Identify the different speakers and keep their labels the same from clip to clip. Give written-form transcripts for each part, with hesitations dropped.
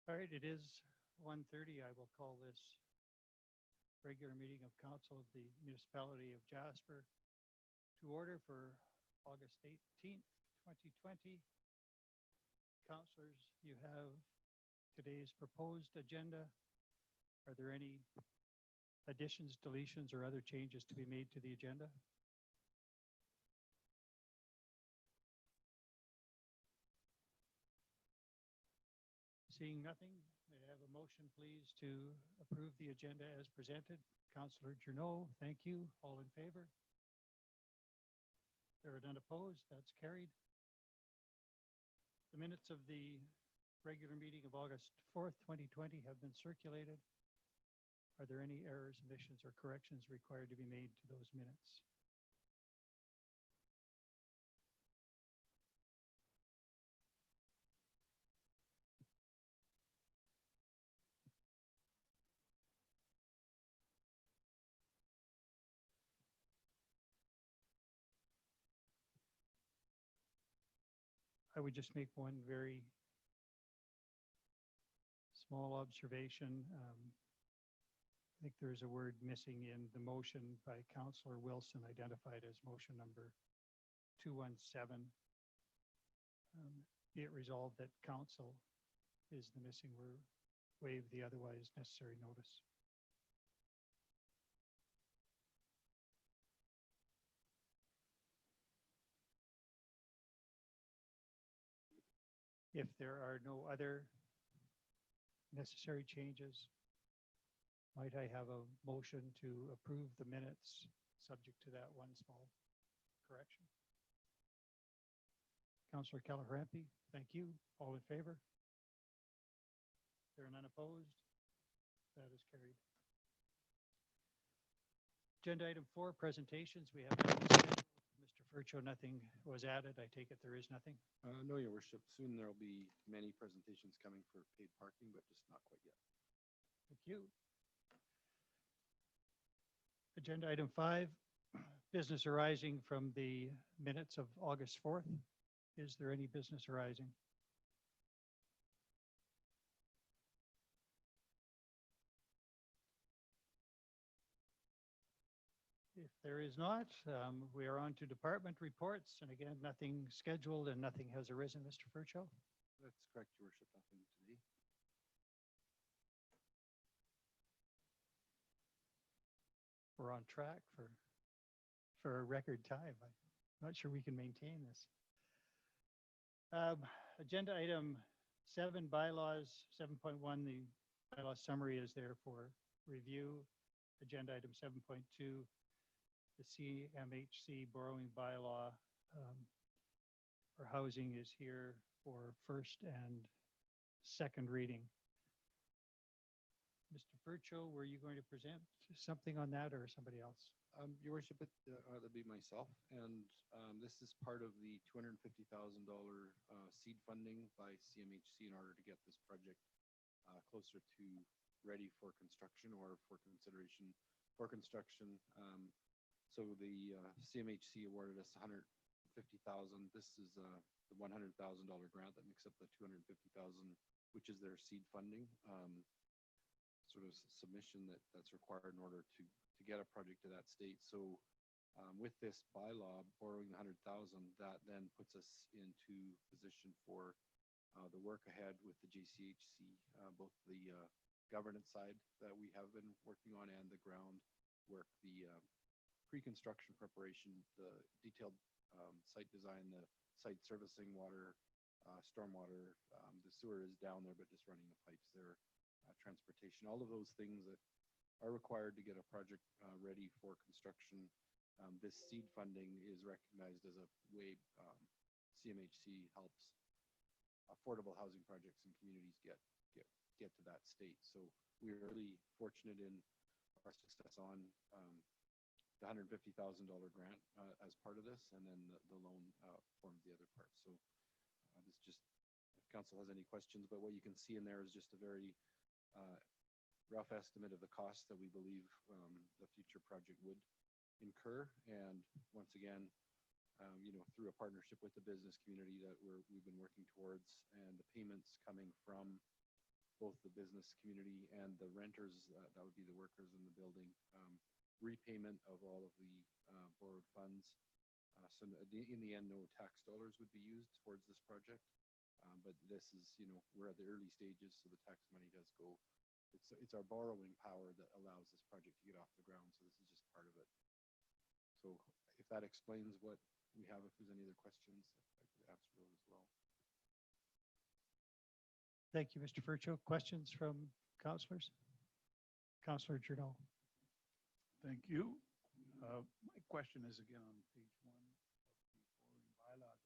Speaker 1: All right, it is 1:30. I will call this regular meeting of council of the Municipality of Jasper to order for August 18th, 2020. Councilors, you have today's proposed agenda. Are there any additions, deletions, or other changes to be made to the agenda? Seeing nothing, may I have a motion, please, to approve the agenda as presented? Councillor Journeau, thank you. All in favor? There are none opposed. That's carried. The minutes of the regular meeting of August 4th, 2020 have been circulated. Are there any errors, omissions, or corrections required to be made to those minutes? I would just make one very small observation. I think there's a word missing in the motion by Councillor Wilson, identified as motion number 217. Be it resolved that council is the missing word, waive the otherwise necessary notice. If there are no other necessary changes, might I have a motion to approve the minutes subject to that one small correction? Councillor Keller-Rampe, thank you. All in favor? There are none opposed. That is carried. Agenda item 4, presentations. We have Mr. Furcho, nothing was added. I take it there is nothing?
Speaker 2: No, Your Worship. Soon there will be many presentations coming for paid parking, but just not quite yet.
Speaker 1: Thank you. Agenda item 5, business arising from the minutes of August 4th. Is there any business arising? If there is not, we are on to department reports. And again, nothing scheduled and nothing has arisen, Mr. Furcho.
Speaker 2: That's correct, Your Worship. Nothing today.
Speaker 1: We're on track for a record time. I'm not sure we can maintain this. Agenda item 7, bylaws. 7.1, the bylaw summary is there for review. Agenda item 7.2, the CMHC borrowing bylaw for housing is here for first and second reading. Mr. Furcho, were you going to present something on that or somebody else?
Speaker 2: Your Worship, that'd be myself. And this is part of the $250,000 seed funding by CMHC in order to get this project closer to ready for construction or for consideration for construction. So the CMHC awarded us $150,000. This is the $100,000 grant that makes up the $250,000, which is their seed funding. Sort of submission that's required in order to get a project to that state. So with this bylaw, borrowing the $100,000, that then puts us into position for the work ahead with the JCHC, both the governance side that we have been working on and the ground work, the pre-construction preparation, the detailed site design, the site servicing, water, stormwater, the sewer is down there, but just running the pipes there. Transportation, all of those things that are required to get a project ready for construction. This seed funding is recognized as a way CMHC helps affordable housing projects and communities get to that state. So we're really fortunate in our success on the $150,000 grant as part of this, and then the loan forms the other part. So this just, if council has any questions, but what you can see in there is just a very rough estimate of the cost that we believe the future project would incur. And once again, through a partnership with the business community that we've been working towards, and the payments coming from both the business community and the renters, that would be the workers in the building, repayment of all of the borrowed funds. So in the end, no tax dollars would be used towards this project. But this is, we're at the early stages, so the tax money does go. It's our borrowing power that allows this project to get off the ground. So this is just part of it. So if that explains what we have, if there's any other questions, I could answer those as well.
Speaker 1: Thank you, Mr. Furcho. Questions from councillors? Councillor Trudeau.
Speaker 3: Thank you. My question is again on page 1 of the forwarding bylaw,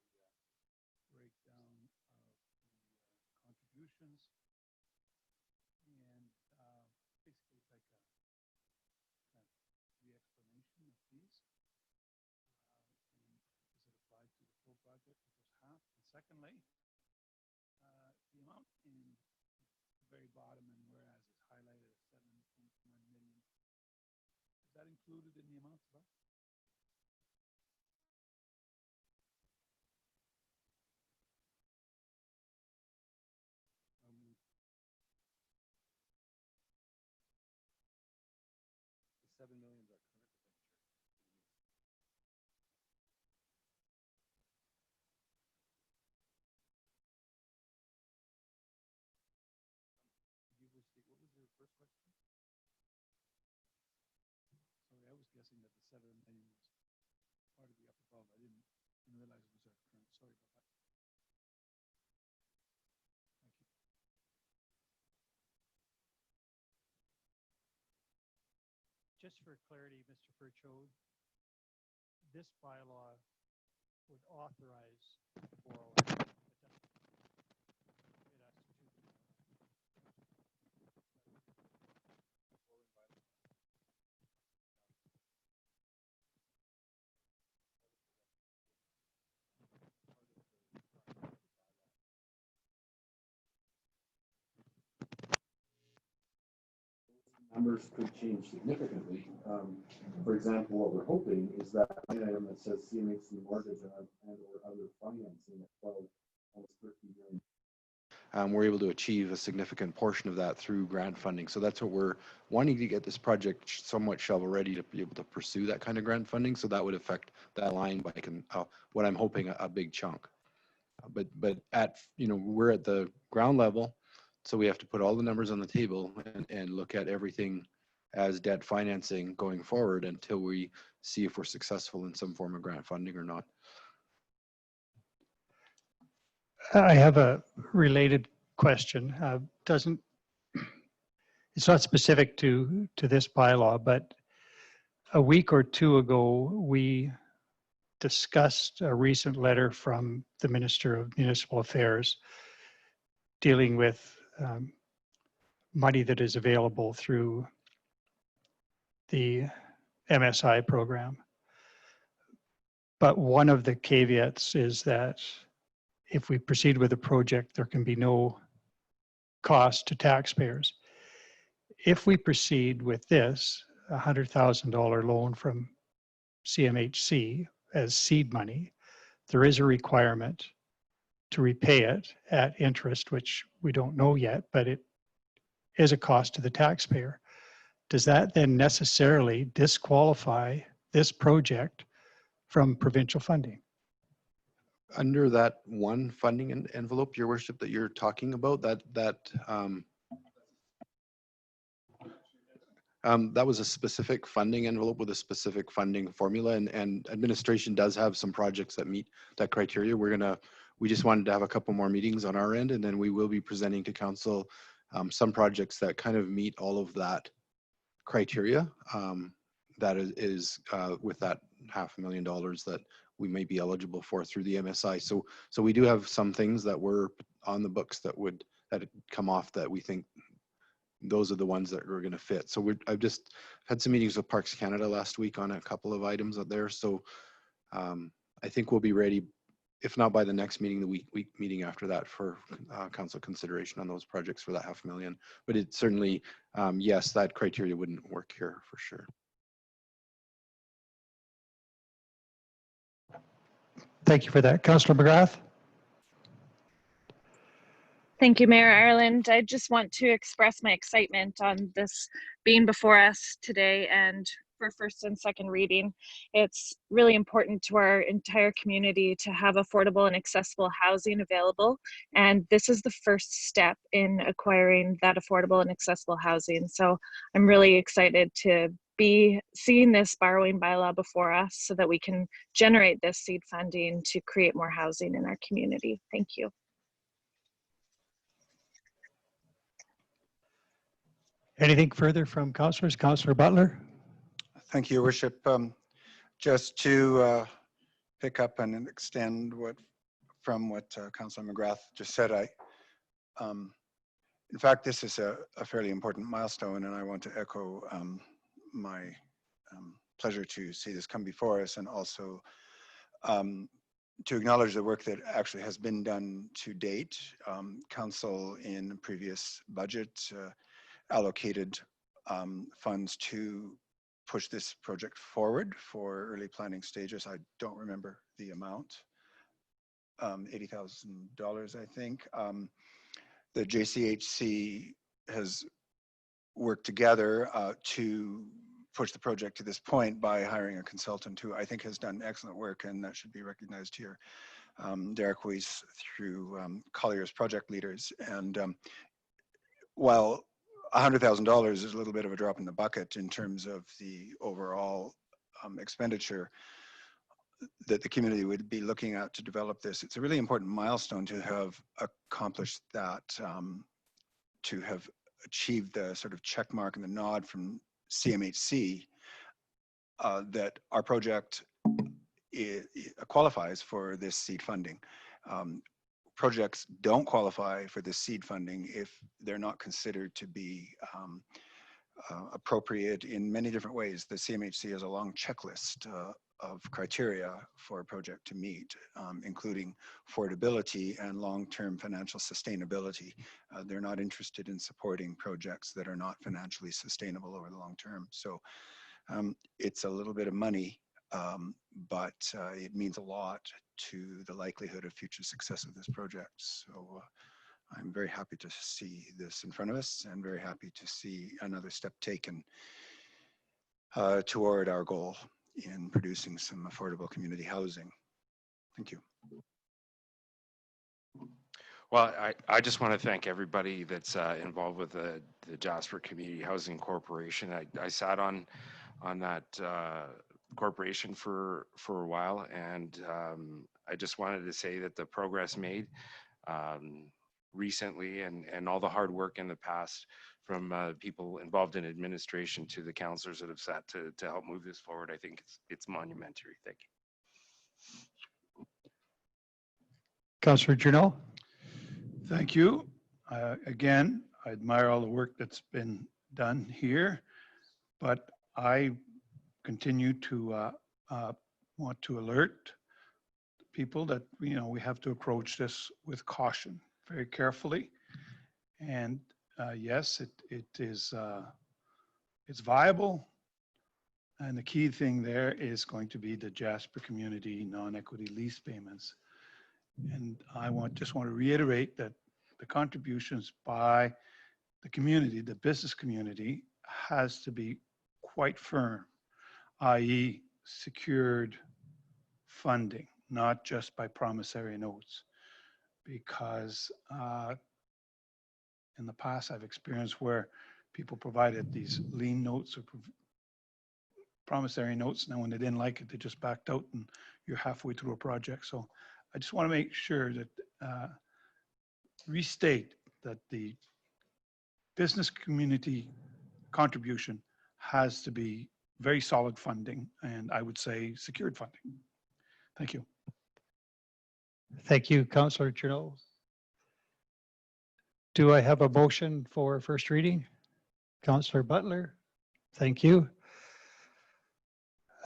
Speaker 3: the breakdown of the contributions. And basically it's like a kind of re-explanation of these. And does it apply to the full project, which was half? And secondly, the amount in the very bottom and whereas it's highlighted as 7.1 million. Is that included in the amounts above?
Speaker 2: The 7 million is our current expenditure. What was your first question?
Speaker 3: Sorry, I was guessing that the 7 million was part of the up above. I didn't realize it was our current. Sorry about that. Thank you.
Speaker 1: Just for clarity, Mr. Furcho, this bylaw would authorize borrowing. It doesn't. It asks you to.
Speaker 2: Numbers could change significantly. For example, what we're hoping is that line item that says CMHC mortgage and or other financing at 12, almost 13 million. We're able to achieve a significant portion of that through grant funding. So that's what we're wanting to get this project somewhat shovel ready to be able to pursue that kind of grant funding. So that would affect that line by what I'm hoping a big chunk. But at, we're at the ground level. So we have to put all the numbers on the table and look at everything as debt financing going forward until we see if we're successful in some form of grant funding or not.
Speaker 1: I have a related question. It's not specific to this bylaw, but a week or two ago, we discussed a recent letter from the Minister of Municipal Affairs dealing with money that is available through the MSI program. But one of the caveats is that if we proceed with the project, there can be no cost to taxpayers. If we proceed with this, $100,000 loan from CMHC as seed money, there is a requirement to repay it at interest, which we don't know yet, but it is a cost to the taxpayer. Does that then necessarily disqualify this project from provincial funding?
Speaker 2: Under that one funding envelope, Your Worship, that you're talking about, that was a specific funding envelope with a specific funding formula, and administration does have some projects that meet that criteria. We just wanted to have a couple more meetings on our end, and then we will be presenting to council some projects that kind of meet all of that criteria. That is with that $500,000 that we may be eligible for through the MSI. So we do have some things that were on the books that come off that we think those are the ones that are going to fit. So I've just had some meetings with Parks Canada last week on a couple of items out there. So I think we'll be ready, if not by the next meeting, the week meeting after that, for council consideration on those projects for that $500,000. But it certainly, yes, that criteria wouldn't work here for sure.
Speaker 1: Thank you for that. Councillor McGrath.
Speaker 4: Thank you, Mayor Ireland. I just want to express my excitement on this being before us today and for first and second reading. It's really important to our entire community to have affordable and accessible housing available. And this is the first step in acquiring that affordable and accessible housing. So I'm really excited to be seeing this borrowing bylaw before us so that we can generate this seed funding to create more housing in our community. Thank you.
Speaker 1: Anything further from councillors? Councillor Butler?
Speaker 5: Thank you, Your Worship. Just to pick up and extend from what Councillor McGrath just said, in fact, this is a fairly important milestone, and I want to echo my pleasure to see this come before us, and also to acknowledge the work that actually has been done to date. Council in the previous budget allocated funds to push this project forward for early planning stages. I don't remember the amount, $80,000, I think. The JCHC has worked together to push the project to this point by hiring a consultant who I think has done excellent work, and that should be recognized here. Derek Weiss through Collier's project leaders. And while $100,000 is a little bit of a drop in the bucket in terms of the overall expenditure that the community would be looking at to develop this, it's a really important milestone to have accomplished that, to have achieved the sort of check mark and the nod from CMHC that our project qualifies for this seed funding. Projects don't qualify for this seed funding if they're not considered to be appropriate in many different ways. The CMHC has a long checklist of criteria for a project to meet, including affordability and long-term financial sustainability. They're not interested in supporting projects that are not financially sustainable over the long term. So it's a little bit of money, but it means a lot to the likelihood of future success of this project. So I'm very happy to see this in front of us, and very happy to see another step taken toward our goal in producing some affordable community housing. Thank you.
Speaker 6: Well, I just want to thank everybody that's involved with the Jasper Community Housing Corporation. I sat on that corporation for a while, and I just wanted to say that the progress made recently and all the hard work in the past from people involved in administration to the councillors that have sat to help move this forward, I think it's monumentary. Thank you.
Speaker 1: Councillor Journeau?
Speaker 3: Thank you. Again, I admire all the work that's been done here, but I continue to want to alert people that we have to approach this with caution, very carefully. And yes, it is it's viable, and the key thing there is going to be the Jasper community non-equity lease payments. And I just want to reiterate that the contributions by the community, the business community, has to be quite firm, i.e. secured funding, not just by promissory notes. Because in the past, I've experienced where people provided these lien notes or promissory notes. Now, when they didn't like it, they just backed out, and you're halfway through a project. So I just want to make sure that restate that the business community contribution has to be very solid funding, and I would say secured funding. Thank you.
Speaker 1: Thank you, Councillor Journeau. Do I have a motion for first reading? Councillor Butler, thank you.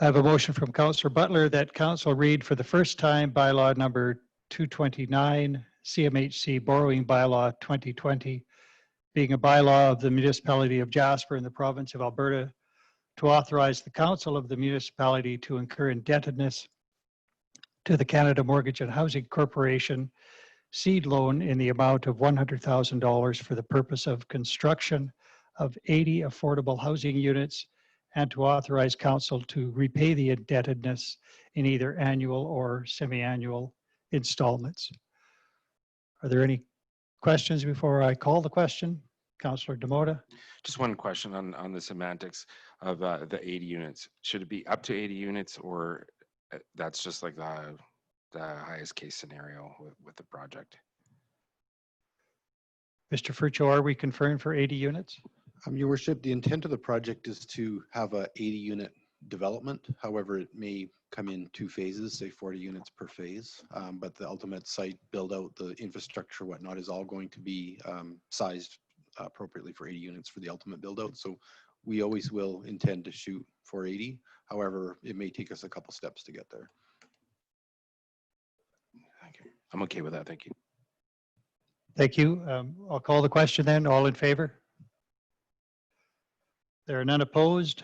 Speaker 1: I have a motion from Councillor Butler that Council read for the first time bylaw number 229, CMHC borrowing bylaw 2020, being a bylaw of the Municipality of Jasper in the province of Alberta to authorize the Council of the Municipality to incur indebtedness to the Canada Mortgage and Housing Corporation, seed loan in the amount of $100,000 for the purpose of construction of 80 affordable housing units, and to authorize council to repay the indebtedness in either annual or semi-annual installments. Are there any questions before I call the question? Councillor Demota?
Speaker 6: Just one question on the semantics of the 80 units. Should it be up to 80 units, or that's just like the highest case scenario with the project?
Speaker 1: Mr. Furcho, are we confirmed for 80 units?
Speaker 2: Your worship, the intent of the project is to have a 80-unit development. However, it may come in 2 phases, say 40 units per phase. But the ultimate site build out, the infrastructure, whatnot, is all going to be sized appropriately for 80 units for the ultimate build out. So we always will intend to shoot for 80. However, it may take us a couple steps to get there.
Speaker 6: Thank you. I'm okay with that. Thank you.
Speaker 1: Thank you. I'll call the question then. All in favor? There are none opposed.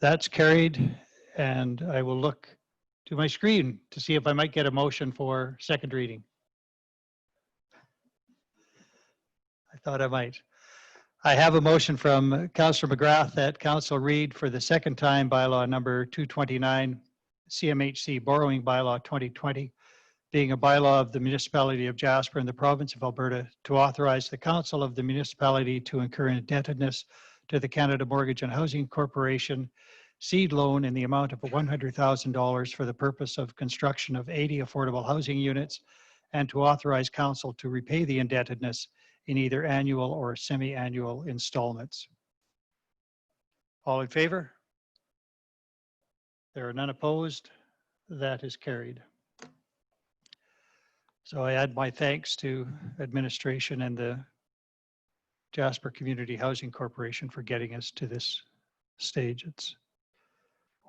Speaker 1: That's carried. And I will look to my screen to see if I might get a motion for second reading. I thought I might. I have a motion from Councillor McGrath that council read for the second time bylaw number 229, CMHC borrowing bylaw 2020, being a bylaw of the Municipality of Jasper in the province of Alberta, to authorize the council of the municipality to incur indebtedness to the Canada Mortgage and Housing Corporation seed loan in the amount of $100,000 for the purpose of construction of 80 affordable housing units, and to authorize council to repay the indebtedness in either annual or semi-annual installments. All in favor? There are none opposed. That is carried. So I add my thanks to administration and the Jasper Community Housing Corporation for getting us to this stage. It's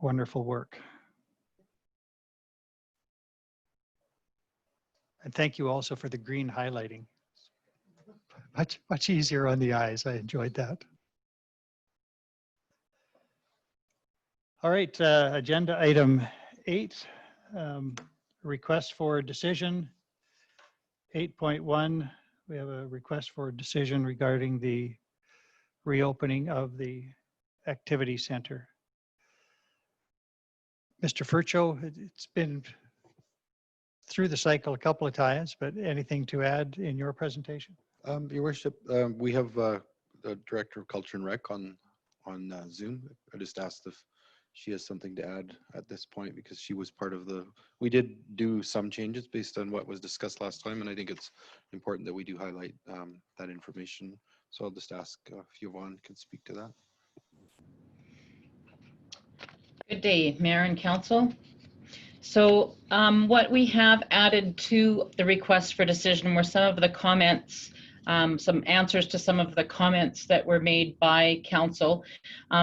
Speaker 1: wonderful work. And thank you also for the green highlighting. Much easier on the eyes. I enjoyed that. All right, agenda item 8, request for decision. 8.1, we have a request for decision regarding the reopening of the activity center. Mr. Furcho, it's been through the cycle a couple of times, but anything to add in your presentation?
Speaker 2: Your worship, we have the Director of Culture and Rec on Zoom. I just asked if she has something to add at this point, because she was part of we did do some changes based on what was discussed last time, and I think it's important that we do highlight that information. So I'll just ask if Yvonne could speak to that.
Speaker 7: Good day, Mayor and Council. So what we have added to the request for decision were some of the comments, some answers to some of the comments that were made by Council.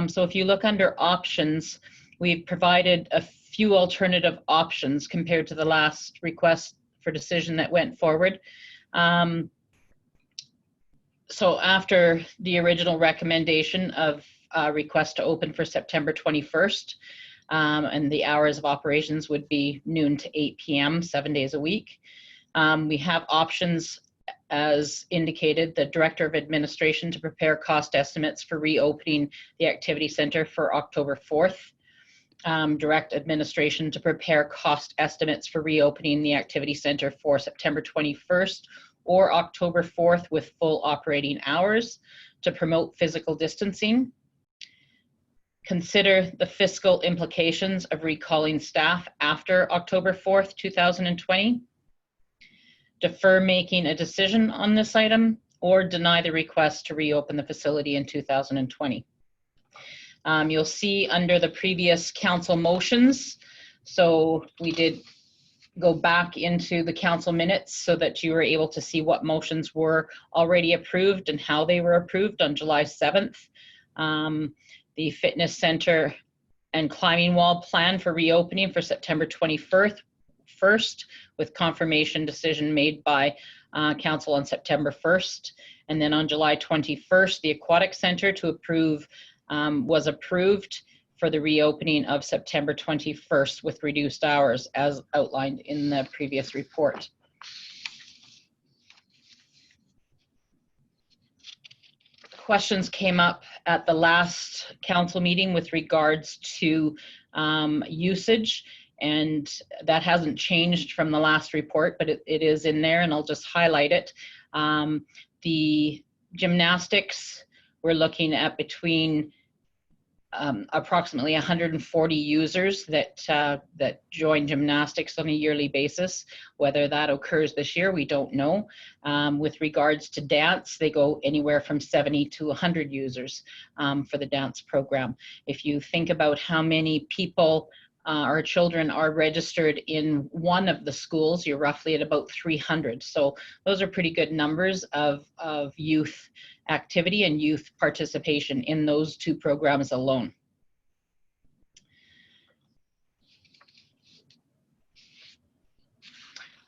Speaker 7: So if you look under options, we've provided a few alternative options compared to the last request for decision that went forward. So after the original recommendation of request to open for September 21st, and the hours of operations would be noon to 8 p.m., 7 days a week. We have options as indicated, the Director of Administration to prepare cost estimates for reopening the activity center for October 4th. Direct Administration to prepare cost estimates for reopening the activity center for September 21st or October 4th with full operating hours to promote physical distancing. Consider the fiscal implications of recalling staff after October 4th, 2020. Defer making a decision on this item or deny the request to reopen the facility in 2020. You'll see under the previous council motions, so we did go back into the council minutes so that you were able to see what motions were already approved and how they were approved on July 7th. The fitness center and climbing wall plan for reopening for September 21st, with confirmation decision made by council on September 1st. And then on July 21st, the aquatic center to approve was approved for the reopening of September 21st with reduced hours as outlined in the previous report. questions came up at the last council meeting with regards to usage, and that hasn't changed from the last report, but it is in there, and I'll just highlight it. The gymnastics, we're looking at between approximately 140 users that join gymnastics on a yearly basis. Whether that occurs this year, we don't know. With regards to dance, they go anywhere from 70 to 100 users for the dance program. If you think about how many people our children are registered in one of the schools, you're roughly at about 300. So those are pretty good numbers of youth activity and youth participation in those two programs alone.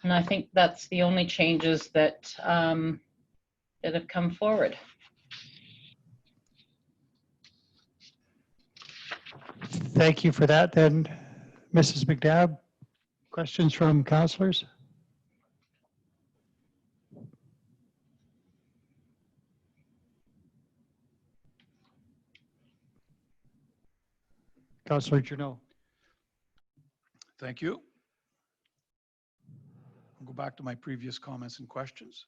Speaker 7: And I think that's the only changes that that have come forward.
Speaker 1: Thank you for that. Then, Mrs. McNabb, questions from councillors? Councillor Journeau.
Speaker 3: Thank you. I'll go back to my previous comments and questions.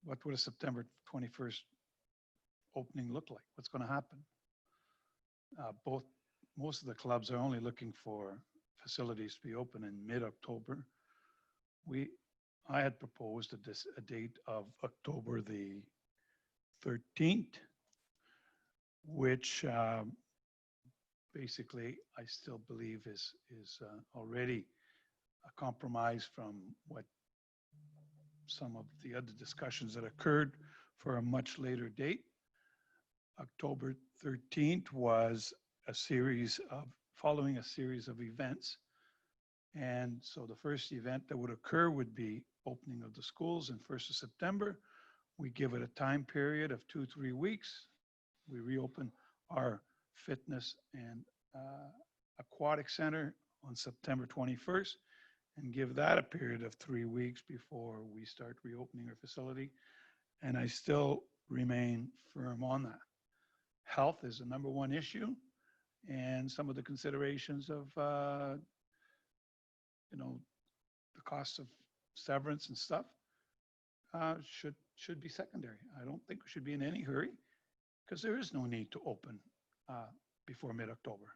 Speaker 3: What would a September 21st opening look like? What's going to happen? Most of the clubs are only looking for facilities to be open in mid-October. I had proposed a date of October the 13th, which basically I still believe is already a compromise from what some of the other discussions that occurred for a much later date. October 13th was following a series of events. And so the first event that would occur would be opening of the schools in 1st of September. We give it a time period of 2-3 weeks. We reopen our fitness and aquatic center on September 21st and give that a period of 3 weeks before we start reopening our facility. And I still remain firm on that. Health is the #1 issue, and some of the considerations of, the cost of severance and stuff should be secondary. I don't think we should be in any hurry because there is no need to open before mid-October.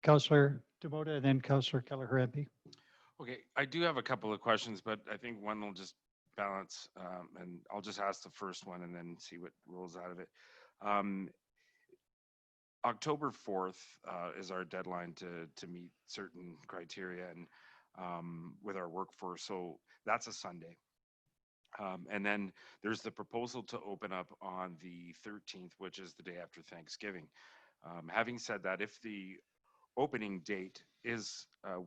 Speaker 1: Councillor Demota and then Councillor Keller-Harvey.
Speaker 6: Okay, I do have a couple of questions, but I think one will just balance, and I'll just ask the first one and then see what rolls out of it. October 4th is our deadline to meet certain criteria and with our workforce. So that's a Sunday. And then there's the proposal to open up on the 13th, which is the day after Thanksgiving. Having said that, if the opening date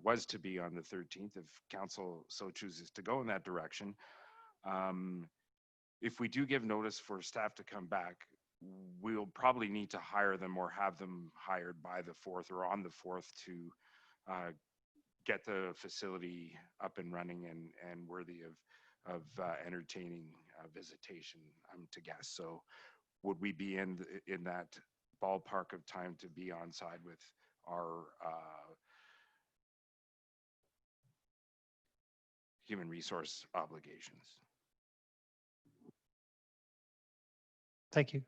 Speaker 6: was to be on the 13th, if council so chooses to go in that direction, if we do give notice for staff to come back, we'll probably need to hire them or have them hired by the 4th or on the 4th to get the facility up and running and worthy of entertaining visitation, to guess. So would we be in that ballpark of time to be on side with our human resource obligations?
Speaker 1: Thank you.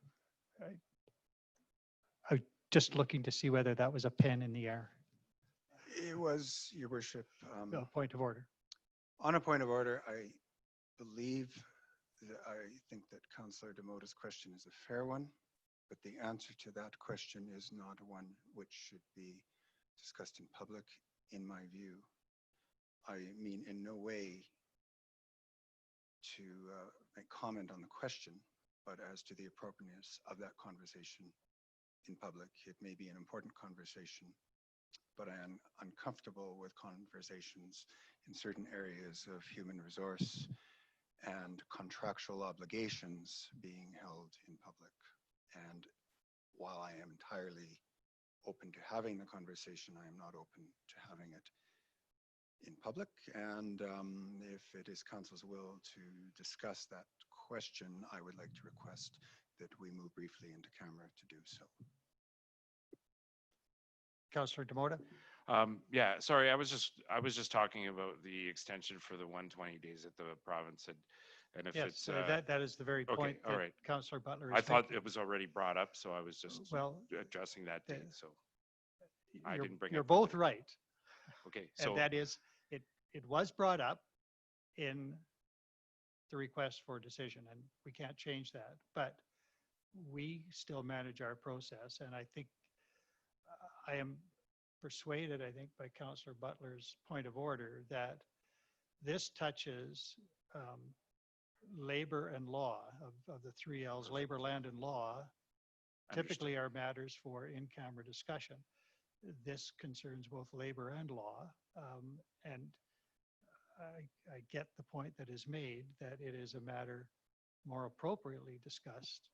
Speaker 1: I was just looking to see whether that was a pen in the air.
Speaker 5: It was, Your Worship.
Speaker 1: No, point of order.
Speaker 5: On a point of order, I think that Councillor Demota's question is a fair one, but the answer to that question is not one which should be discussed in public, in my view. I mean in no way to make comment on the question, but as to the appropriateness of that conversation in public. It may be an important conversation, but I am uncomfortable with conversations in certain areas of human resource and contractual obligations being held in public. And while I am entirely open to having the conversation, I am not open to having it in public. And if it is council's will to discuss that question, I would like to request that we move briefly into camera to do so.
Speaker 1: Councillor Demota?
Speaker 6: Yeah, sorry, I was just talking about the extension for the 120 days that the province had, and if
Speaker 1: Yes,
Speaker 6: it's,
Speaker 1: that is the very
Speaker 6: okay,
Speaker 1: point
Speaker 6: all
Speaker 1: that
Speaker 6: right.
Speaker 1: Councillor Butler
Speaker 6: I
Speaker 1: is
Speaker 6: thought
Speaker 1: making.
Speaker 6: it was already brought up, so I was just
Speaker 1: Well,
Speaker 6: addressing that
Speaker 1: the-
Speaker 6: date, so, I
Speaker 1: you're,
Speaker 6: didn't bring
Speaker 1: you're
Speaker 6: up the
Speaker 1: both
Speaker 6: date.
Speaker 1: right.
Speaker 6: okay,
Speaker 1: And
Speaker 6: so,
Speaker 1: that is, it was brought up in the request for decision, and we can't change that. But we still manage our process, and I think I am persuaded, I think, by Councillor Butler's point of order that this touches labor and law of the three L's, labor, land, and law, typically are matters for in-camera discussion. This concerns both labor and law, and I get the point that is made that it is a matter more appropriately discussed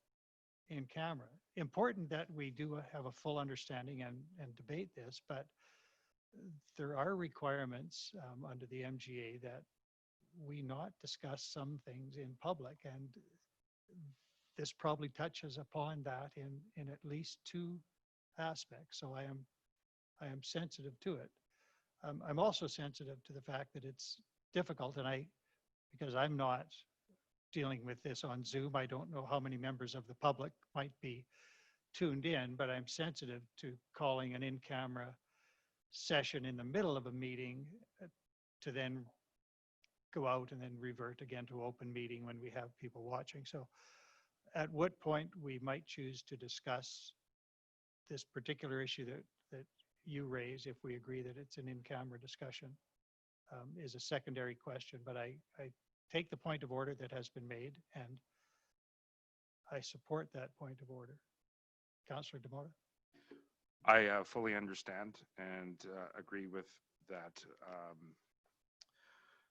Speaker 1: in camera. Important that we do have a full understanding and debate this, but there are requirements under the MGA that we not discuss some things in public, and this probably touches upon that in at least two aspects. So I am sensitive to it. I'm also sensitive to the fact that it's difficult, and because I'm not dealing with this on Zoom, I don't know how many members of the public might be tuned in, but I'm sensitive to calling an in-camera session in the middle of a meeting to then go out and then revert again to open meeting when we have people watching. So at what point we might choose to discuss this particular issue that you raise, if we agree that it's an in-camera discussion, is a secondary question. But I take the point of order that has been made, and I support that point of order. Councillor Demota?
Speaker 6: I fully understand and agree with that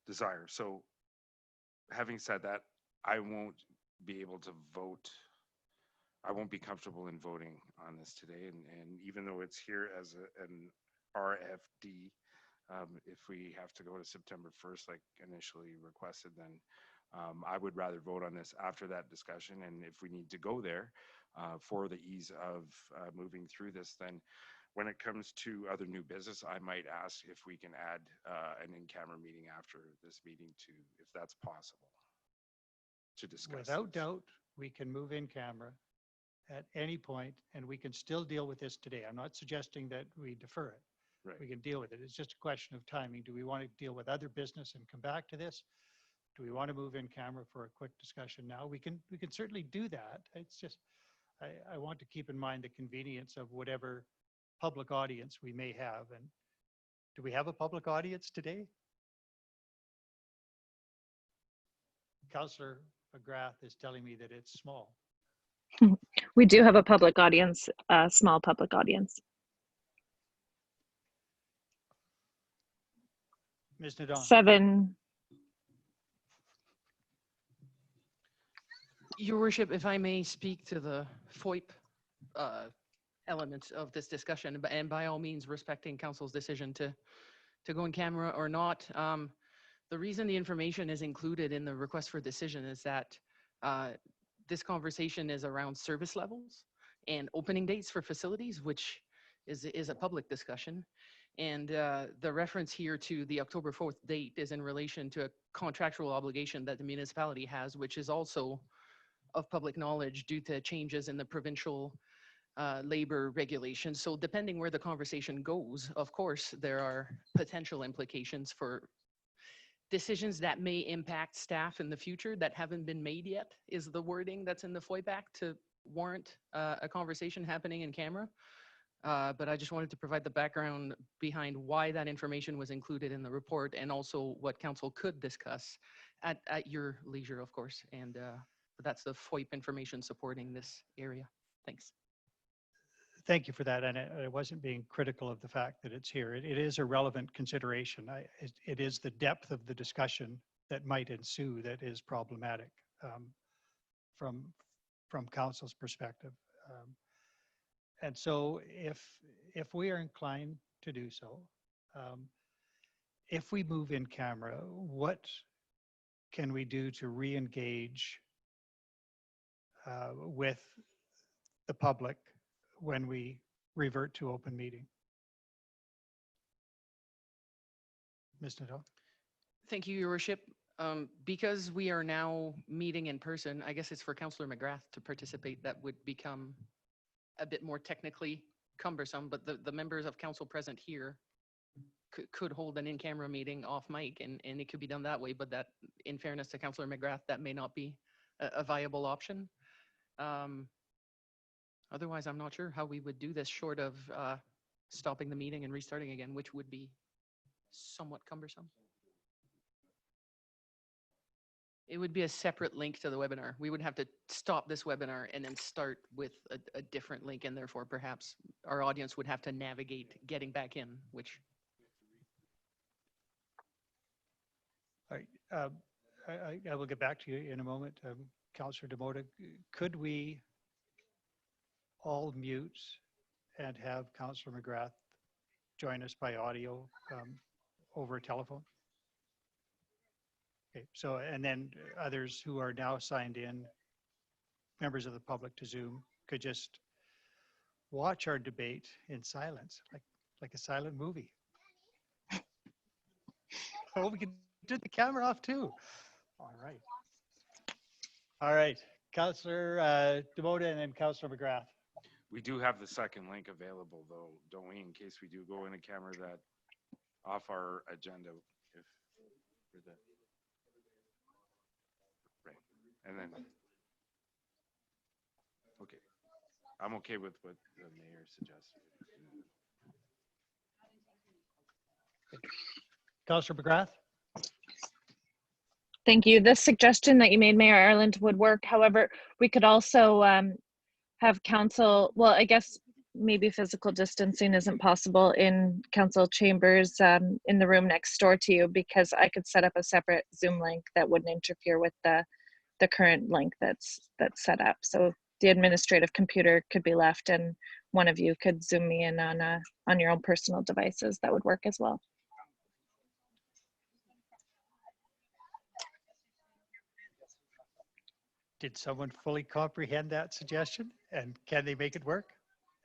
Speaker 6: desire. So having said that, I won't be able to vote. I won't be comfortable in voting on this today. And even though it's here as an RFD, if we have to go to September 1st, like initially requested, then I would rather vote on this after that discussion. And if we need to go there for the ease of moving through this, then when it comes to other new business, I might ask if we can add an in-camera meeting after this meeting to, if that's possible, to discuss.
Speaker 1: Without
Speaker 6: this.
Speaker 1: doubt, we can move in camera at any point, and we can still deal with this today. I'm not suggesting that we defer it.
Speaker 6: Right.
Speaker 1: We can deal with it. It's just a question of timing. Do we want to deal with other business and come back to this? Do we want to move in camera for a quick discussion now? We can certainly do that. It's just, I want to keep in mind the convenience of whatever public audience we may have. And do we have a public audience today? Councillor McGrath is telling me that it's small.
Speaker 4: We do have a public audience, a small public audience.
Speaker 1: Ms. Nadon?
Speaker 4: 7.
Speaker 8: Your Worship, if I may speak to the FOIP element of this discussion, and by all means respecting council's decision to go in camera or not. The reason the information is included in the request for decision is that this conversation is around service levels and opening dates for facilities, which is a public discussion. And the reference here to the October 4th date is in relation to a contractual obligation that the municipality has, which is also of public knowledge due to changes in the provincial labor regulations. So depending where the conversation goes, of course, there are potential implications for decisions that may impact staff in the future that haven't been made yet, is the wording that's in the FOIP Act to warrant a conversation happening in camera. But I just wanted to provide the background behind why that information was included in the report, and also what council could discuss at your leisure, of course. And that's the FOIP information supporting this area. Thanks.
Speaker 1: Thank you for that. And I wasn't being critical of the fact that it's here. It is a relevant consideration. It is the depth of the discussion that might ensue that is problematic from council's perspective. And so if we are inclined to do so, if we move in camera, what can we do to re-engage with the public when we revert to open meeting? Ms. Nadeau?
Speaker 8: Thank you, Your Worship. Because we are now meeting in person, I guess it's for Councillor McGrath to participate. That would become a bit more technically cumbersome, but the members of council present here could hold an in-camera meeting off mic, and it could be done that way, but that, in fairness to Councillor McGrath, that may not be a viable option. Otherwise, I'm not sure how we would do this short of stopping the meeting and restarting again, which would be somewhat cumbersome. It would be a separate link to the webinar. We would have to stop this webinar and then start with a different link, and therefore perhaps our audience would have to navigate getting back in, which.
Speaker 1: All right, I will get back to you in a moment. Councillor Demota, could we all mute and have Councillor McGrath join us by audio over telephone? Okay, so, and then others who are now signed in, members of the public to Zoom, could just watch our debate in silence, like a silent movie. Oh, we can turn the camera off too. All right. All right, Councillor Demota and then Councillor McGrath.
Speaker 6: We do have the second link available though, don't we, in case we do go in a camera that off our agenda if for the right. And then okay. I'm okay with what the mayor suggested.
Speaker 1: Councillor McGrath?
Speaker 4: Thank you. The suggestion that you made, Mayor Ireland, would work. However, we could also have council, well, I guess maybe physical distancing isn't possible in council chambers in the room next door to you, because I could set up a separate Zoom link that wouldn't interfere with the current link that's set up. So the administrative computer could be left and one of you could Zoom me in on your own personal devices. That would work as well.
Speaker 1: Did someone fully comprehend that suggestion? And can they make it work?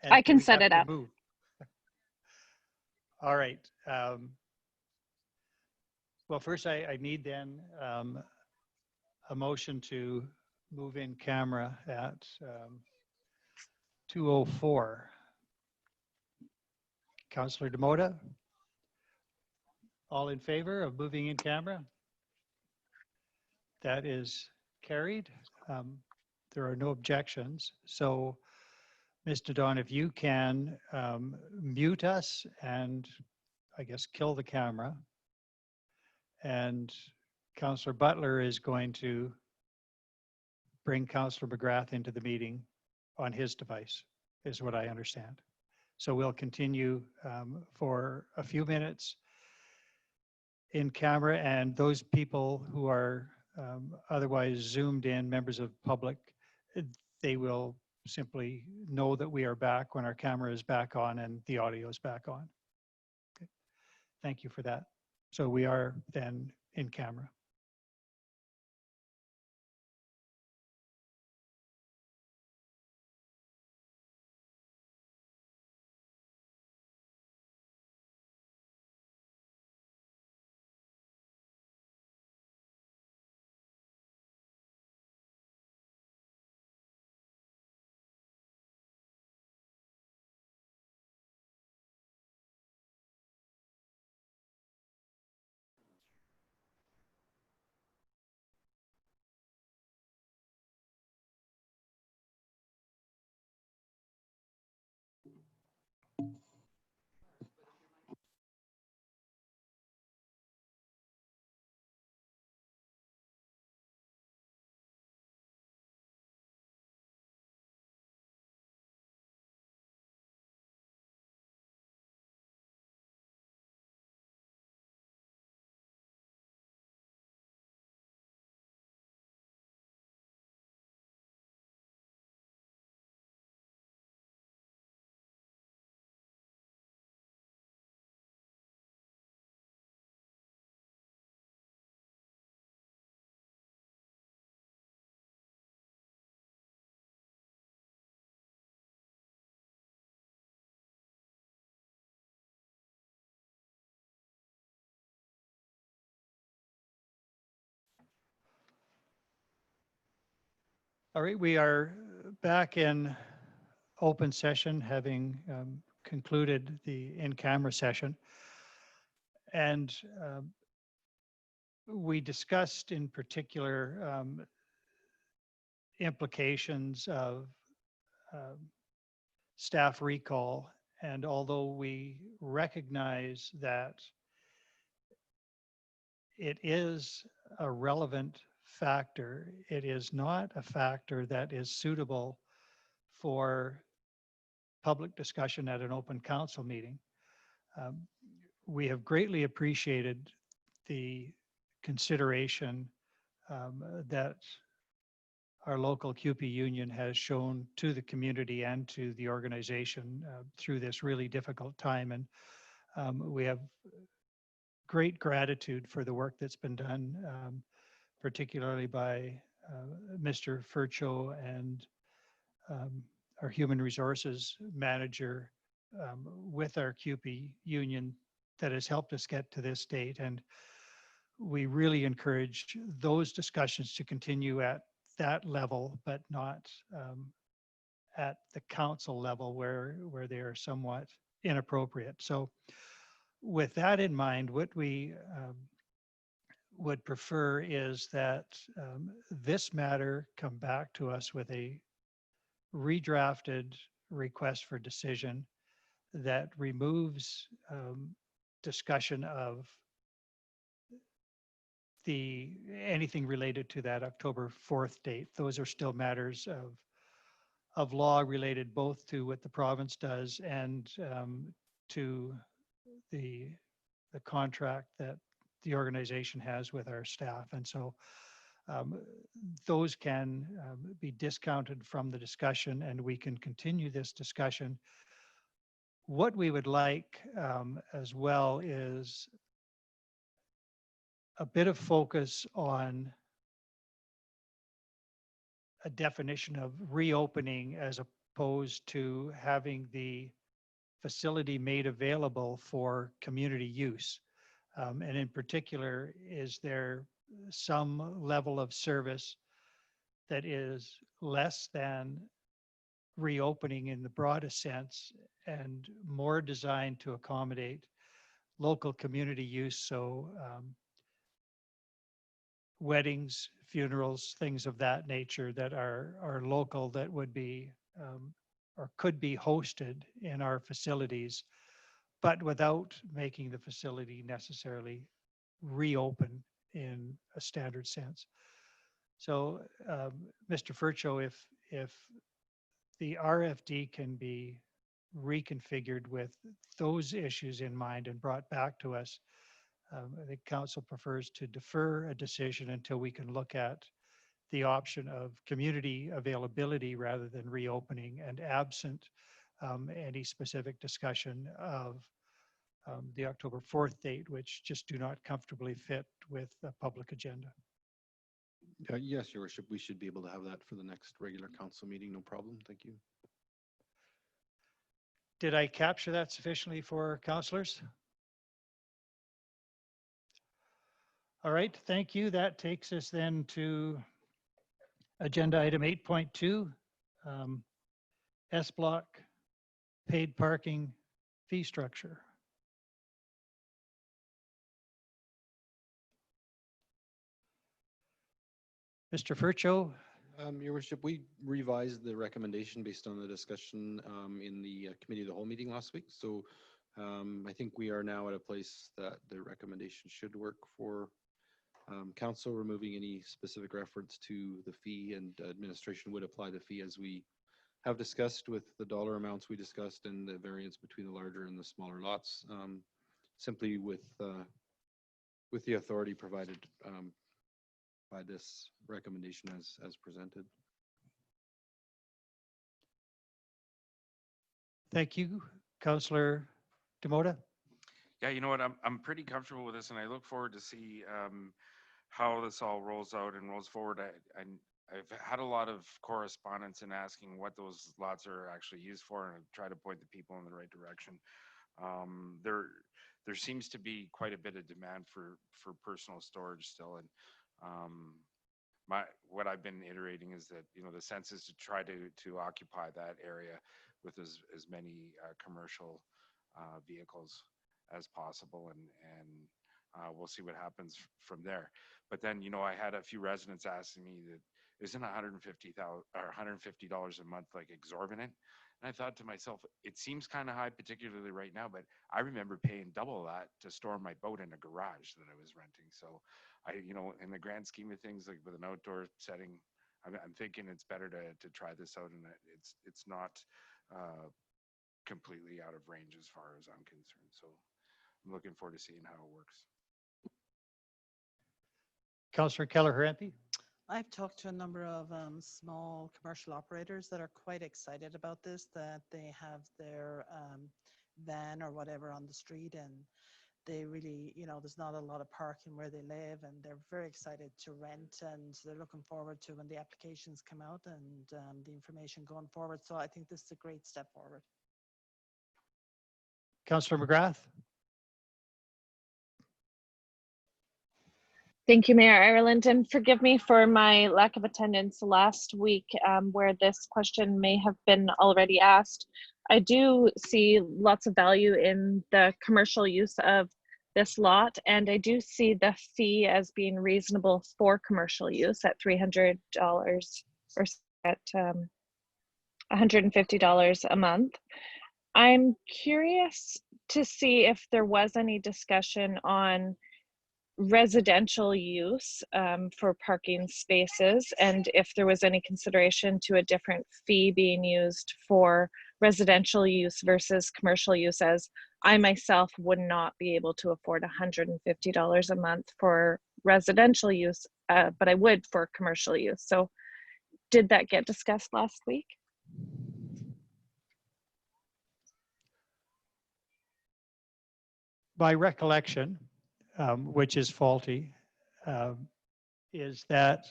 Speaker 4: I
Speaker 1: And do
Speaker 4: can
Speaker 1: we
Speaker 4: set
Speaker 1: have
Speaker 4: it
Speaker 1: to
Speaker 4: up.
Speaker 1: move? All right. Well, first I need then a motion to move in camera at 2:04. Councillor Demota? All in favor of moving in camera? That is carried. There are no objections. So, Mr. Don, if you can mute us and I guess kill the camera. And Councillor Butler is going to bring Councillor McGrath into the meeting on his device, is what I understand. So we'll continue for a few minutes in camera, and those people who are otherwise zoomed in, members of public, they will simply know that we are back when our camera is back on and the audio is back on. Okay. Thank you for that. So we are then in camera. All right, we are back in open session, having concluded the in-camera session. And we discussed in particular implications of um, staff recall. And although we recognize that it is a relevant factor, it is not a factor that is suitable for public discussion at an open council meeting. Um, we have greatly appreciated the consideration that our local CUPE union has shown to the community and to the organization through this really difficult time. And we have great gratitude for the work that's been done, particularly by Mr. Furcho and our human resources manager with our CUPE union that has helped us get to this date. And we really encourage those discussions to continue at that level, but not at the council level where they are somewhat inappropriate. So with that in mind, what we would prefer is that this matter come back to us with a redrafted request for decision that removes discussion of anything related to that October 4th date. Those are still matters of law related both to what the province does and to the contract that the organization has with our staff. And so those can be discounted from the discussion and we can continue this discussion. What we would like as well is a bit of focus on a definition of reopening as opposed to having the facility made available for community use. And in particular, is there some level of service that is less than reopening in the broadest sense and more designed to accommodate local community use? So weddings, funerals, things of that nature that are local that would be or could be hosted in our facilities, but without making the facility necessarily reopen in a standard sense. So, Mr. Furcho, if the RFD can be reconfigured with those issues in mind and brought back to us, I think council prefers to defer a decision until we can look at the option of community availability rather than reopening, and absent any specific discussion of the October 4th date, which just do not comfortably fit with the public agenda.
Speaker 2: Yes, Your Worship, we should be able to have that for the next regular council meeting. No problem. Thank you.
Speaker 1: Did I capture that sufficiently for councillors? All right, thank you. That takes us then to agenda item 8.2, S block paid parking fee structure. Mr. Furcho.
Speaker 2: Your Worship, we revised the recommendation based on the discussion in the committee of the whole meeting last week. So I think we are now at a place that the recommendation should work for council, removing any specific reference to the fee, and administration would apply the fee as we have discussed with the dollar amounts we discussed and the variance between the larger and the smaller lots, simply with the authority provided by this recommendation as presented.
Speaker 1: Thank you, Councillor Demota.
Speaker 6: Yeah, you know what, I'm pretty comfortable with this, and I look forward to see how this all rolls out and rolls forward. I've had a lot of correspondence in asking what those lots are actually used for, and I try to point the people in the right direction. There seems to be quite a bit of demand for personal storage still, and what I've been iterating is that, you know, the sense is to try to occupy that area with as many commercial vehicles as possible, and we'll see what happens from there. But then, you know, I had a few residents asking me that isn't $150,000 or $150 a month like exorbitant? And I thought to myself, it seems kind of high, particularly right now, but I remember paying double that to store my boat in a garage that I was renting. So you know, in the grand scheme of things, like with an outdoor setting, I'm thinking it's better to try this out, and it's not completely out of range as far as I'm concerned. So I'm looking forward to seeing how it works.
Speaker 1: Councillor Keller-Haranthi.
Speaker 9: I've talked to a number of small commercial operators that are quite excited about this, that they have their van or whatever on the street, and they really, you know, there's not a lot of parking where they live, and they're very excited to rent, and they're looking forward to when the applications come out and the information going forward. So I think this is a great step forward.
Speaker 1: Councillor McGrath.
Speaker 4: Thank you, Mayor Ireland, and forgive me for my lack of attendance last week where this question may have been already asked. I do see lots of value in the commercial use of this lot, and I do see the fee as being reasonable for commercial use at $300 or at $150 a month. I'm curious to see if there was any discussion on residential use for parking spaces, and if there was any consideration to a different fee being used for residential use versus commercial use, as I myself would not be able to afford $150 a month for residential use, but I would for commercial use. So did that get discussed last week?
Speaker 1: My recollection, which is faulty, is that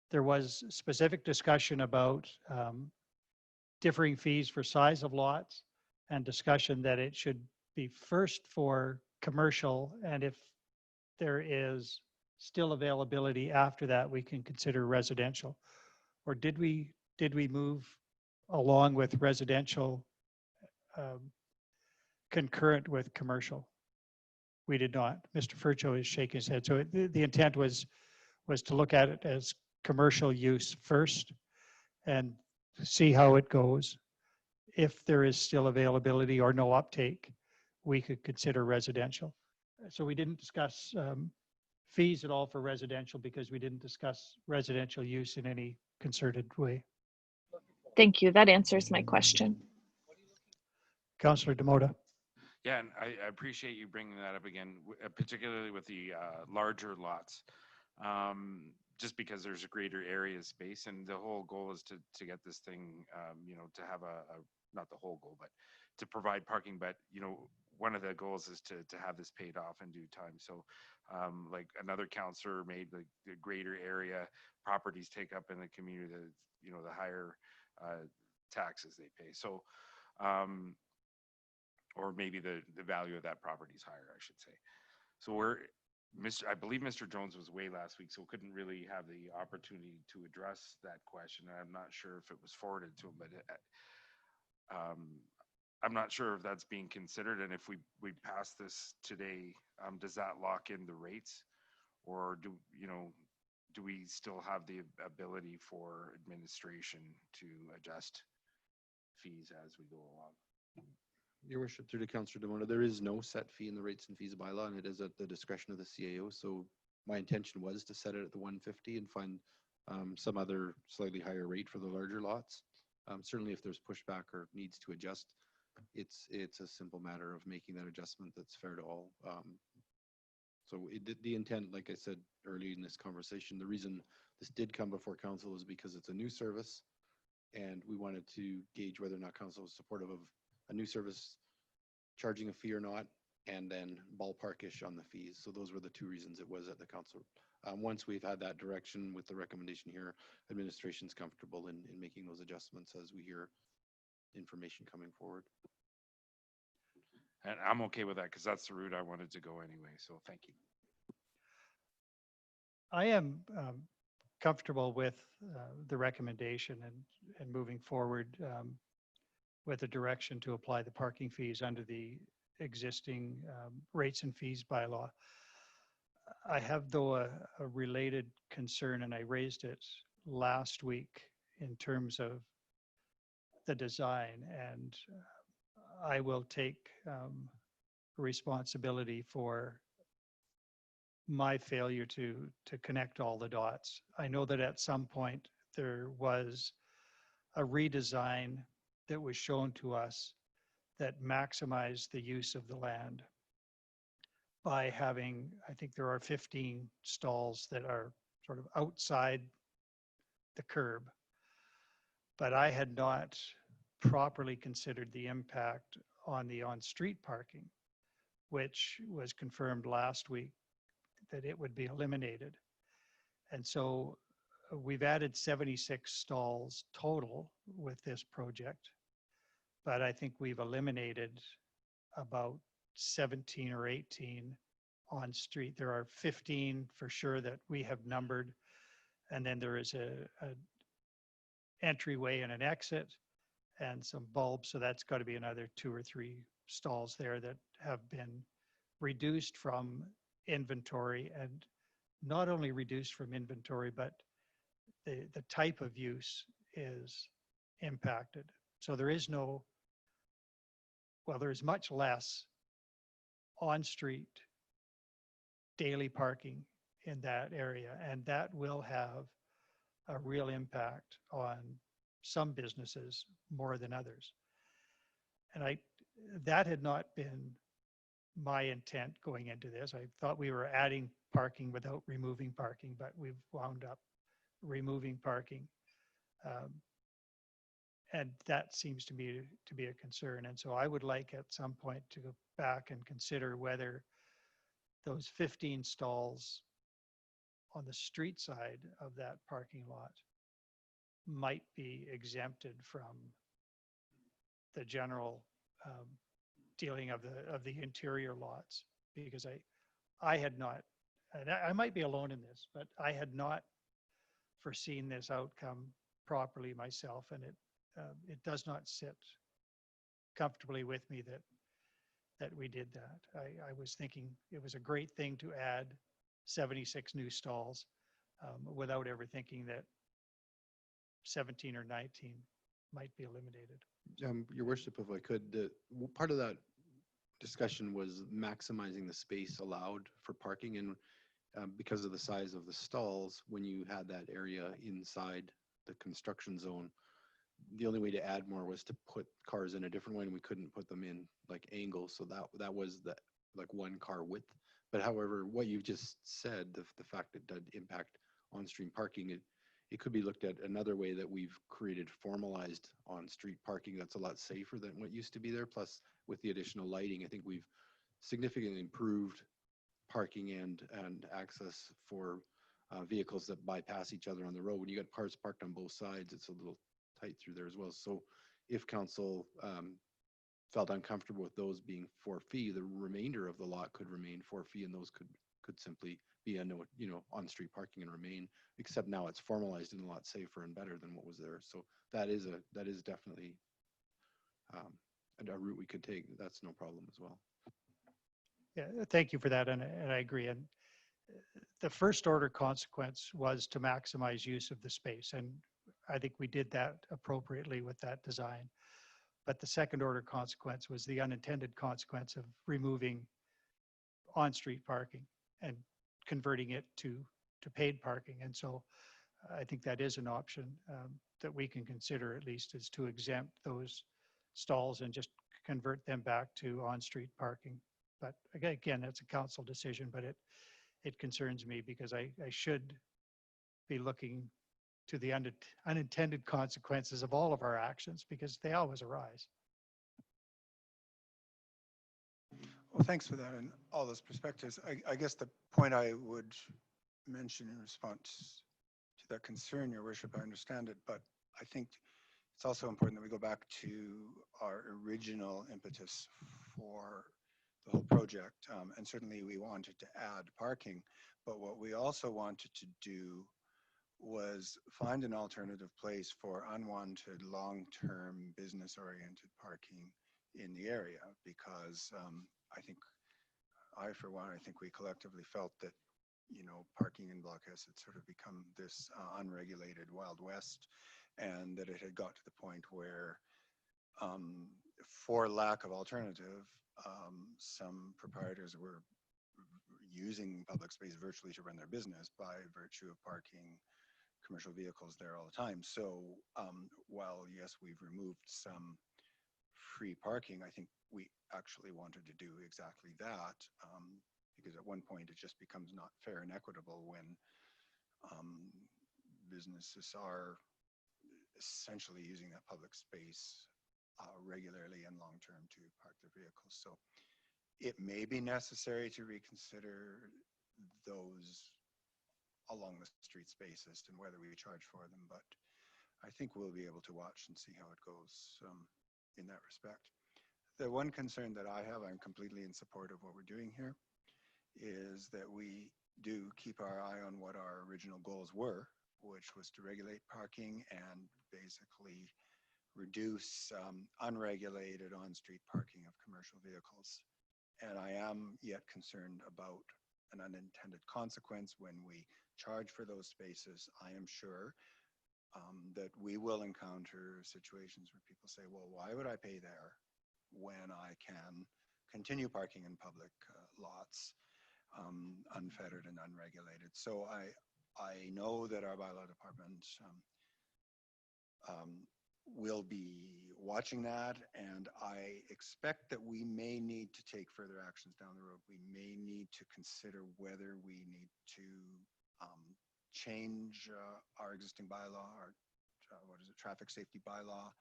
Speaker 1: there was specific discussion about differing fees for size of lots, and discussion that it should be first for commercial, and if there is still availability after that, we can consider residential. Or did we move along with residential concurrent with commercial? We did not. Mr. Furcho is shaking his head. So the intent was to look at it as commercial use first and see how it goes. If there is still availability or no uptake, we could consider residential. So we didn't discuss fees at all for residential because we didn't discuss residential use in any concerted way.
Speaker 4: Thank you. That answers my question.
Speaker 1: Councillor Demota.
Speaker 6: Yeah, and I appreciate you bringing that up again, particularly with the larger lots, just because there's a greater area space, and the whole goal is to get this thing, you know, to have not the whole goal, but to provide parking. But, you know, one of the goals is to have this paid off in due time. So like another councillor made, like the greater area properties take up in the community, you know, the higher taxes they pay. So, or maybe the value of that property is higher, I should say. So I believe Mr. Jones was away last week, so couldn't really have the opportunity to address that question. I'm not sure if it was forwarded to him, but I'm not sure if that's being considered. And if we pass this today, does that lock in the rates, or do we still have the ability for administration to adjust fees as we go along?
Speaker 2: Your worship, through to Councillor Demona, there is no set fee in the rates and fees bylaw, and it is at the discretion of the CAO. So my intention was to set it at the 150 and find some other slightly higher rate for the larger lots. Certainly if there's pushback or needs to adjust, it's a simple matter of making that adjustment that's fair to all. So the intent, like I said early in this conversation, the reason this did come before council is because it's a new service, and we wanted to gauge whether or not council was supportive of a new service charging a fee or not, and then ballparkish on the fees. So those were the two reasons it was at the council. Once we've had that direction with the recommendation here, administration's comfortable in making those adjustments as we hear information coming forward.
Speaker 6: And I'm okay with that because that's the route I wanted to go anyway. So thank you.
Speaker 1: I am comfortable with the recommendation and moving forward with a direction to apply the parking fees under the existing rates and fees bylaw. I have, though, a related concern, and I raised it last week in terms of the design, and I will take responsibility for my failure to connect all the dots. I know that at some point there was a redesign that was shown to us that maximized the use of the land by having, I think there are 15 stalls that are sort of outside the curb. But I had not properly considered the impact on the on-street parking, which was confirmed last week that it would be eliminated. And so we've added 76 stalls total with this project, but I think we've eliminated about 17 or 18 on street. There are 15 for sure that we have numbered, and then there is a entryway and an exit and some bulbs. So that's got to be another 2 or 3 stalls there that have been reduced from inventory, and not only reduced from inventory, but the type of use is impacted. So there is no, well, there is much less on-street daily parking in that area, and that will have a real impact on some businesses more than others. And that had not been my intent going into this. I thought we were adding parking without removing parking, but we've wound up removing parking. And that seems to me to be a concern. And so I would like at some point to go back and consider whether those 15 stalls on the street side of that parking lot might be exempted from the general dealing of the interior lots, because I had not, and I might be alone in this, but I had not foreseen this outcome properly myself, and it does not sit comfortably with me that we did that. I was thinking it was a great thing to add 76 new stalls without ever thinking that 17 or 19 might be eliminated.
Speaker 2: Your worship, if I could, part of that discussion was maximizing the space allowed for parking, and because of the size of the stalls, when you had that area inside the construction zone, the only way to add more was to put cars in a different way, and we couldn't put them in like angles. So that was the like one car width. But however, what you've just said, the fact that it did impact on-street parking, it could be looked at another way, that we've created formalized on-street parking that's a lot safer than what used to be there. Plus, with the additional lighting, I think we've significantly improved parking and access for vehicles that bypass each other on the road. When you got cars parked on both sides, it's a little tight through there as well. So if council felt uncomfortable with those being for fee, the remainder of the lot could remain for fee, and those could simply be on-street parking and remain, except now it's formalized and a lot safer and better than what was there. So that is definitely a route we could take. That's no problem as well.
Speaker 1: Yeah, thank you for that, and I agree. And the first order consequence was to maximize use of the space, and I think we did that appropriately with that design. But the second order consequence was the unintended consequence of removing on-street parking and converting it to paid parking. And so I think that is an option that we can consider, at least, is to exempt those stalls and just convert them back to on-street parking. But again, that's a council decision, but it concerns me because I should be looking to the unintended consequences of all of our actions, because they always arise.
Speaker 5: Well, thanks for that and all those perspectives. I guess the point I would mention in response to that concern, Your Worship, I understand it, but I think it's also important that we go back to our original impetus for the whole project. And certainly we wanted to add parking, but what we also wanted to do was find an alternative place for unwanted long-term business-oriented parking in the area, because I think, for one, I think we collectively felt that, parking in Block S had sort of become this unregulated Wild West, and that it had got to the point where, for lack of alternative, some proprietors were using public space virtually to run their business by virtue of parking commercial vehicles there all the time. So while, yes, we've removed some free parking, I think we actually wanted to do exactly that, because at one point it just becomes not fair and equitable when businesses are essentially using that public space regularly and long-term to park their vehicles. So it may be necessary to reconsider those along the street space as to whether we charge for them, but I think we'll be able to watch and see how it goes in that respect. The one concern that I have, I'm completely in support of what we're doing here, is that we do keep our eye on what our original goals were, which was to regulate parking and basically reduce unregulated on-street parking of commercial vehicles. And I am yet concerned about an unintended consequence when we charge for those spaces. I am sure that we will encounter situations where people say, well, why would I pay there when I can continue parking in public lots unfettered and unregulated? So I know that our bylaw department will be watching that, and I expect that we may need to take further actions down the road. We may need to consider whether we need to change our existing bylaw, our traffic safety bylaw,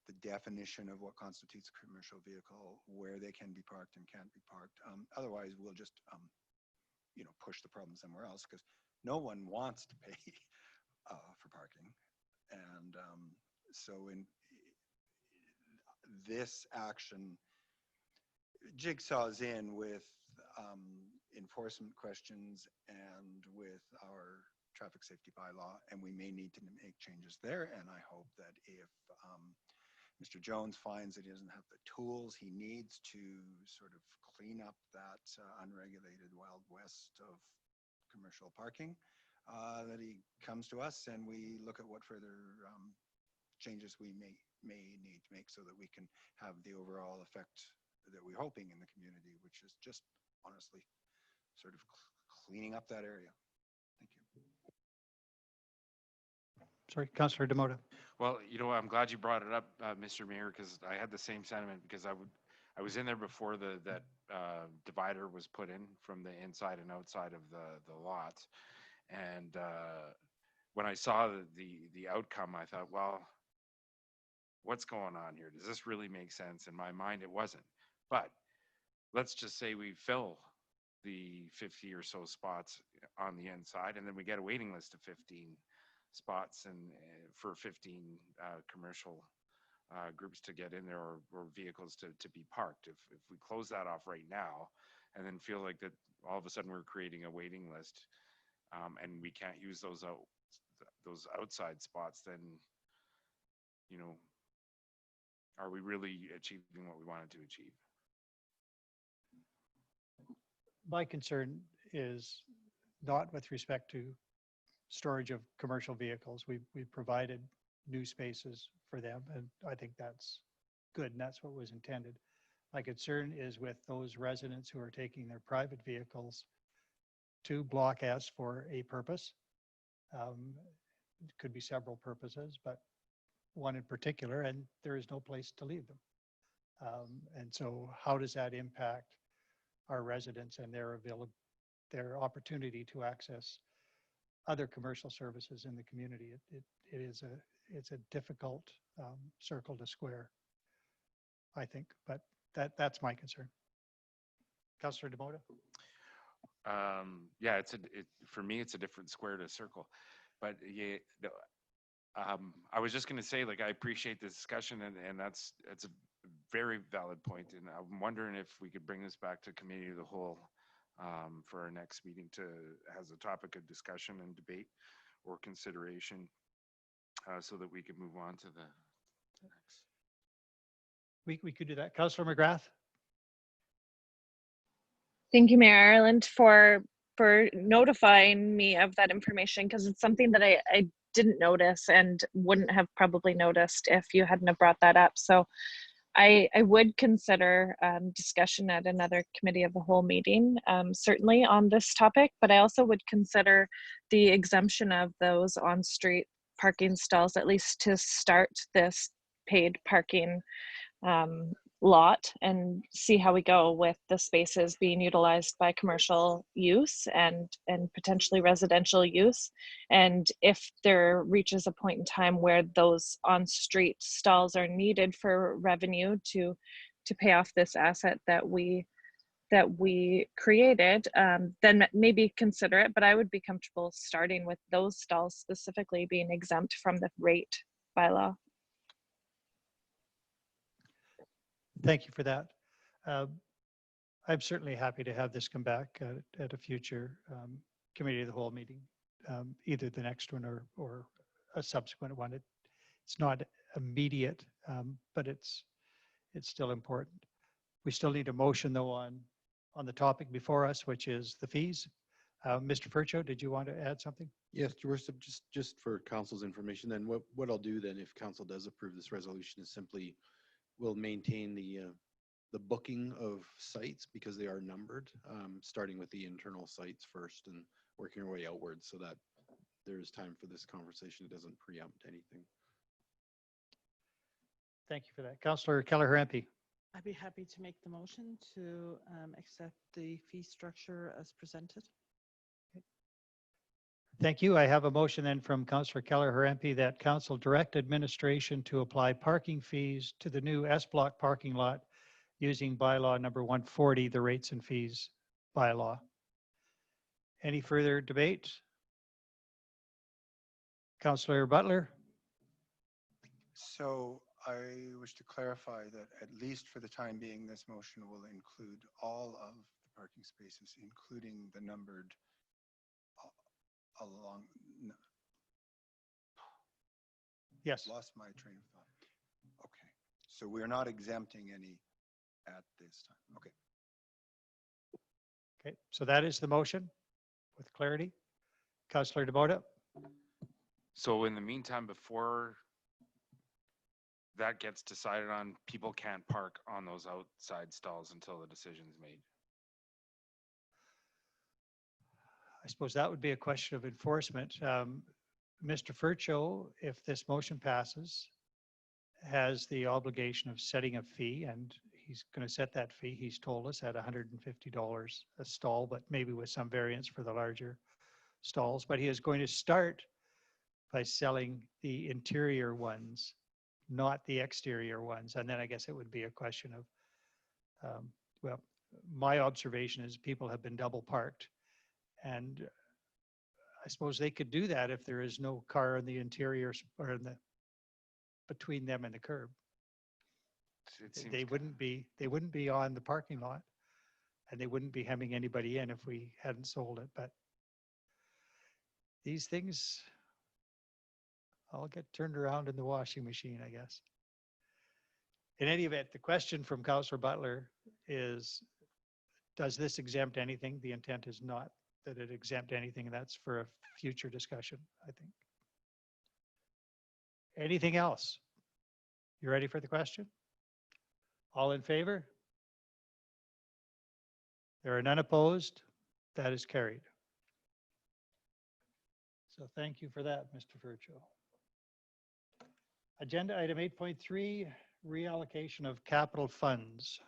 Speaker 5: the definition of what constitutes a commercial vehicle, where they can be parked and can't be parked. Otherwise, we'll just push the problem somewhere else, because no one wants to pay for parking. And so in this action jigsaws in with enforcement questions and with our traffic safety bylaw, and we may need to make changes there. And I hope that if Mr. Jones finds that he doesn't have the tools he needs to sort of clean up that unregulated Wild West of commercial parking, that he comes to us and we look at what further changes we may need to make so that we can have the overall effect that we're hoping in the community, which is just honestly sort of cleaning up that area. Thank you.
Speaker 1: Sorry, Councillor Demota.
Speaker 6: Well, I'm glad you brought it up, Mr. Mayor, because I had the same sentiment, because I was in there before that divider was put in from the inside and outside of the lots. And when I saw the outcome, I thought, well, what's going on here? Does this really make sense? In my mind, it wasn't. But let's just say we fill the 50 or so spots on the inside, and then we get a waiting list of 15 spots and for 15 commercial groups to get in there, or vehicles to be parked. If we close that off right now and then feel like that all of a sudden we're creating a waiting list, and we can't use those outside spots, then are we really achieving what we wanted to achieve?
Speaker 1: My concern is not with respect to storage of commercial vehicles. We provided new spaces for them, and I think that's good, and that's what was intended. My concern is with those residents who are taking their private vehicles to Block S for a purpose. It could be several purposes, but one in particular, and there is no place to leave them. And so how does that impact our residents and their opportunity to access other commercial services in the community? It's a difficult circle to square, I think, but that's my concern. Councillor Demota?
Speaker 6: Yeah, for me, it's a different square to circle. But yeah, I was just going to say, I appreciate the discussion, and that's a very valid point. And I'm wondering if we could bring this back to committee of the whole for our next meeting as a topic of discussion and debate, or consideration, so that we can move on to the next.
Speaker 1: We could do that. Councillor McGrath?
Speaker 4: Thank you, Mayor Ireland, for notifying me of that information, because it's something that I didn't notice and wouldn't have probably noticed if you hadn't have brought that up. So I would consider discussion at another committee of the whole meeting, certainly on this topic, but I also would consider the exemption of those on-street parking stalls, at least to start this paid parking lot, and see how we go with the spaces being utilized by commercial use and potentially residential use. And if there reaches a point in time where those on-street stalls are needed for revenue to pay off this asset that we created, then maybe consider it. But I would be comfortable starting with those stalls specifically being exempt from the rate bylaw.
Speaker 1: Thank you for that. I'm certainly happy to have this come back at a future committee of the whole meeting, either the next one or a subsequent one. It's not immediate, but it's still important. We still need a motion though on the topic before us, which is the fees. Mr. Furcho, did you want to add something?
Speaker 2: Yes, George, just for council's information, then what I'll do then if council does approve this resolution is simply we'll maintain the booking of sites because they are numbered, starting with the internal sites first and working our way outwards so that there is time for this conversation. It doesn't preempt anything.
Speaker 1: Thank you for that. Councillor Keller-Harampe.
Speaker 9: I'd be happy to make the motion to accept the fee structure as presented.
Speaker 1: Thank you. I have a motion then from Councillor Keller-Harampe that council direct administration to apply parking fees to the new S block parking lot using bylaw number 140, the rates and fees bylaw. Any further debate? Councillor Butler?
Speaker 5: So I wish to clarify that at least for the time being, this motion will include all of the parking spaces, including the numbered along.
Speaker 1: Yes.
Speaker 5: Lost my train of thought. Okay. So we're not exempting any at this time. Okay.
Speaker 1: Okay, so that is the motion with clarity. Councillor DeBoda?
Speaker 6: So in the meantime, before that gets decided on, people can't park on those outside stalls until the decision's made.
Speaker 1: I suppose that would be a question of enforcement. Mr. Furcho, if this motion passes, has the obligation of setting a fee, and he's going to set that fee, he's told us, at $150 a stall, but maybe with some variance for the larger stalls. But he is going to start by selling the interior ones, not the exterior ones. And then I guess it would be a question of, well, my observation is people have been double parked. And I suppose they could do that if there is no car in the interior or in the between them and the curb. They wouldn't be on the parking lot, and they wouldn't be hemming anybody in if we hadn't sold it. But these things all get turned around in the washing machine, I guess. In any event, the question from Councillor Butler is, does this exempt anything? The intent is not that it exempt anything, and that's for a future discussion, I think. Anything else? You ready for the question? All in favor? There are none opposed. That is carried. So thank you for that, Mr. Furcho. Agenda item 8.3, reallocation of capital funds.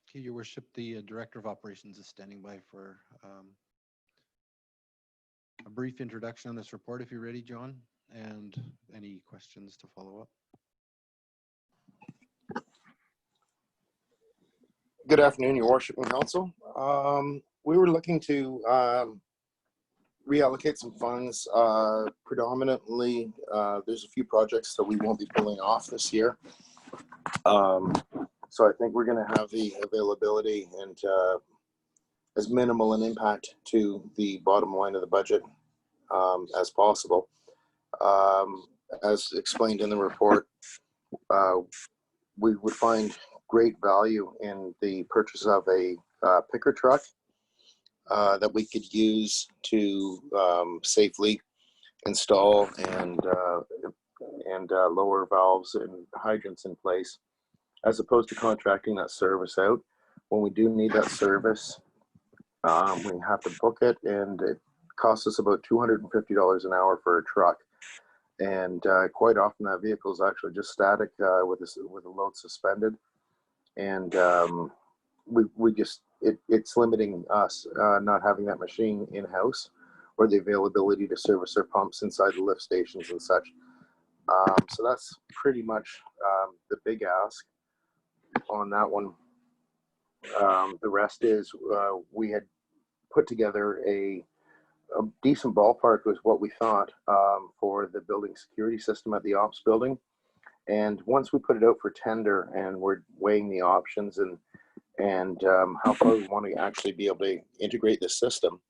Speaker 2: Okay, Your Worship, the Director of Operations is standing by for a brief introduction on this report, if you're ready, John, and any questions to follow up.
Speaker 10: Good afternoon, Your Worship and Council. We were looking to reallocate some funds. Predominantly, there's a few projects that we won't be pulling off this year. So I think we're going to have the availability and as minimal an impact to the bottom line of the budget as possible. As explained in the report, we would find great value in the purchase of a picker truck that we could use to safely install and lower valves and hydrants in place, as opposed to contracting that service out. When we do need that service, we have to book it, and it costs us about $250 an hour for a truck. And quite often that vehicle is actually just static with a load suspended, and we just it's limiting us not having that machine in house or the availability to service our pumps inside the lift stations and such. So that's pretty much the big ask on that one. The rest is we had put together a decent ballpark was what we thought for the building security system at the ops building. And once we put it out for tender and we're weighing the options and how far we want to actually be able to integrate the system,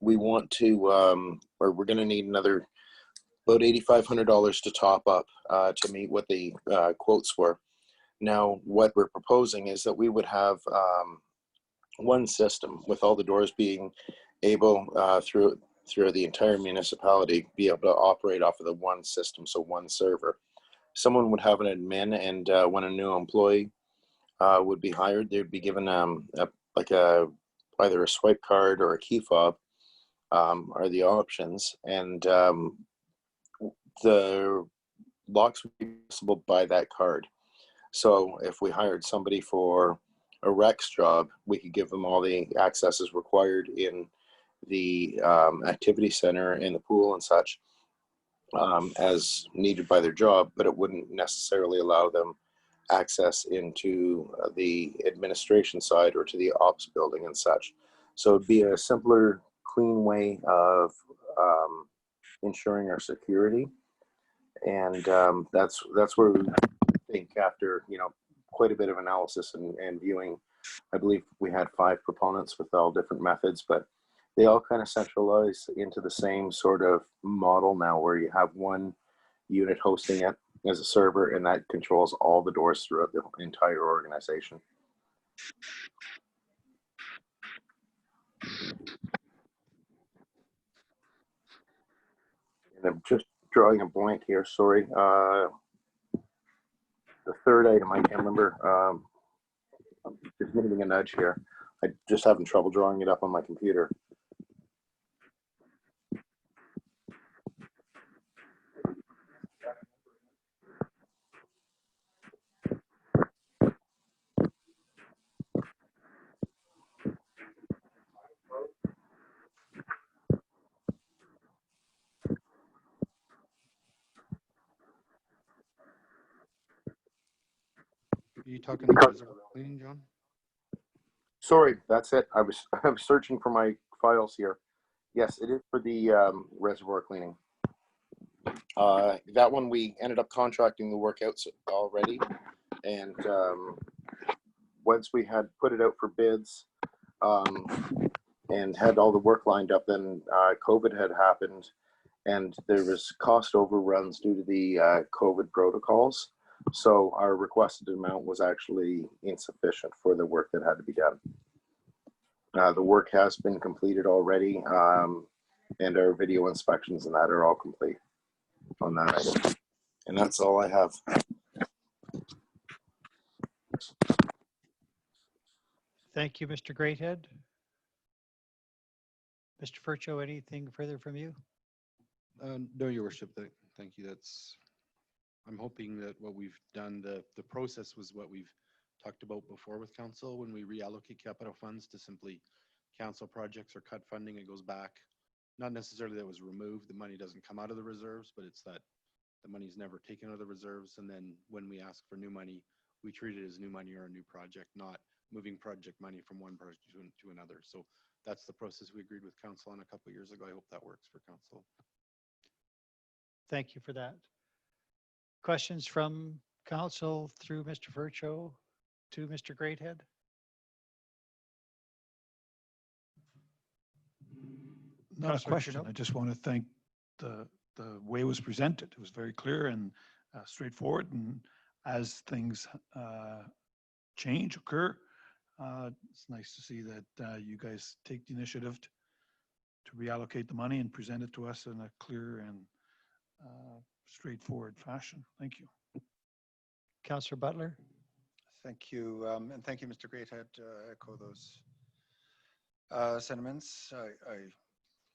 Speaker 10: we want to, or we're going to need another about $8,500 to top up to meet what the quotes were. Now, what we're proposing is that we would have one system with all the doors being able through the entire municipality be able to operate off of the one system, so one server. Someone would have an admin, and when a new employee would be hired, they'd be given either a swipe card or a key fob are the options, and the locks would be accessible by that card. So if we hired somebody for a Rex job, we could give them all the accesses required in the activity center, in the pool and such, as needed by their job, but it wouldn't necessarily allow them access into the administration side or to the ops building and such. So it'd be a simpler, clean way of ensuring our security. And that's where we think, after quite a bit of analysis and viewing, I believe we had 5 proponents with all different methods, but they all kind of centralize into the same sort of model now, where you have one unit hosting it as a server, and that controls all the doors throughout the entire organization. And I'm just drawing a blank here, sorry. The third item, I can't remember. I'm just needing a nudge here. I just having trouble drawing it up on my computer.
Speaker 2: Are you talking about reservoir cleaning, John?
Speaker 10: Sorry, that's it. I was searching for my files here. Yes, it is for the reservoir cleaning. That one we ended up contracting the work out already, and once we had put it out for bids and had all the work lined up, then COVID had happened, and there was cost overruns due to the COVID protocols. So our requested amount was actually insufficient for the work that had to be done. The work has been completed already, and our video inspections and that are all complete on that item. And that's all I have.
Speaker 1: Thank you, Mr. Greathead. Mr. Furcho, anything further from you?
Speaker 2: No, Your Worship. Thank you. I'm hoping that what we've done, the process was what we've talked about before with council. When we reallocate capital funds to simply cancel projects or cut funding, it goes back. Not necessarily that it was removed, the money doesn't come out of the reserves, but it's that the money's never taken out of the reserves. And then when we ask for new money, we treat it as new money or a new project, not moving project money from one project to another. So that's the process we agreed with council on a couple of years ago. I hope that works for council.
Speaker 1: Thank you for that. Questions from council through Mr. Furcho? to Mr. Greathead?
Speaker 3: Not a
Speaker 1: Councillor
Speaker 3: question.
Speaker 1: Trudeau?
Speaker 3: I just want to thank the way it was presented. It was very clear and straightforward. And as things change, occur, it's nice to see that you guys take the initiative to reallocate the money and present it to us in a clear and straightforward fashion. Thank you.
Speaker 1: Councillor Butler?
Speaker 5: Thank you. And thank you, Mr. Greathead. Echo those sentiments. I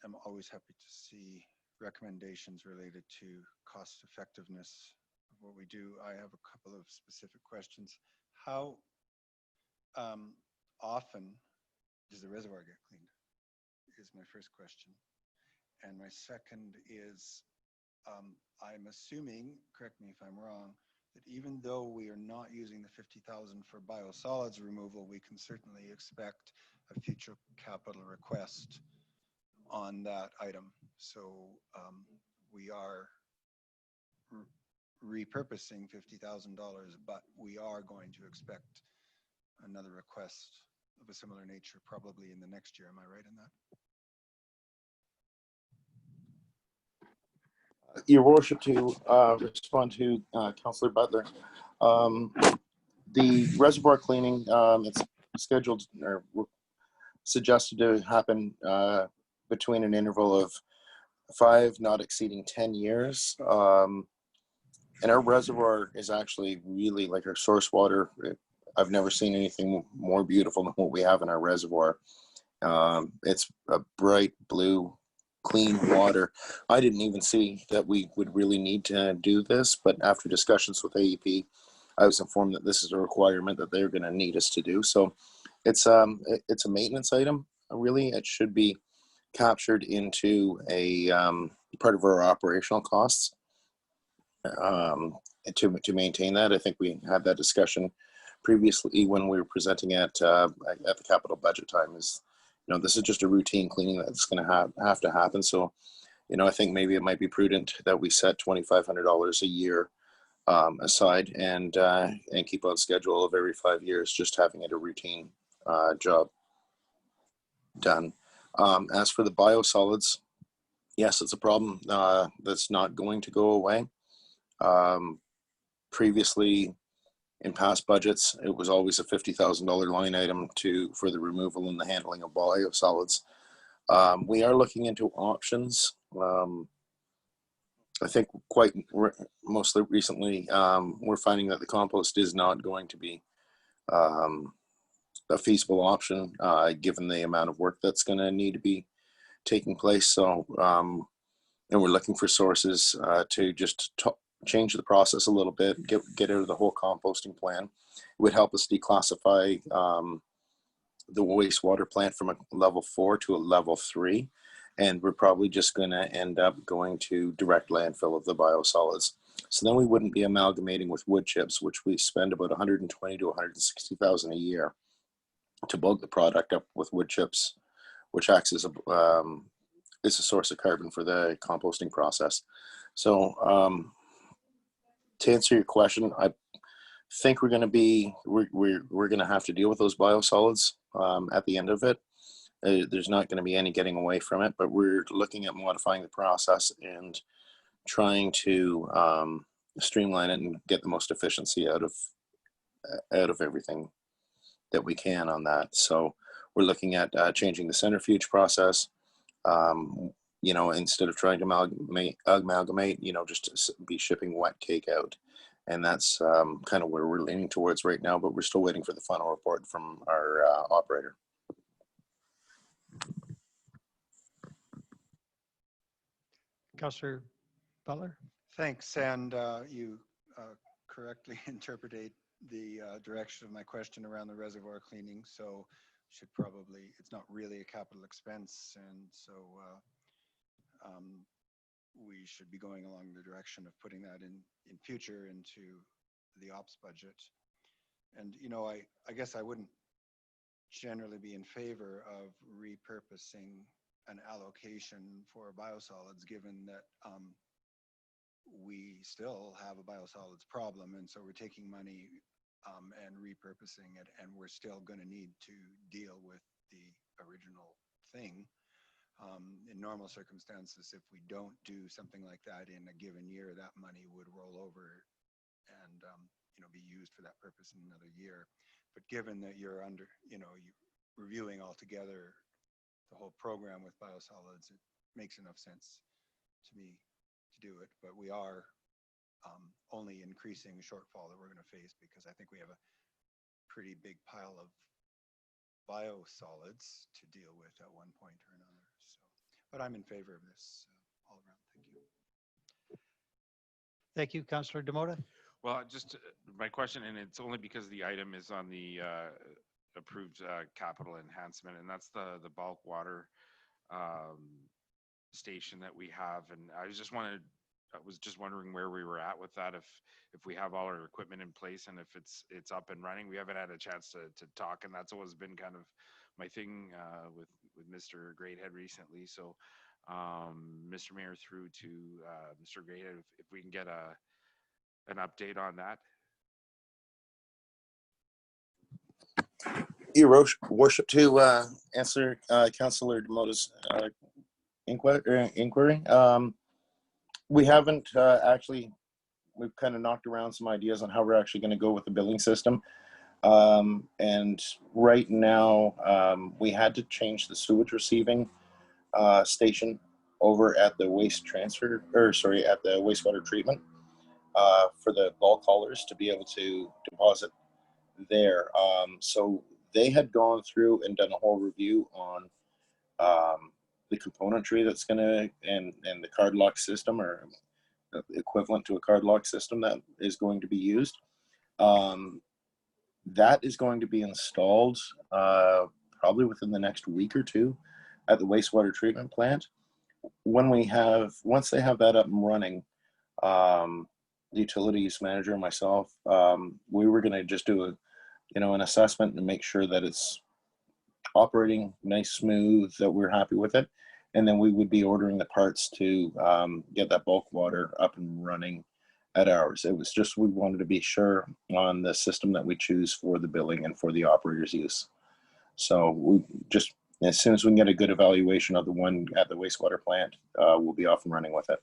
Speaker 5: am always happy to see recommendations related to cost effectiveness of what we do. I have a couple of specific questions. How often does the reservoir get cleaned? Is my first question. And my second is, I'm assuming, correct me if I'm wrong, that even though we are not using the 50,000 for biosolids removal, we can certainly expect a future capital request on that item. So we are repurposing $50,000, but we are going to expect another request of a similar nature probably in the next year. Am I right in that?
Speaker 10: Your worship, to respond to Councillor Butler, the reservoir cleaning, it's scheduled or suggested to happen between an interval of 5, not exceeding 10 years. And our reservoir is actually really like our source water. I've never seen anything more beautiful than what we have in our reservoir. It's a bright blue, clean water. I didn't even see that we would really need to do this, but after discussions with AEP, I was informed that this is a requirement that they're going to need us to do. So it's a maintenance item. Really, it should be captured into a part of our operational costs to maintain that. I think we had that discussion previously when we were presenting at the capital budget time. Is, you know, this is just a routine cleaning that's going to have to happen. So, you know, I think maybe it might be prudent that we set $2,500 a year aside and keep on schedule of every 5 years, just having it a routine job done. As for the biosolids, yes, it's a problem that's not going to go away. Previously, in past budgets, it was always a $50,000 line item for the removal and the handling of biosolids. We are looking into options. I think mostly recently, we're finding that the compost is not going to be a feasible option given the amount of work that's going to need to be taking place. So, and we're looking for sources to just change the process a little bit, get out of the whole composting plan. It would help us declassify the wastewater plant from a level 4 to a level 3. And we're probably just going to end up going to direct landfill of the biosolids. So then we wouldn't be amalgamating with wood chips, which we spend about 120 to 160,000 a year to bulk the product up with wood chips, which acts as a source of carbon for the composting process. So to answer your question, I think we're going to have to deal with those biosolids at the end of it. There's not going to be any getting away from it, but we're looking at modifying the process and trying to streamline it and get the most efficiency out of everything that we can on that. So we're looking at changing the centrifuge process. You know, instead of trying to amalgamate, you know, just to be shipping wet cake out. And that's kind of where we're leaning towards right now, but we're still waiting for the final report from our operator.
Speaker 1: Councillor Butler?
Speaker 5: Thanks. And you correctly interpreted the direction of my question around the reservoir cleaning. So should probably, it's not really a capital expense. And so we should be going along the direction of putting that in future into the ops budget. And, you know, I guess I wouldn't generally be in favor of repurposing an allocation for biosolids, given that we still have a biosolids problem. And so we're taking money and repurposing it, and we're still going to need to deal with the original thing. In normal circumstances, if we don't do something like that in a given year, that money would roll over and be used for that purpose in another year. But given that you're you're reviewing altogether the whole program with biosolids, it makes enough sense to me to do it. But we are only increasing the shortfall that we're going to face, because I think we have a pretty big pile of biosolids to deal with at one point or another. So, but I'm in favor of this all around. Thank you.
Speaker 1: Thank you, Councillor Demota.
Speaker 6: Well, just my question, and it's only because the item is on the approved capital enhancement, and that's the bulk water station that we have. And I was just wondering where we were at with that, if we have all our equipment in place and if it's up and running. We haven't had a chance to talk, and that's always been kind of my thing with Mr. Greathead recently. So, Mr. Mayor, through to Mr. Greathead, if we can get an update on that.
Speaker 10: Your worship, to answer Councillor Demota's inquiry. We haven't actually, we've kind of knocked around some ideas on how we're actually going to go with the billing system. And right now, we had to change the sewage receiving station over at the at the wastewater treatment for the bulk haulers to be able to deposit there. So they had gone through and done a whole review on the componentry that's going to, and the card lock system, or equivalent to a card lock system, that is going to be used. That is going to be installed probably within the next week or two at the wastewater treatment plant. Once they have that up and running, the utilities manager and myself, we were going to just do an assessment and make sure that it's operating nice, smooth, that we're happy with it. And then we would be ordering the parts to get that bulk water up and running at ours. It was just, we wanted to be sure on the system that we choose for the billing and for the operator's use. So we just, as soon as we can get a good evaluation of the one at the wastewater plant, we'll be off and running with it.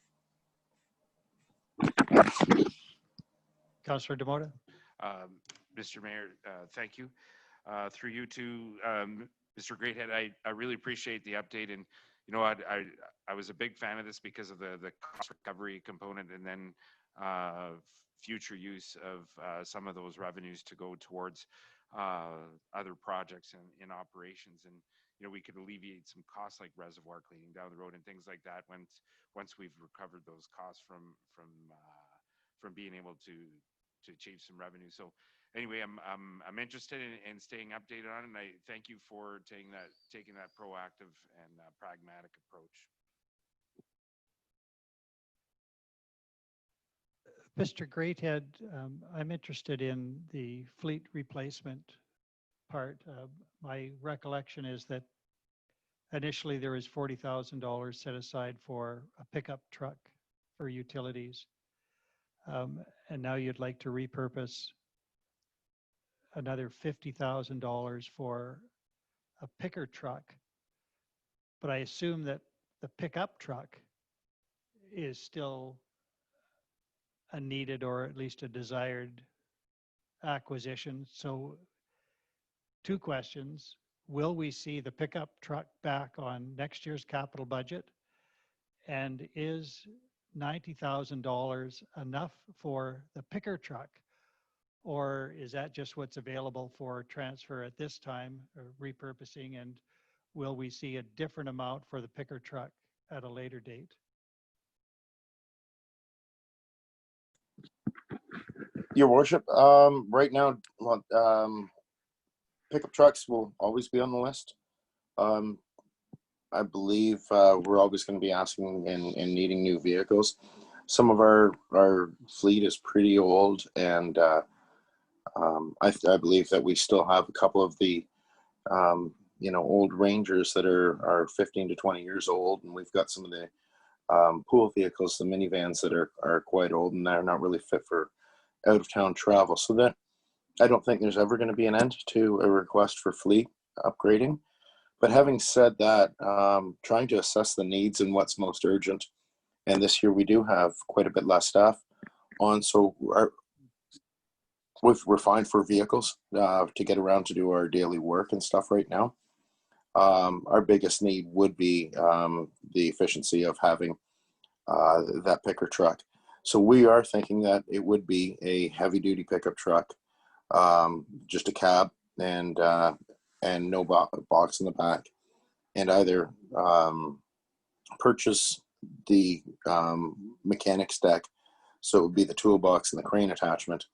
Speaker 1: Councillor Demota.
Speaker 6: Mr. Mayor, thank you. Through you to Mr. Greathead, I really appreciate the update. And you know what, I was a big fan of this because of the cost recovery component, and then future use of some of those revenues to go towards other projects in operations. And we could alleviate some costs like reservoir cleaning down the road and things like that once we've recovered those costs from being able to achieve some revenue. So anyway, I'm interested in staying updated on it, and I thank you for taking that proactive and pragmatic approach.
Speaker 1: Mr. Greathead, I'm interested in the fleet replacement part. My recollection is that initially there was $40,000 set aside for a pickup truck for utilities. And now you'd like to repurpose another $50,000 for a picker truck. But I assume that the pickup truck is still a needed, or at least a desired, acquisition. So 2 questions. Will we see the pickup truck back on next year's capital budget? And is $90,000 enough for the picker truck? Or is that just what's available for transfer at this time, or repurposing? And will we see a different amount for the picker truck at a later date?
Speaker 10: Your worship, right now, pickup trucks will always be on the list. I believe we're always going to be asking and needing new vehicles. Some of our fleet is pretty old, and I believe that we still have a couple of the old Rangers that are 15 to 20 years old, and we've got some of the pool vehicles, the minivans that are quite old, and they're not really fit for out of town travel. So that I don't think there's ever going to be an end to a request for fleet upgrading. But having said that, trying to assess the needs and what's most urgent. And this year we do have quite a bit less staff on, so we're fine for vehicles to get around to do our daily work and stuff right now. Our biggest need would be the efficiency of having that picker truck. So we are thinking that it would be a heavy duty pickup truck, just a cab and no box in the back, and either purchase the mechanic's deck, so it would be the toolbox and the crane attachment,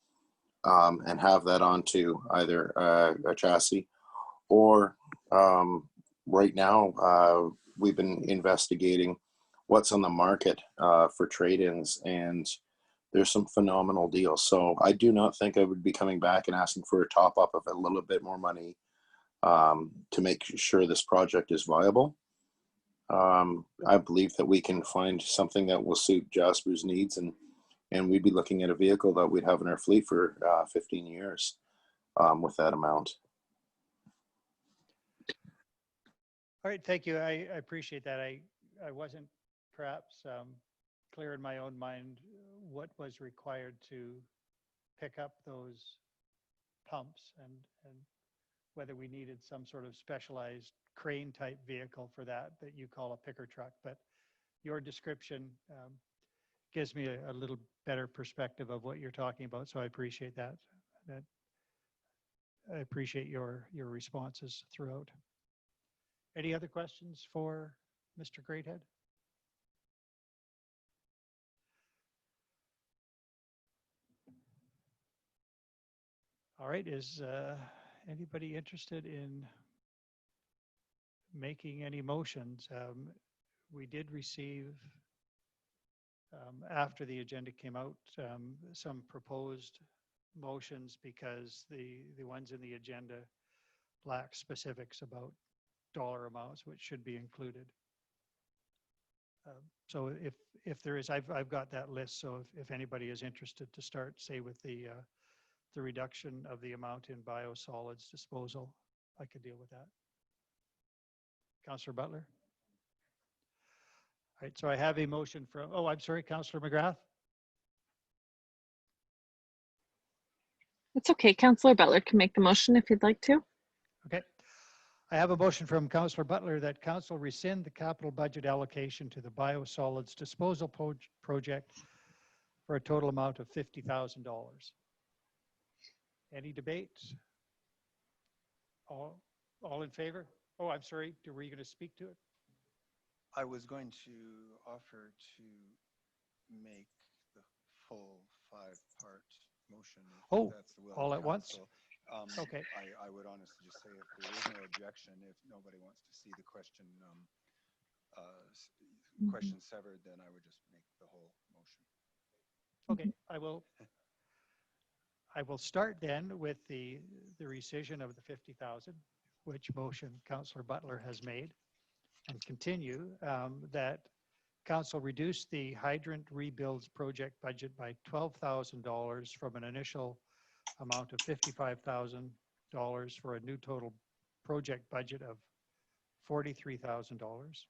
Speaker 10: and have that onto either a chassis, or right now we've been investigating what's on the market for trade-ins, and there's some phenomenal deals. So I do not think I would be coming back and asking for a top-up of a little bit more money to make sure this project is viable. I believe that we can find something that will suit Jasper's needs, and we'd be looking at a vehicle that we'd have in our fleet for 15 years with that amount.
Speaker 1: All right, thank you. I appreciate that. I wasn't perhaps clear in my own mind what was required to pick up those pumps, and whether we needed some sort of specialized crane type vehicle for that you call a picker truck. But your description gives me a little better perspective of what you're talking about. So I appreciate that. I appreciate your responses throughout. Any other questions for Mr. Greathead? All right, is anybody interested in making any motions? We did receive, after the agenda came out, some proposed motions, because the ones in the agenda lack specifics about dollar amounts, which should be included. So if there is, I've got that list. So if anybody is interested to start, say, with the reduction of the amount in biosolids disposal, I could deal with that. Councillor Butler. All right, so I have a motion from, oh, I'm sorry, Councillor McGrath.
Speaker 4: It's okay. Councillor Butler can make the motion if you'd like to.
Speaker 1: Okay. I have a motion from Councillor Butler that council rescind the capital budget allocation to the biosolids disposal project for a total amount of $50,000. Any debates? All in favor? Oh, I'm sorry. Were you going to speak to it?
Speaker 5: I was going to offer to make the full 5-part motion.
Speaker 1: Oh,
Speaker 5: that's the will
Speaker 1: all
Speaker 5: of
Speaker 1: at once?
Speaker 5: council.
Speaker 1: Okay.
Speaker 5: I would honestly just say, if there is no objection, if nobody wants to see the question question severed, then I would just make the whole motion.
Speaker 1: Okay, I will start then with the rescission of the 50,000, which motion Councillor Butler has made, and continue that council reduce the hydrant rebuilds project budget by $12,000 from an initial amount of $55,000 for a new total project budget of $43,000.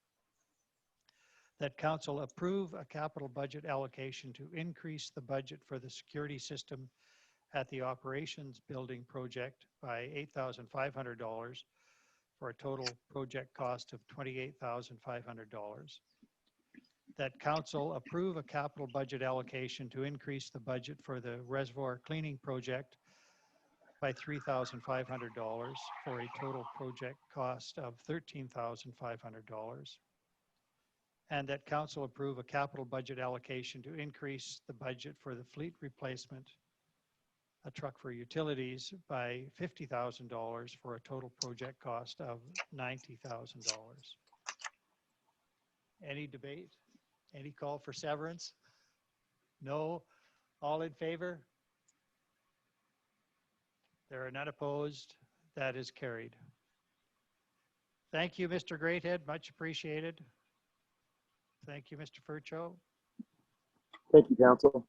Speaker 1: That council approve a capital budget allocation to increase the budget for the security system at the operations building project by $8,500 for a total project cost of $28,500. That council approve a capital budget allocation to increase the budget for the reservoir cleaning project by $3,500 for a total project cost of $13,500. And that council approve a capital budget allocation to increase the budget for the fleet replacement, a truck for utilities, by $50,000 for a total project cost of $90,000. Any debate? Any call for severance? No? All in favor? There are none opposed. That is carried. Thank you, Mr. Greathead. Much appreciated. Thank you, Mr. Furcho.
Speaker 10: Thank you, council.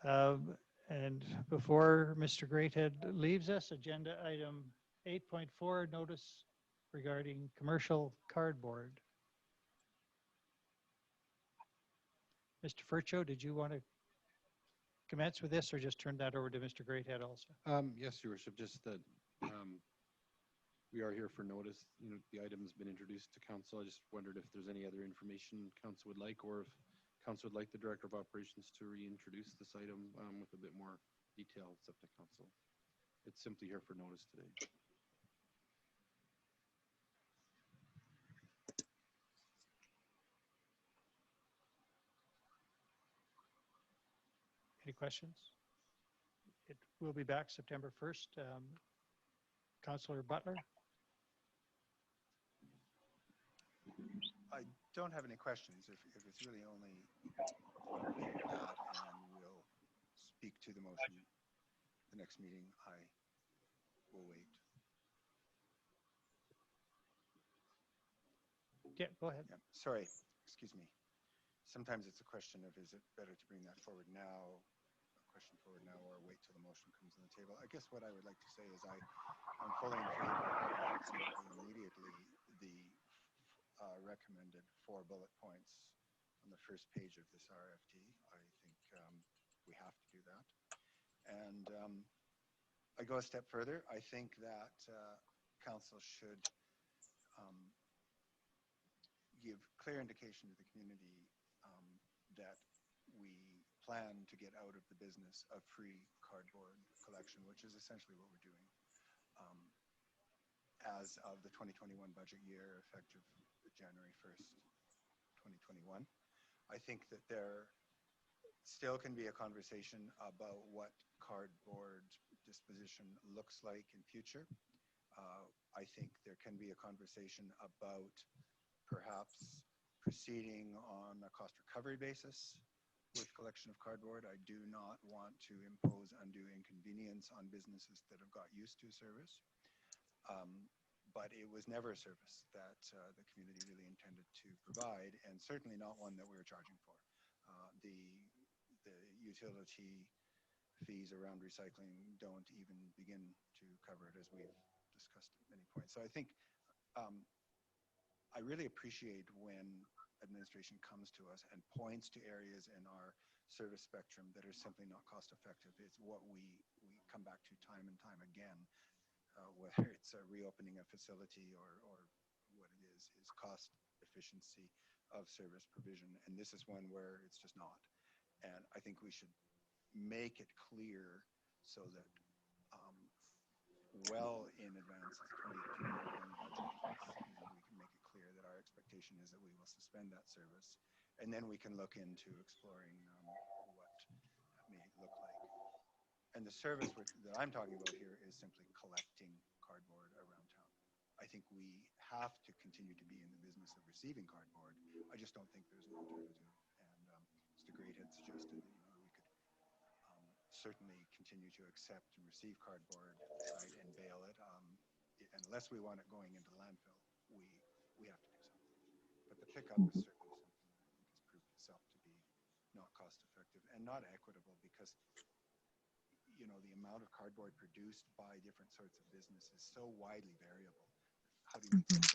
Speaker 1: And before Mr. Greathead leaves us, agenda item 8.4, notice regarding commercial cardboard. Mr. Furcho, did you want to commence with this or just turn that over to Mr. Greathead also?
Speaker 2: Yes, Your Worship, just that we are here for notice. You know, the item's been introduced to council. I just wondered if there's any other information council would like, or if council would like the Director of Operations to reintroduce this item with a bit more detail. It's up to council. It's simply here for notice today.
Speaker 1: Any questions? It will be back September 1st. Councillor Butler?
Speaker 5: I don't have any questions. If it's really only that, and we'll speak to the motion the next meeting, I will wait.
Speaker 1: Yeah, go ahead.
Speaker 5: Yeah, sorry, excuse me. Sometimes it's a question of, is it better to bring that forward now, or wait till the motion comes on the table? I guess what I would like to say is I'm fully in favor of moving immediately the recommended 4 bullet points on the first page of this RFT. I think we have to do that. And I go a step further. I think that council should give clear indication to the community that we plan to get out of the business of free cardboard collection, which is essentially what we're doing as of the 2021 budget year, effective January 1st, 2021. I think that there still can be a conversation about what cardboard disposition looks like in future. I think there can be a conversation about perhaps proceeding on a cost recovery basis with collection of cardboard. I do not want to impose undue inconvenience on businesses that have got used to service. But it was never a service that the community really intended to provide, and certainly not one that we were charging for. The utility fees around recycling don't even begin to cover it, as we've discussed at many points. So I think I really appreciate when administration comes to us and points to areas in our service spectrum that are simply not cost effective. It's what we come back to time and time again, whether it's reopening a facility or what it is cost efficiency of service provision. And this is one where it's just not. And I think we should make it clear so that well in advance of the 2021 budget, we can make it clear that our expectation is that we will suspend that service, and then we can look into exploring what that may look like. And the service that I'm talking about here is simply collecting cardboard around town. I think we have to continue to be in the business of receiving cardboard. I just don't think there's an alternative. And Mr. Greathead suggested that we could certainly continue to accept and receive cardboard, right, and bale it. Unless we want it going into the landfill, we have to do something. But the pickup is certainly something that I think has proved itself to be not cost effective and not equitable, because the amount of cardboard produced by different sorts of business is so widely variable. How do you make it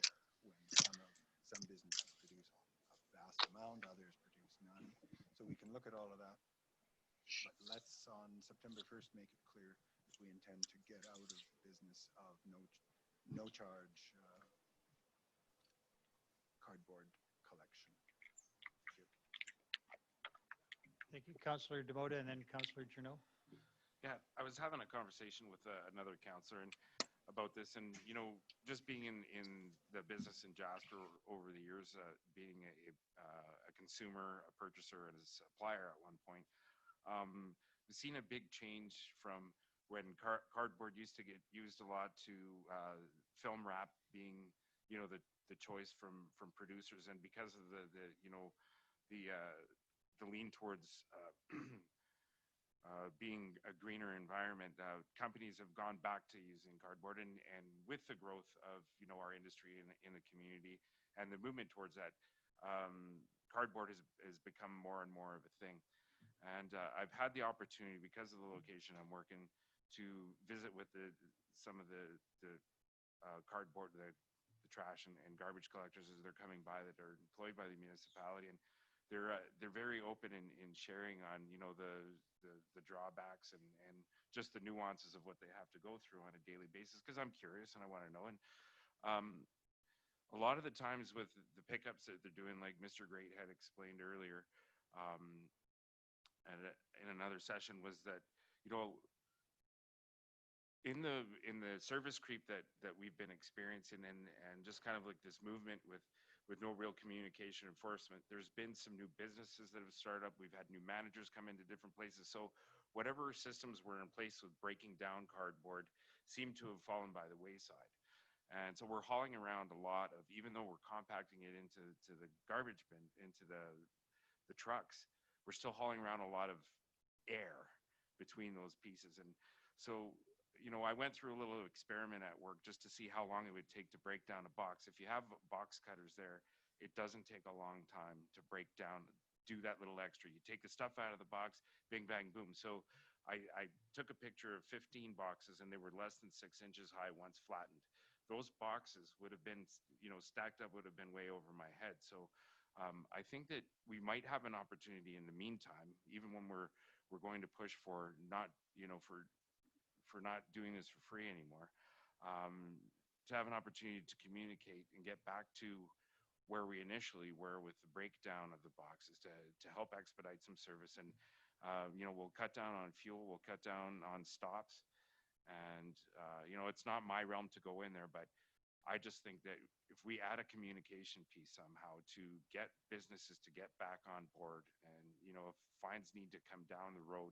Speaker 5: fair when some businesses produce a vast amount, others produce none? So we can look at all of that. But let's, on September 1st, make it clear if we intend to get out of the business of no charge cardboard collection.
Speaker 1: Thank you, Councillor Demoda, and then Councillor Journeau.
Speaker 6: Yeah, I was having a conversation with another councillor about this, and just being in the business in Jasper over the years, being a consumer, a purchaser, and a supplier at one point, we've seen a big change from when cardboard used to get used a lot to film wrap being the choice from producers, and because of the lean towards being a greener environment, companies have gone back to using cardboard, and with the growth of our industry in the community and the movement towards that, cardboard has become more and more of a thing. And I've had the opportunity, because of the location I'm working, to visit with some of the cardboard, the trash and garbage collectors as they're coming by that are employed by the municipality, and they're very open in sharing on, you know, the drawbacks and just the nuances of what they have to go through on a daily basis, because I'm curious and I want to know. And a lot of the times with the pickups that they're doing, like Mr. Great had explained earlier, and in another session, was that, you know, in the service creep that we've been experiencing, and just kind of like this movement with no real communication enforcement, there's been some new businesses that have started up. We've had new managers come into different places. So whatever systems were in place with breaking down cardboard seem to have fallen by the wayside. And so we're hauling around a lot of, even though we're compacting it into the garbage bin, into the trucks, we're still hauling around a lot of air between those pieces. And so, you know, I went through a little experiment at work just to see how long it would take to break down a box. If you have box cutters there, it doesn't take a long time to break down, do that little extra. You take the stuff out of the box, bing, bang, boom. So I took a picture of 15 boxes, and they were less than 6 inches high once flattened. Those boxes would have been, you know, stacked up, would have been way over my head. So I think that we might have an opportunity in the meantime, even when we're going to push for not, you know, for not doing this for free anymore, to have an opportunity to communicate and get back to where we initially were with the breakdown of the boxes, to help expedite some service. And you know, we'll cut down on fuel, we'll cut down on stops, and you know, it's not my realm to go in there, but I just think that if we add a communication piece somehow to get businesses to get back on board, and, you know, if fines need to come down the road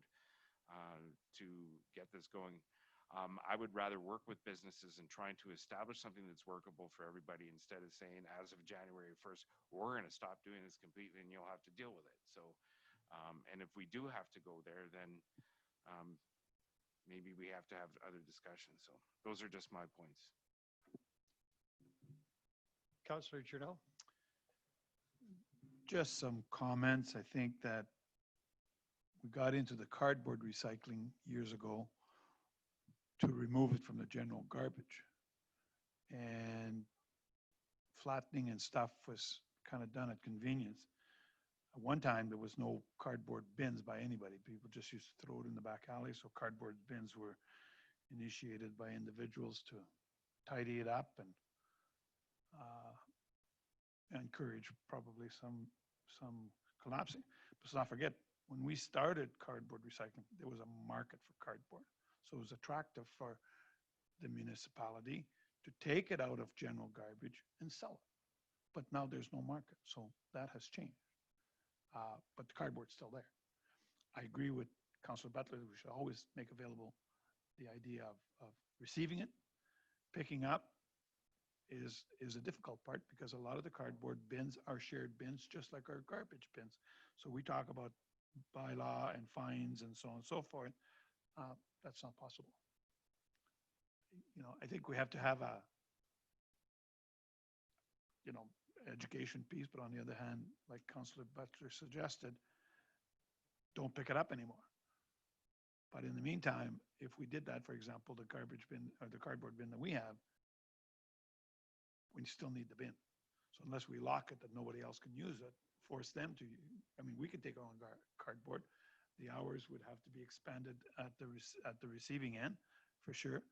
Speaker 6: to get this going, I would rather work with businesses and trying to establish something that's workable for everybody, instead of saying, as of January 1st, we're going to stop doing this completely and you'll have to deal with it. So, and if we do have to go there, then maybe we have to have other discussions. So those are just my points.
Speaker 1: Councillor Trudeau?
Speaker 3: Just some comments. I think that we got into the cardboard recycling years ago to remove it from the general garbage. And flattening and stuff was kind of done at convenience. At one time, there was no cardboard bins by anybody. People just used to throw it in the back alley. So cardboard bins were initiated by individuals to tidy it up and encourage probably some collapsing. But let's not forget, when we started cardboard recycling, there was a market for cardboard. So it was attractive for the municipality to take it out of general garbage and sell it. But now there's no market, so that has changed. But the cardboard's still there. I agree with Councillor Butler that we should always make available the idea of receiving it. Picking up is a difficult part, because a lot of the cardboard bins are shared bins, just like our garbage bins. So we talk about bylaw and fines and so on and so forth. That's not possible. You know, I think we have to have a, you know, education piece, but on the other hand, like Councillor Butler suggested, don't pick it up anymore. But in the meantime, if we did that, for example, the garbage bin or the cardboard bin that we have, we still need the bin. So unless we lock it that nobody else can use it, force them to, I mean, we could take our own cardboard. The hours would have to be expanded at the receiving end, for sure.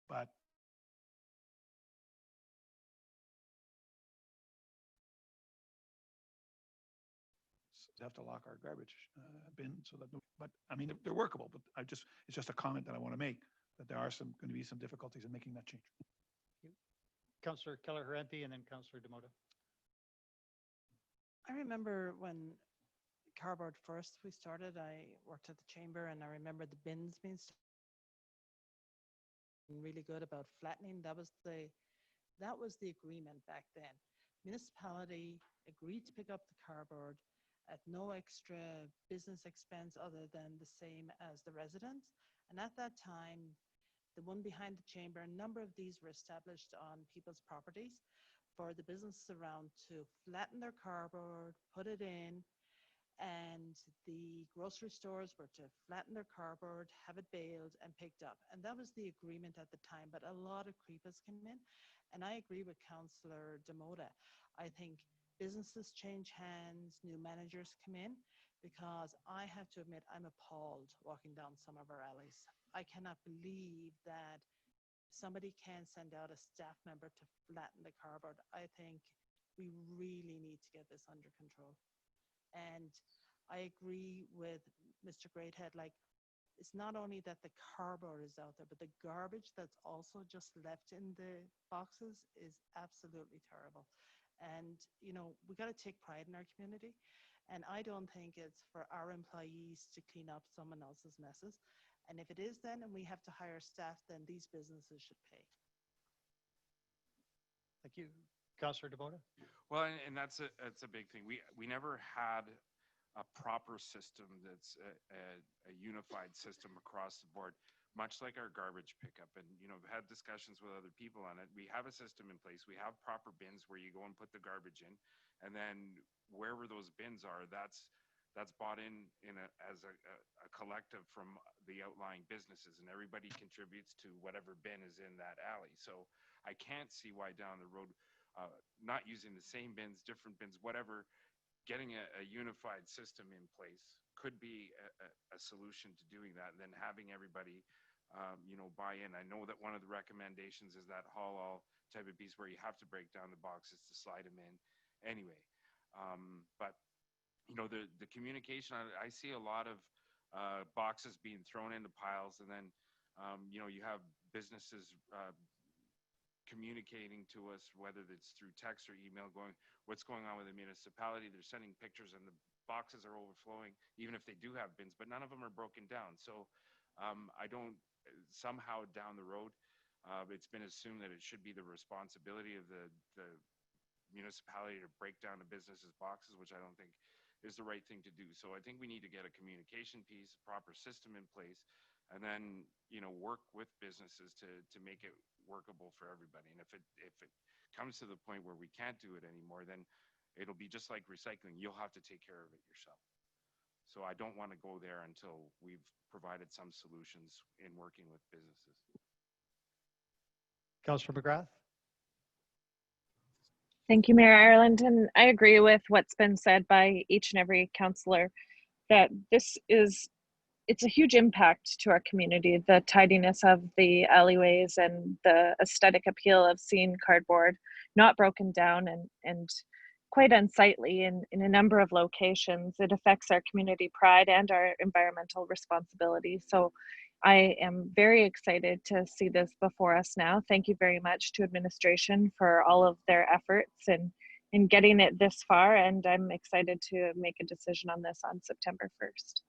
Speaker 3: But have to lock our garbage bin so that, but I mean, they're workable, but it's just a comment that I want to make, that there are going to be some difficulties in making that change.
Speaker 1: Councillor Keller-Harenti, and then Councillor Demoda.
Speaker 9: I remember when cardboard first we started, I worked at the chamber, and I remember the bins being really good about flattening. That was the agreement back then. Municipality agreed to pick up the cardboard at no extra business expense other than the same as the residents. And at that time, the one behind the chamber, a number of these were established on people's properties. for the businesses around to flatten their cardboard, put it in, and the grocery stores were to flatten their cardboard, have it baled and picked up. And that was the agreement at the time, but a lot of creep has come in. And I agree with Councillor Demoda. I think businesses change hands, new managers come in, because I have to admit, I'm appalled walking down some of our alleys. I cannot believe that somebody can send out a staff member to flatten the cardboard. I think we really need to get this under control. And I agree with Mr. Greathead, like, it's not only that the cardboard is out there, but the garbage that's also just left in the boxes is absolutely terrible. And, you know, we got to take pride in our community. And I don't think it's for our employees to clean up someone else's messes. And if it is then, and we have to hire staff, then these businesses should pay.
Speaker 1: Thank you. Councillor DeBona?
Speaker 6: Well, and that's a big thing. We never had a proper system that's a unified system across the board, much like our garbage pickup. And, you know, I've had discussions with other people on it. We have a system in place. We have proper bins where you go and put the garbage in, and then wherever those bins are, that's bought in as a collective from the outlying businesses, and everybody contributes to whatever bin is in that alley. So I can't see why down the road, not using the same bins, different bins, whatever, getting a unified system in place could be a solution to doing that, and then having everybody, you know, buy in. I know that one of the recommendations is that haul-all type of piece where you have to break down the boxes to slide them in anyway. But, you know, the communication, I see a lot of boxes being thrown into piles, and then, you know, you have businesses communicating to us, whether it's through text or email, going, what's going on with the municipality. They're sending pictures and the boxes are overflowing, even if they do have bins, but none of them are broken down. So I don't, somehow down the road, it's been assumed that it should be the responsibility of the municipality to break down the business's boxes, which I don't think is the right thing to do. So I think we need to get a communication piece, a proper system in place, and then, you know, work with businesses to make it workable for everybody. And if it comes to the point where we can't do it anymore, then it'll be just like recycling. You'll have to take care of it yourself. So I don't want to go there until we've provided some solutions in working with businesses.
Speaker 1: Councillor McGrath?
Speaker 4: Thank you, Mayor Ireland. And I agree with what's been said by each and every councillor, that it's a huge impact to our community, the tidiness of the alleyways and the aesthetic appeal of seeing cardboard not broken down and quite unsightly in a number of locations. It affects our community pride and our environmental responsibility. So I am very excited to see this before us now. Thank you very much to administration for all of their efforts in getting it this far, and I'm excited to make a decision on this on September 1st.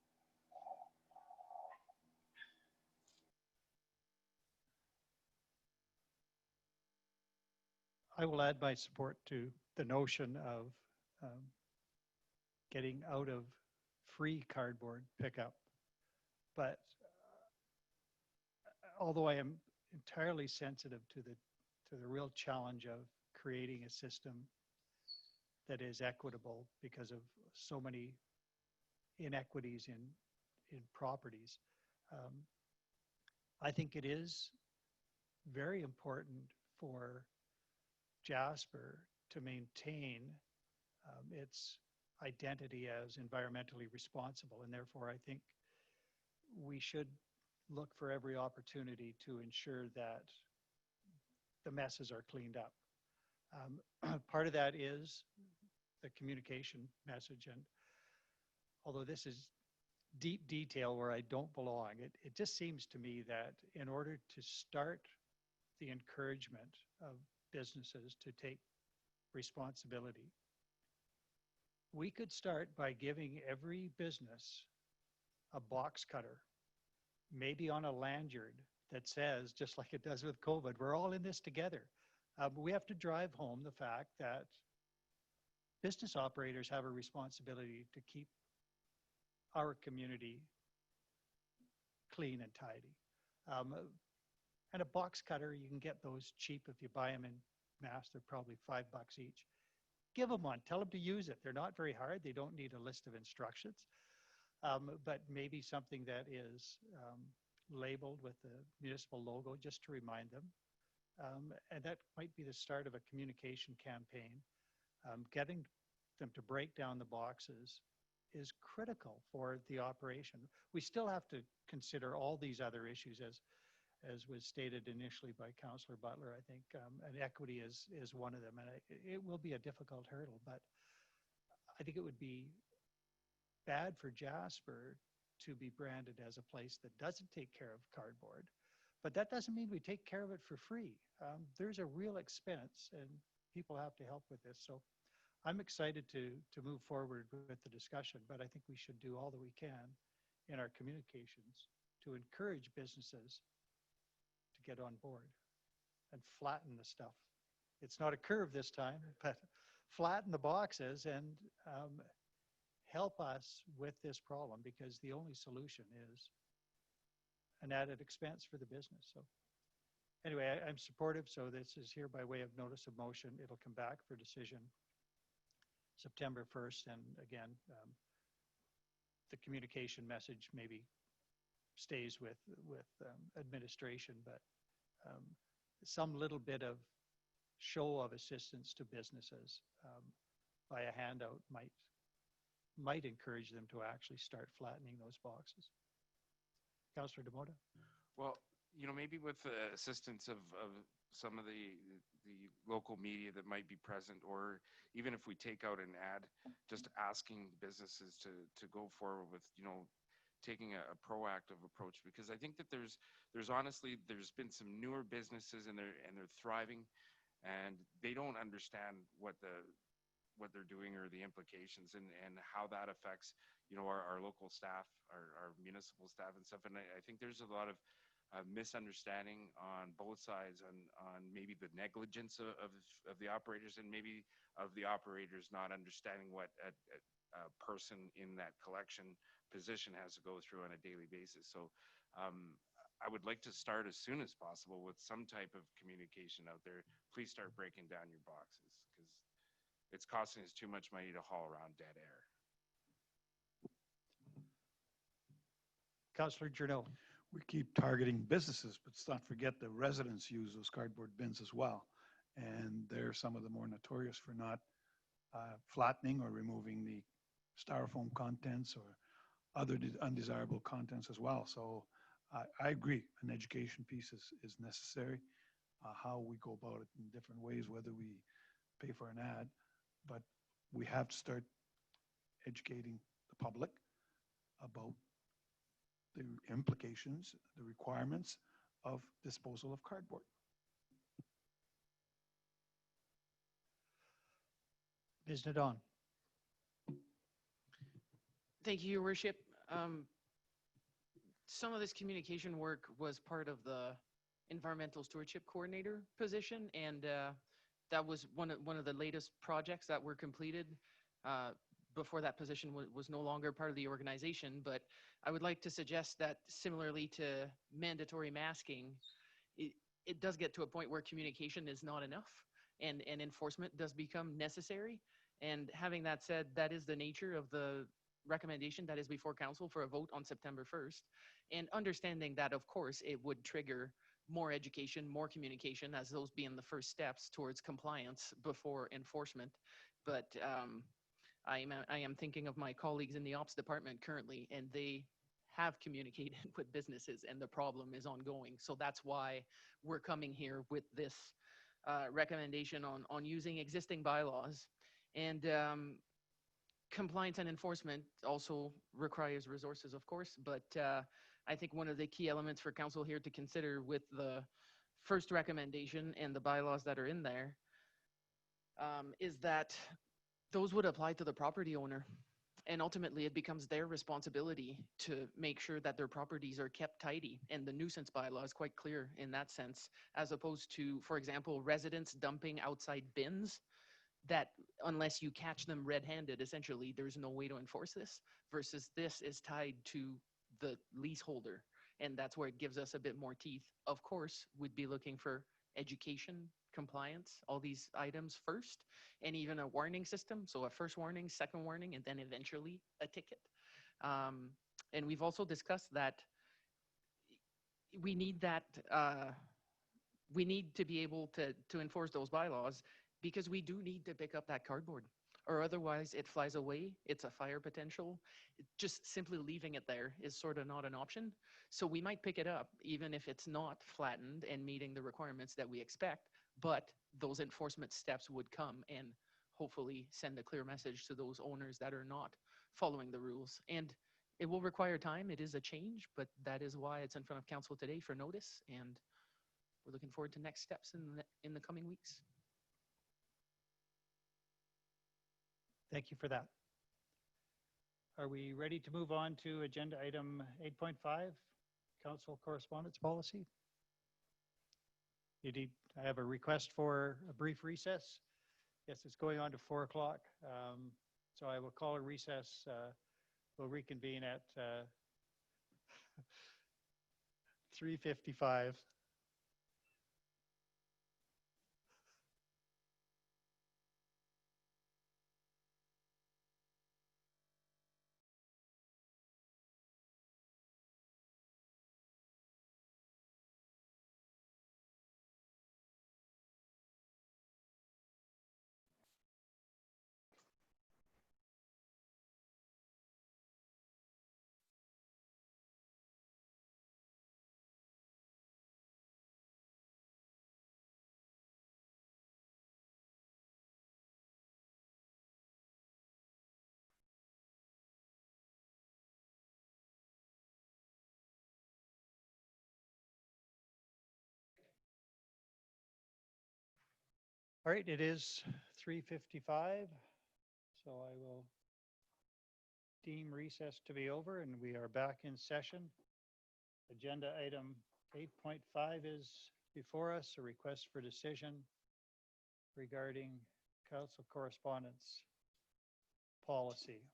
Speaker 1: I will add my support to the notion of getting out of free cardboard pickup. But although I am entirely sensitive to the real challenge of creating a system that is equitable because of so many inequities in properties, I think it is very important for Jasper to maintain its identity as environmentally responsible, and therefore I think we should look for every opportunity to ensure that the messes are cleaned up. Part of that is the communication message, and although this is deep detail where I don't belong, it just seems to me that in order to start the encouragement of businesses to take responsibility, we could start by giving every business a box cutter, maybe on a lanyard that says, just like it does with COVID, we're all in this together. We have to drive home the fact that business operators have a responsibility to keep our community clean and tidy. And a box cutter, you can get those cheap if you buy them in mask. They're probably $5 each. Give them one. Tell them to use it. They're not very hard. They don't need a list of instructions. But maybe something that is labeled with the municipal logo just to remind them. And that might be the start of a communication campaign. Getting them to break down the boxes is critical for the operation. We still have to consider all these other issues as was stated initially by Councillor Butler. I think and equity is one of them, and it will be a difficult hurdle, but I think it would be bad for Jasper to be branded as a place that doesn't take care of cardboard, but that doesn't mean we take care of it for free. There's a real expense, and people have to help with this. So I'm excited to move forward with the discussion, but I think we should do all that we can in our communications to encourage businesses to get on board and flatten the stuff. It's not a curve this time, but flatten the boxes and help us with this problem, because the only solution is an added expense for the business. So anyway, I'm supportive. So this is here by way of notice of motion. It'll come back for decision September 1st. And again, the communication message maybe stays with administration, but some little bit of show of assistance to businesses by a handout might encourage them to actually start flattening those boxes. Councillor Demota?
Speaker 6: Well, maybe with the assistance of some of the local media that might be present, or even if we take out an ad, just asking businesses to go forward with, taking a proactive approach, because I think that there's honestly, there's been some newer businesses and they're thriving, and they don't understand what they're doing or the implications and how that affects, our local staff, our municipal staff and stuff. And I think there's a lot of misunderstanding on both sides on maybe the negligence of the operators, and maybe of the operators not understanding what a person in that collection position has to go through on a daily basis. So I would like to start as soon as possible with some type of communication out there. Please start breaking down your boxes, because it's costing us too much money to haul around dead air.
Speaker 1: Councillor Journeau?
Speaker 3: We keep targeting businesses, but let's not forget the residents use those cardboard bins as well. And they're some of the more notorious for not flattening or removing the styrofoam contents or other undesirable contents as well. So I agree, an education piece is necessary. How we go about it in different ways, whether we pay for an ad, but we have to start educating the public about the implications, the requirements of disposal of cardboard.
Speaker 1: Ms. Nadon?
Speaker 8: Thank you, Your Worship. Some of this communication work was part of the environmental stewardship coordinator position, and that was one of the latest projects that were completed before that position was no longer part of the organization. But I would like to suggest that, similarly to mandatory masking, it does get to a point where communication is not enough, and enforcement does become necessary. And having that said, that is the nature of the recommendation that is before council for a vote on September 1st. And understanding that, of course, it would trigger more education, more communication, as those being the first steps towards compliance before enforcement. But I am thinking of my colleagues in the ops department currently, and they have communicated with businesses, and the problem is ongoing. So that's why we're coming here with this recommendation on using existing bylaws. And compliance and enforcement also requires resources, of course, but I think one of the key elements for council here to consider with the first recommendation and the bylaws that are in there is that those would apply to the property owner. And ultimately, it becomes their responsibility to make sure that their properties are kept tidy. And the nuisance bylaw is quite clear in that sense, as opposed to, for example, residents dumping outside bins that, unless you catch them red-handed, essentially, there's no way to enforce this, versus this is tied to the leaseholder. And that's where it gives us a bit more teeth. Of course, we'd be looking for education, compliance, all these items first, and even a warning system. So a first warning, second warning, and then eventually a ticket. And we've also discussed that we need that, we need to be able to enforce those bylaws because we do need to pick up that cardboard, or otherwise it flies away. It's a fire potential. Just simply leaving it there is sort of not an option. So we might pick it up even if it's not flattened and meeting the requirements that we expect, but those enforcement steps would come and hopefully send a clear message to those owners that are not following the rules. And it will require time. It is a change, but that is why it's in front of council today for notice. And we're looking forward to next steps in the coming weeks.
Speaker 1: Thank you for that. Are we ready to move on to agenda item 8.5, council correspondence policy? I have a request for a brief recess. Yes, it's going on to 4 o'clock. So I will call a recess. We'll reconvene at 3:55. All right, it is 3:55, so I will deem recess to be over, and we are back in session. Agenda item 8.5 is before us, a request for decision regarding council correspondence policy.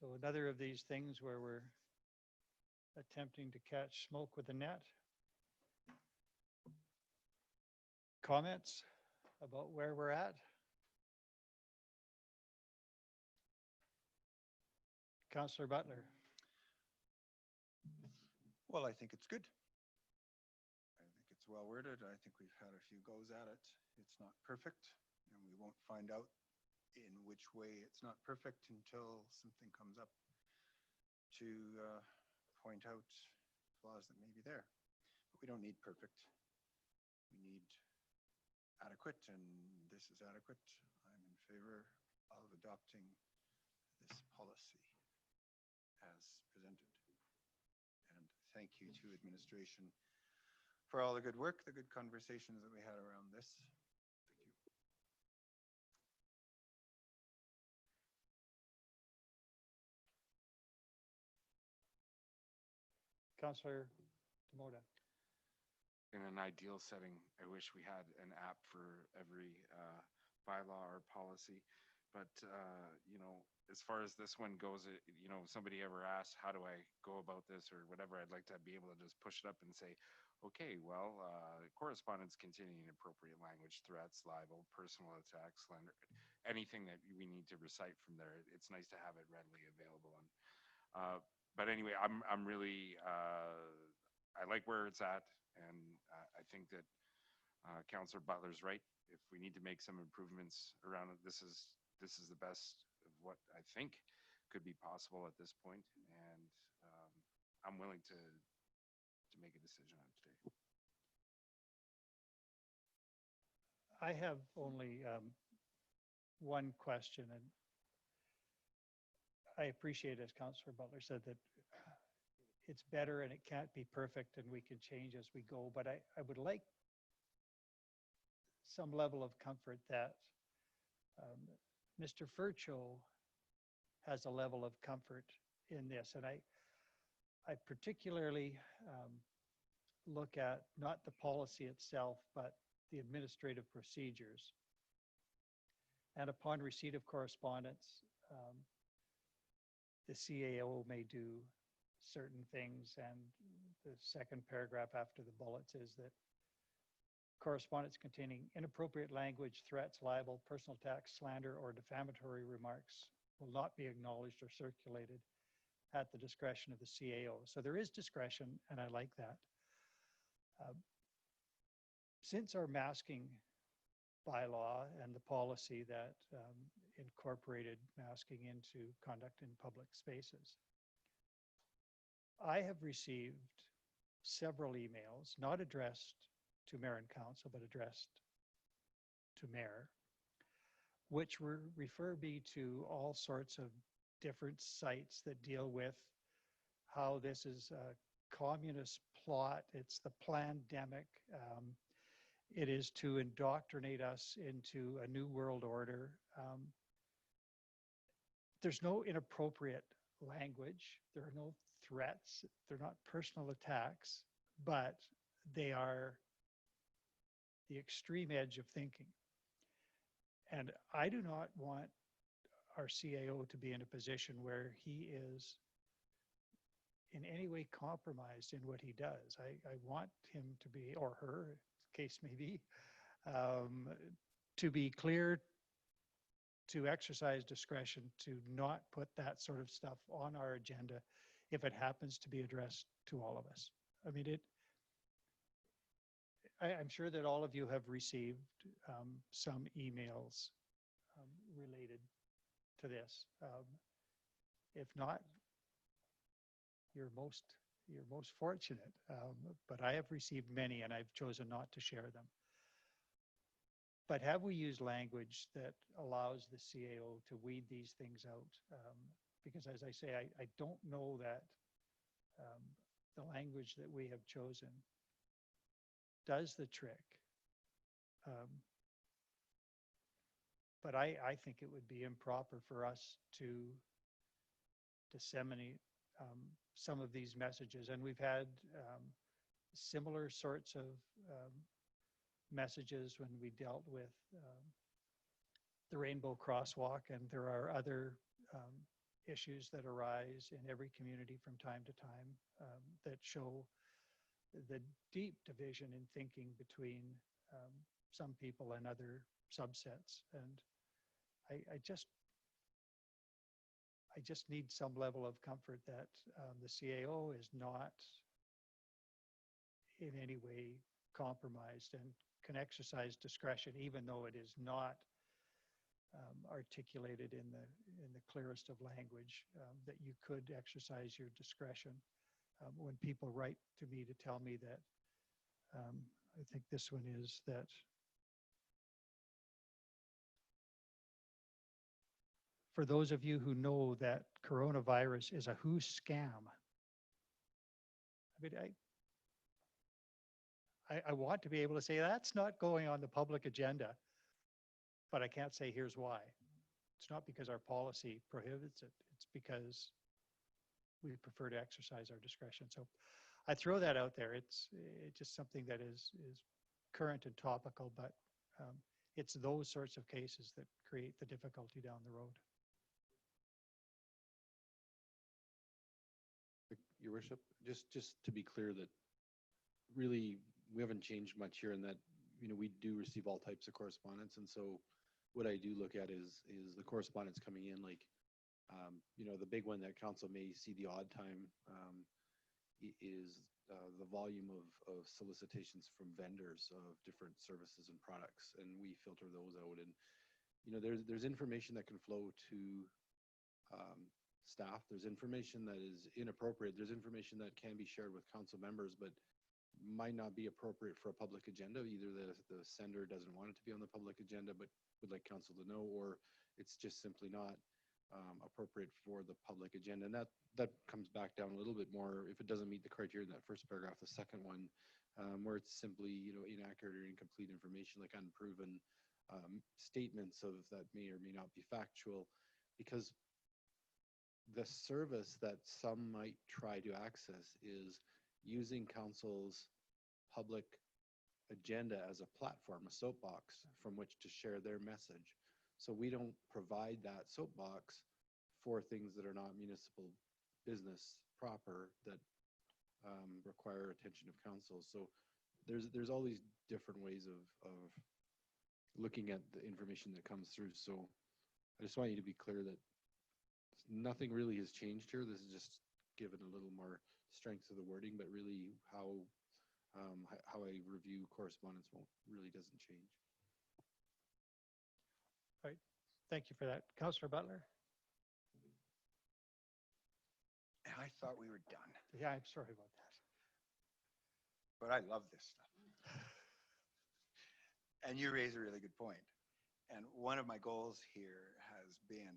Speaker 1: So another of these things where we're attempting to catch smoke with a net. Comments about where we're at? Councillor Butler.
Speaker 5: Well, I think it's good. I think it's well worded. I think we've had a few goes at it. It's not perfect, and we won't find out in which way it's not perfect until something comes up to point out flaws that may be there. But we don't need perfect. We need adequate, and this is adequate. I'm in favor of adopting this policy as presented. And thank you to administration for all the good work, the good conversations that we had around this. Thank you.
Speaker 1: Councillor Demoda.
Speaker 6: In an ideal setting, I wish we had an app for every bylaw or policy. But, you know, as far as this one goes, you know, if somebody ever asks, how do I go about this or whatever, I'd like to be able to just push it up and say, okay, well, correspondence containing inappropriate language, threats, libel, personal attacks, slander, anything that we need to recite from there. It's nice to have it readily available. And, but anyway, I'm really, I like where it's at. And I think that Councillor Butler's right. If we need to make some improvements around it, this is the best of what I think could be possible at this point. And I'm willing to make a decision on it today.
Speaker 1: I have only one question, and I appreciate, as Councillor Butler said, that it's better and it can't be perfect and we can change as we go. But I would like some level of comfort that Mr. Furcho has a level of comfort in this. And I particularly look at not the policy itself, but the administrative procedures. And upon receipt of correspondence, the CAO may do certain things, and the second paragraph after the bullets is that correspondence containing inappropriate language, threats, libel, personal attacks, slander, or defamatory remarks will not be acknowledged or circulated at the discretion of the CAO. So there is discretion, and I like that. Since our masking bylaw and the policy that incorporated masking into conduct in public spaces, I have received several emails, not addressed to mayor and council, but addressed to mayor, which refer me to all sorts of different sites that deal with how this is a communist plot. It's the plandemic. It is to indoctrinate us into a new world order. There's no inappropriate language. There are no threats. They're not personal attacks, but they are the extreme edge of thinking. And I do not want our CAO to be in a position where he is in any way compromised in what he does. I want him to be, or her, case may be, to be clear, to exercise discretion, to not put that sort of stuff on our agenda if it happens to be addressed to all of us. I mean, I'm sure that all of you have received some emails related to this. If not, you're most fortunate. But I have received many, and I've chosen not to share them. But have we used language that allows the CAO to weed these things out? Because as I say, I don't know that the language that we have chosen does the trick. But I think it would be improper for us to disseminate some of these messages. And we've had similar sorts of messages when we dealt with the Rainbow Crosswalk, and there are other issues that arise in every community from time to time that show the deep division in thinking between some people and other subsets. And I just need some level of comfort that the CAO is not in any way compromised and can exercise discretion, even though it is not articulated in the clearest of language, that you could exercise your discretion. When people write to me to tell me that, I think this one is that for those of you who know that coronavirus is a who scam. I mean, I want to be able to say that's not going on the public agenda, but I can't say here's why. It's not because our policy prohibits it. It's because we prefer to exercise our discretion. So I throw that out there. It's just something that is current and topical, but it's those sorts of cases that create the difficulty down the road.
Speaker 2: Your worship, just to be clear that really we haven't changed much here in that, we do receive all types of correspondence. And so what I do look at is the correspondence coming in, like, the big one that council may see the odd time is the volume of solicitations from vendors of different services and products. And we filter those out. And, there's information that can flow to staff. There's information that is inappropriate. There's information that can be shared with council members, but might not be appropriate for a public agenda. Either the sender doesn't want it to be on the public agenda, but would like council to know, or it's just simply not appropriate for the public agenda. And that comes back down a little bit more if it doesn't meet the criteria in that first paragraph. The second one, where it's simply, inaccurate or incomplete information, like unproven statements of that may or may not be factual, because the service that some might try to access is using council's public agenda as a platform, a soapbox from which to share their message. So we don't provide that soapbox for things that are not municipal business proper that require attention of council. So there's all these different ways of looking at the information that comes through. So I just want you to be clear that nothing really has changed here. This is just given a little more strength to the wording, but really how I review correspondence really doesn't change.
Speaker 1: All right, thank you for that. Councillor Butler?
Speaker 5: I thought we were done,
Speaker 1: Yeah, I'm sorry about that.
Speaker 5: but I love this stuff. And you raise a really good point. And one of my goals here has been,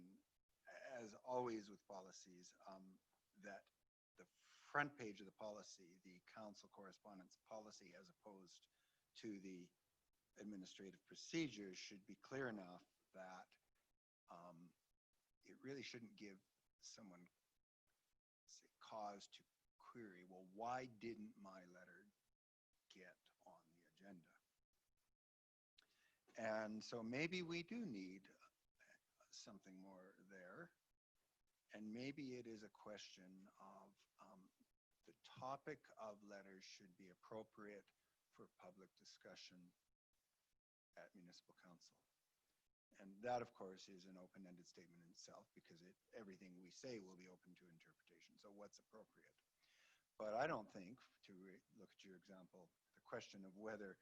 Speaker 5: as always with policies, that the front page of the policy, the council correspondence policy, as opposed to the administrative procedures, should be clear enough that it really shouldn't give someone, say, cause to query, well, why didn't my letter get on the agenda? And so maybe we do need something more there. And maybe it is a question of the topic of letters should be appropriate for public discussion at municipal council. And that, of course, is an open-ended statement in itself, because everything we say will be open to interpretation. So what's appropriate? But I don't think, to look at your example, the question of whether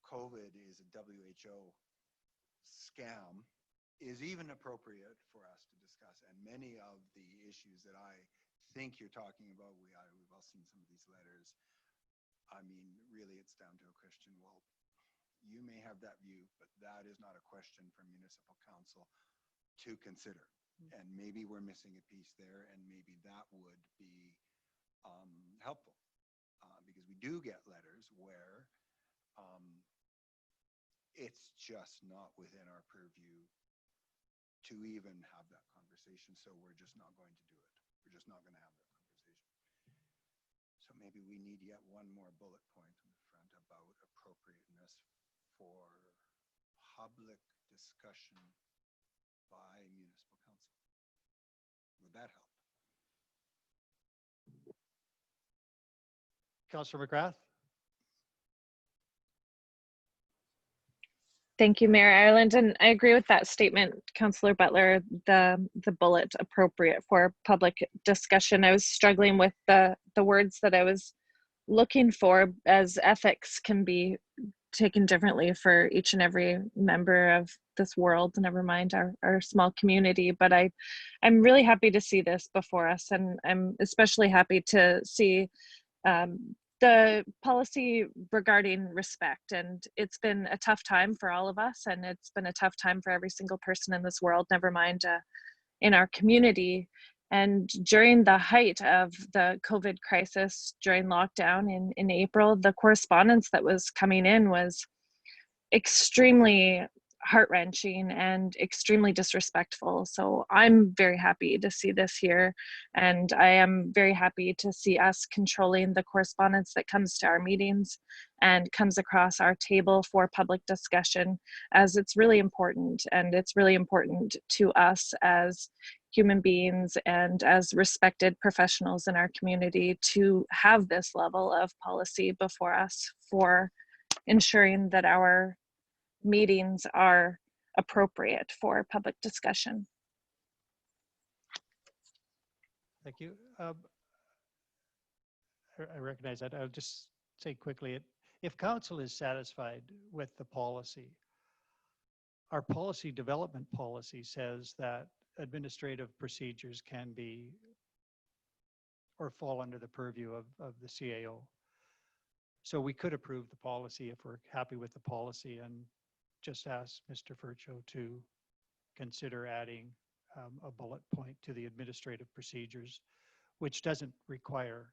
Speaker 5: COVID is a WHO scam is even appropriate for us to discuss. And many of the issues that I think you're talking about, we've all seen some of these letters. I mean, really, it's down to a question, well, you may have that view, but that is not a question for municipal council to consider. And maybe we're missing a piece there, and maybe that would be helpful, because we do get letters where it's just not within our purview to even have that conversation, so we're just not going to do it. We're just not going to have that conversation. So maybe we need yet one more bullet point on the front about appropriateness for public discussion by municipal council. Would that help?
Speaker 1: Councillor McGrath?
Speaker 4: Thank you, Mayor Ireland, and I agree with that statement, Councillor Butler. The bullet appropriate for public discussion. I was struggling with the words that I was looking for, as ethics can be taken differently for each and every member of this world, never mind our small community. But I'm really happy to see this before us, and I'm especially happy to see the policy regarding respect. And it's been a tough time for all of us, and it's been a tough time for every single person in this world, never mind in our community. And during the height of the COVID crisis, during lockdown in April, the correspondence that was coming in was extremely heart-wrenching and extremely disrespectful. So I'm very happy to see this here, and I am very happy to see us controlling the correspondence that comes to our meetings and comes across our table for public discussion, as it's really important, and it's really important to us as human beings and as respected professionals in our community to have this level of policy before us for ensuring that our meetings are appropriate for public discussion.
Speaker 1: Thank you. I recognize that. I'll just say quickly, if council is satisfied with the policy, our policy development policy says that administrative procedures can be or fall under the purview of the CAO. So we could approve the policy if we're happy with the policy, and just ask Mr. Furcho to consider adding a bullet point to the administrative procedures, which doesn't require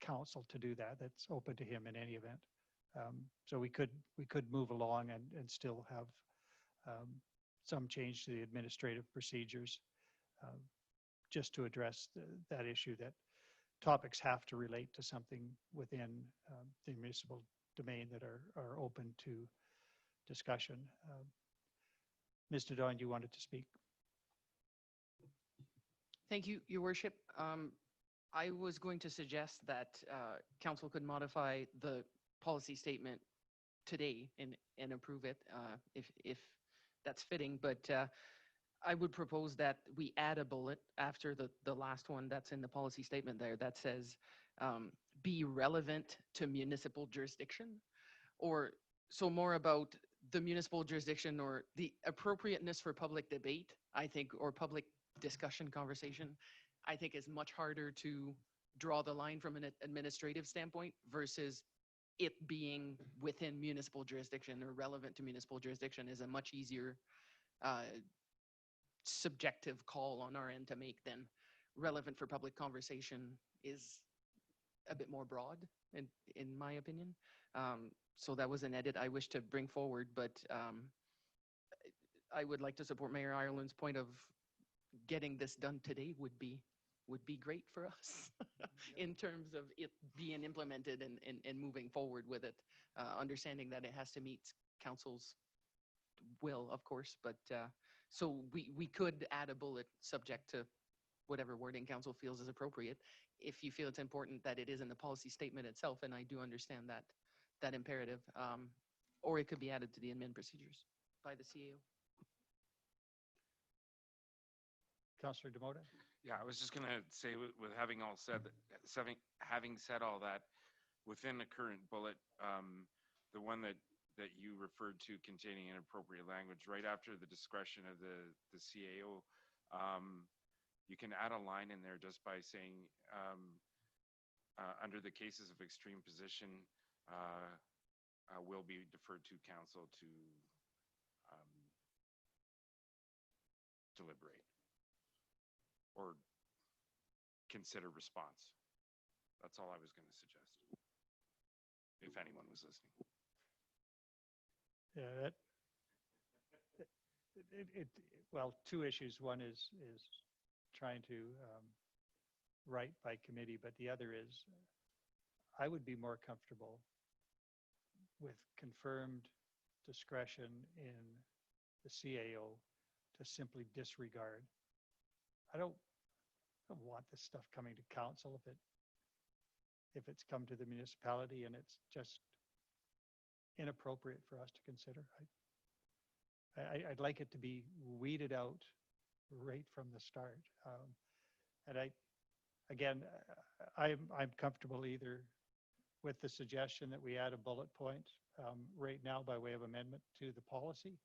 Speaker 1: council to do that. That's open to him in any event. So we could move along and still have some change to the administrative procedures, just to address that issue, that topics have to relate to something within the municipal domain that are open to discussion. Mr. Don, you wanted to speak?
Speaker 8: Thank you, Your Worship. I was going to suggest that council could modify the policy statement today and approve it, if that's fitting, but, I would propose that we add a bullet after the last one that's in the policy statement there that says, be relevant to municipal jurisdiction, or so more about the municipal jurisdiction or the appropriateness for public debate, I think, or public discussion conversation, I think is much harder to draw the line from an administrative standpoint versus it being within municipal jurisdiction or relevant to municipal jurisdiction is a much easier subjective call on our end to make than relevant for public conversation is a bit more broad in my opinion. So that was an edit I wish to bring forward, but I would like to support Mayor Ireland's point of getting this done today would be great for us in terms of it being implemented and moving forward with it, understanding that it has to meet council's will, of course, but so we could add a bullet subject to whatever wording council feels is appropriate. If you feel it's important that it is in the policy statement itself, and I do understand that imperative, or it could be added to the admin procedures by the CAO.
Speaker 1: Councillor Demota?
Speaker 6: Yeah, I was just gonna say with having all said, having said all that, within the current bullet, the one that you referred to containing inappropriate language, right after the discretion of the CAO, you can add a line in there just by saying, under the cases of extreme position, will be deferred to council to deliberate or consider response. That's all I was going to suggest, if anyone was listening.
Speaker 1: Yeah, well, two issues. One is trying to write by committee, but the other is I would be more comfortable with confirmed discretion in the CAO to simply disregard. I don't want this stuff coming to council if it's come to the municipality and it's just inappropriate for us to consider. I'd like it to be weeded out right from the start. And I'm comfortable either with the suggestion that we add a bullet point right now by way of amendment to the policy,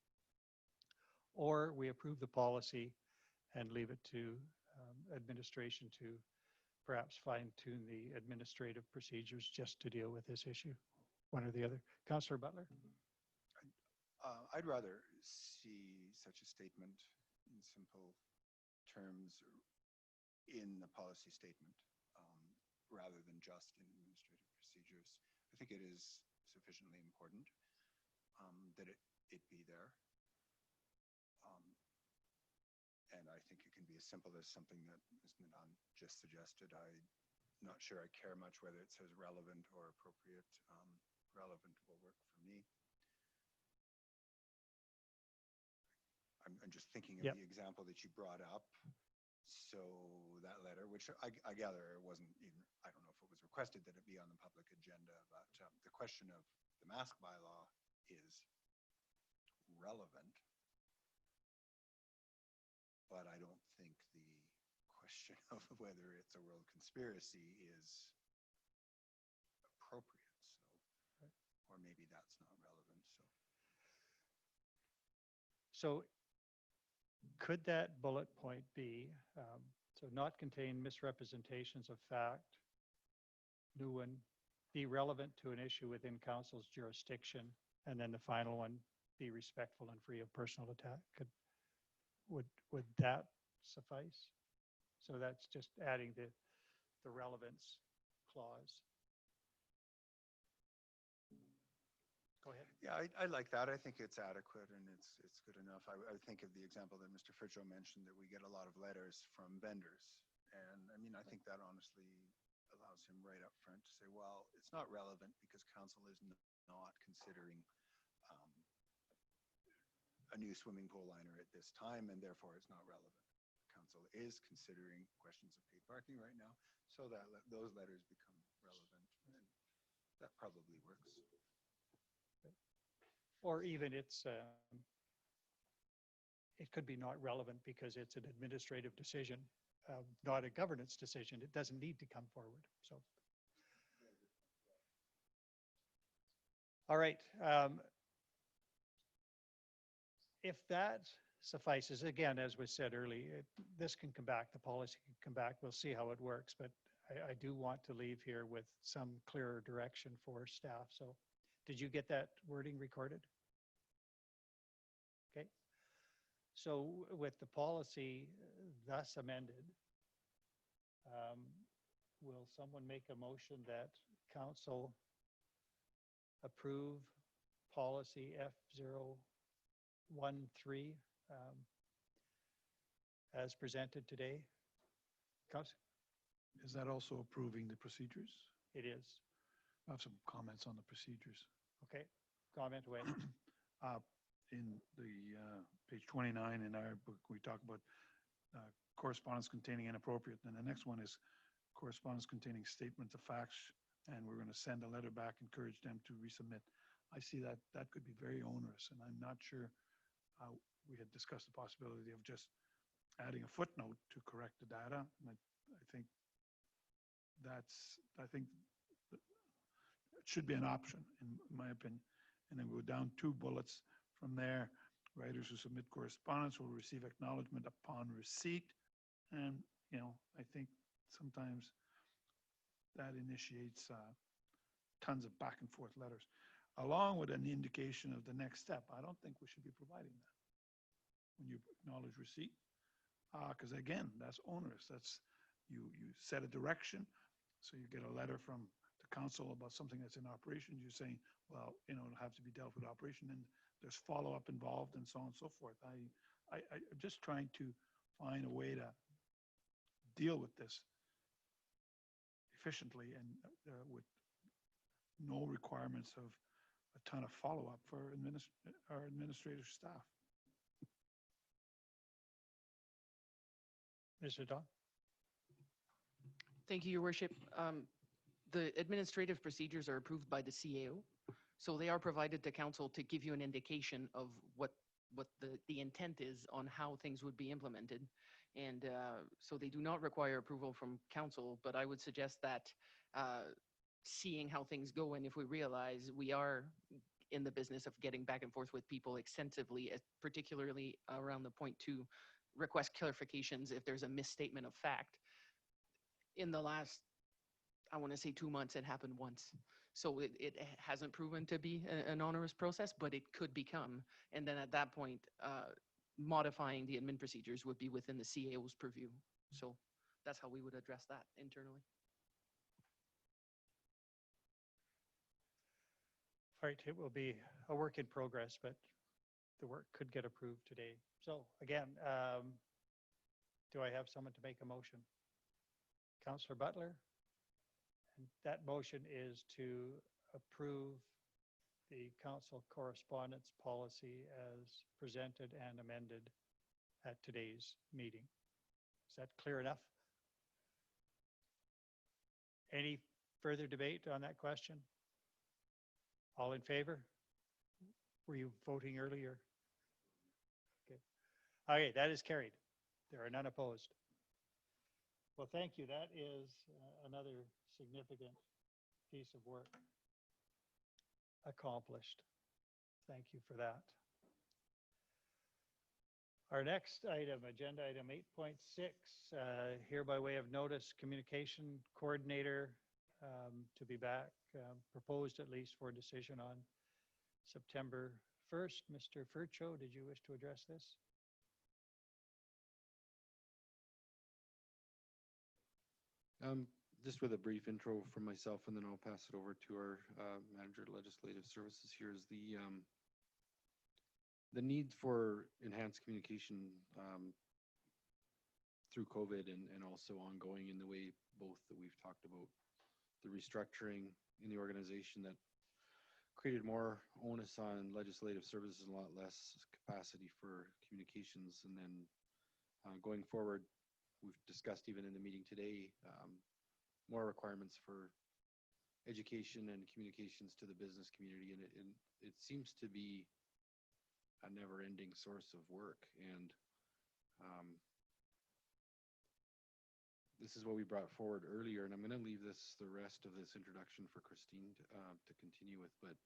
Speaker 1: or we approve the policy and leave it to administration to perhaps fine-tune the administrative procedures just to deal with this issue, one or the other. Councillor Butler?
Speaker 5: I'd rather see such a statement in simple terms in the policy statement rather than just in administrative procedures. I think it is sufficiently important that it be there. And I think it can be as simple as something that Ms. Nadon just suggested. I'm not sure I care much whether it says relevant or appropriate. Relevant will work for me. I'm just thinking of the example that you brought up. So that letter, which I gather wasn't even, I don't know if it was requested that it be on the public agenda, but the question of the mask bylaw is relevant. But I don't think the question of whether it's a world conspiracy is appropriate. So, or maybe that's not relevant.
Speaker 1: So could that bullet point be, so not contain misrepresentations of fact, new one, be relevant to an issue within council's jurisdiction, and then the final one, be respectful and free of personal attack? Would that suffice? So that's just adding the relevance clause. Go ahead.
Speaker 5: Yeah, I like that. I think it's adequate and it's good enough. I think of the example that Mr. Fritjo mentioned, that we get a lot of letters from vendors. And I mean, I think that honestly allows him right up front to say, well, it's not relevant because council is not considering a new swimming pool liner at this time, and therefore it's not relevant. Council is considering questions of paid parking right now, so that those letters become relevant. And That probably works.
Speaker 1: Or even it could be not relevant because it's an administrative decision, not a governance decision. It doesn't need to come forward, so. All right. If that suffices, again, as was said earlier, this can come back, the policy can come back. We'll see how it works, but I do want to leave here with some clearer direction for staff. So did you get that wording recorded? Okay. So with the policy thus amended, will someone make a motion that council approve policy F013 as presented today? Council?
Speaker 3: Is that also approving the procedures?
Speaker 1: It is.
Speaker 3: I have some comments on the procedures.
Speaker 1: Okay. Comment away.
Speaker 3: In the page 29 in our book, we talk about correspondence containing inappropriate. And the next one is correspondence containing statements of facts. And we're going to send a letter back, encourage them to resubmit. I see that that could be very onerous. And I'm not sure we had discussed the possibility of just adding a footnote to correct the data. And I think it should be an option, in my opinion. And then go down 2 bullets from there. Writers who submit correspondence will receive acknowledgement upon receipt. And, you know, I think sometimes that initiates tons of back and forth letters, along with an indication of the next step. I don't think we should be providing that when you acknowledge receipt, because again, that's onerous. That's you set a direction, so you get a letter from the council about something that's in operation. You're saying, well, you know, it'll have to be dealt with operation, and there's follow-up involved, and so on and so forth. I'm just trying to find a way to deal with this efficiently and with no requirements of a ton of follow-up for our administrative staff.
Speaker 1: Mr. Don?
Speaker 8: Thank you, Your Worship. The administrative procedures are approved by the CAO, so they are provided to council to give you an indication of what the intent is on how things would be implemented. And so they do not require approval from council, but I would suggest that seeing how things go, and if we realize we are in the business of getting back and forth with people extensively, particularly around the point to request clarifications if there's a misstatement of fact. In the last, I want to say 2 months, it happened once. So it hasn't proven to be an onerous process, but it could become. And then at that point, modifying the admin procedures would be within the CAO's purview. So that's how we would address that internally.
Speaker 1: All right, it will be a work in progress, but the work could get approved today. So again, do I have someone to make a motion? Councillor Butler? And that motion is to approve the council correspondence policy as presented and amended at today's meeting. Is that clear enough? Any further debate on that question? All in favor? Were you voting earlier? Okay. Okay, that is carried. There are none opposed. Well, thank you. That is another significant piece of work accomplished. Thank you for that. Our next item, agenda item 8.6, here by way of notice, communication coordinator to be back, proposed at least for decision on September 1st. Mr. Furcho, did you wish to address this?
Speaker 2: Just with a brief intro from myself, and then I'll pass it over to our manager of legislative services. Here is the need for enhanced communication through COVID and also ongoing in the way both that we've talked about the restructuring in the organization that created more onus on legislative services and a lot less capacity for communications. And then going forward, we've discussed even in the meeting today, more requirements for education and communications to the business community, and it seems to be a never-ending source of work. And this is what we brought forward earlier, and I'm going to leave the rest of this introduction for Christine to continue with. But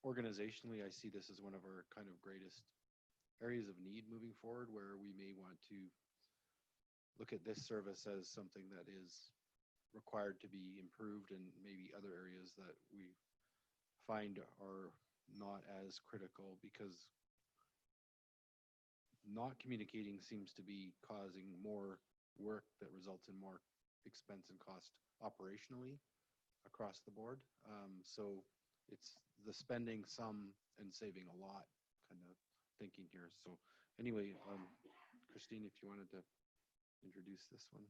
Speaker 2: organizationally, I see this as one of our kind of greatest areas of need moving forward, where we may want to look at this service as something that is required to be improved, and maybe other areas that we find are not as critical, because not communicating seems to be causing more work that results in more expense and cost operationally across the board. So it's the spending some and saving a lot kind of thinking here. So anyway, Christine, if you wanted to introduce this one.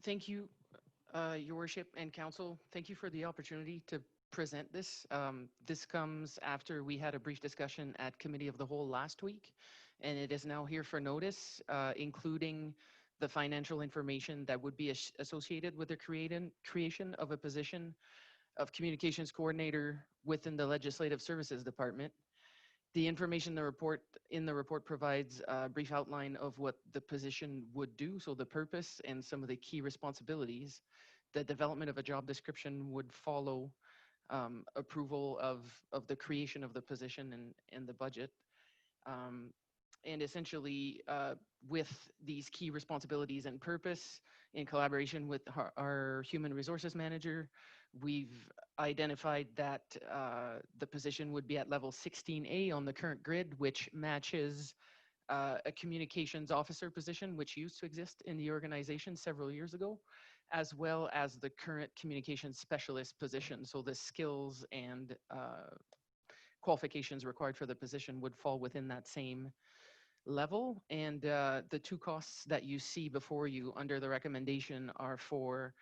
Speaker 8: Thank you, Your Worship and Council. Thank you for the opportunity to present this. This comes after we had a brief discussion at Committee of the Whole last week, and it is now here for notice, including the financial information that would be associated with the creation of a position of communications coordinator within the Legislative Services Department. The information in the report provides a brief outline of what the position would do, so the purpose and some of the key responsibilities. The development of a job description would follow approval of the creation of the position and the budget. And essentially, with these key responsibilities and purpose, in collaboration with our human resources manager, we've identified that the position would be at level 16A on the current grid, which matches a communications officer position, which used to exist in the organization several years ago, as well as the current communications specialist position. So the skills and qualifications required for the position would fall within that same level. And the two costs that you see before you under the recommendation are for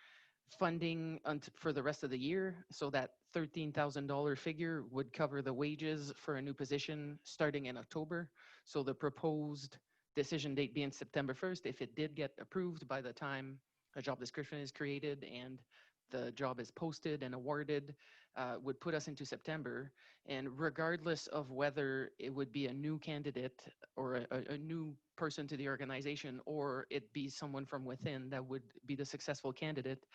Speaker 8: funding for the rest of the year. So that $13,000 figure would cover the wages for a new position starting in October. So the proposed decision date being September 1st, if it did get approved by the time a job description is created and the job is posted and awarded, would put us into September. And regardless of whether it would be a new candidate or a new person to the organization, or it be someone from within that would be the successful candidate,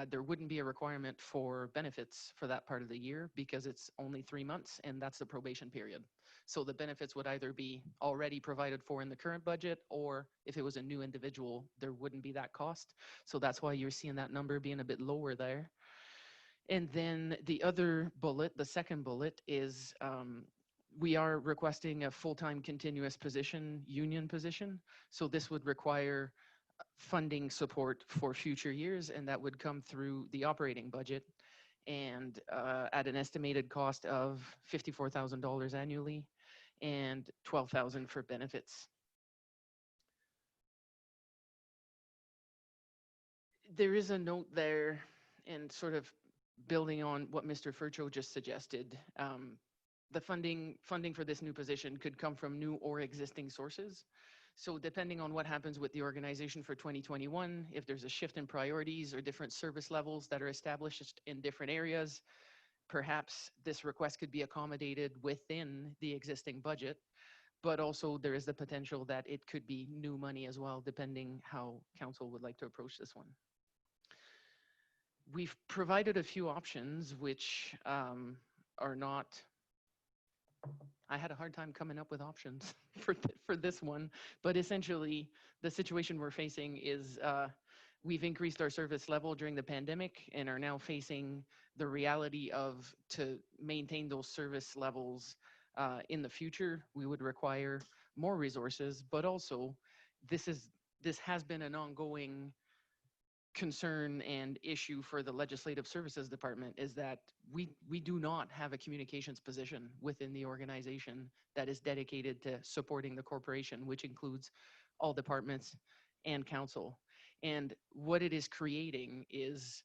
Speaker 8: there wouldn't be a requirement for benefits for that part of the year, because it's only 3 months and that's the probation period. So the benefits would either be already provided for in the current budget, or if it was a new individual, there wouldn't be that cost. So that's why you're seeing that number being a bit lower there. And then the other bullet, the second bullet, is we are requesting a full-time continuous position, union position. So this would require funding support for future years, and that would come through the operating budget, and at an estimated cost of $54,000 annually and $12,000 for benefits. There is a note there, and sort of building on what Mr. Furcho just suggested, the funding for this new position could come from new or existing sources. So depending on what happens with the organization for 2021, if there's a shift in priorities or different service levels that are established in different areas, perhaps this request could be accommodated within the existing budget. But also there is the potential that it could be new money as well, depending how council would like to approach this one. We've provided a few options which are not, I had a hard time coming up with options for this one, but essentially the situation we're facing is we've increased our service level during the pandemic and are now facing the reality of, to maintain those service levels in the future, we would require more resources, but also this has been an ongoing concern and issue for the Legislative Services Department, is that we do not have a communications position within the organization that is dedicated to supporting the corporation, which includes all departments and council. And what it is creating is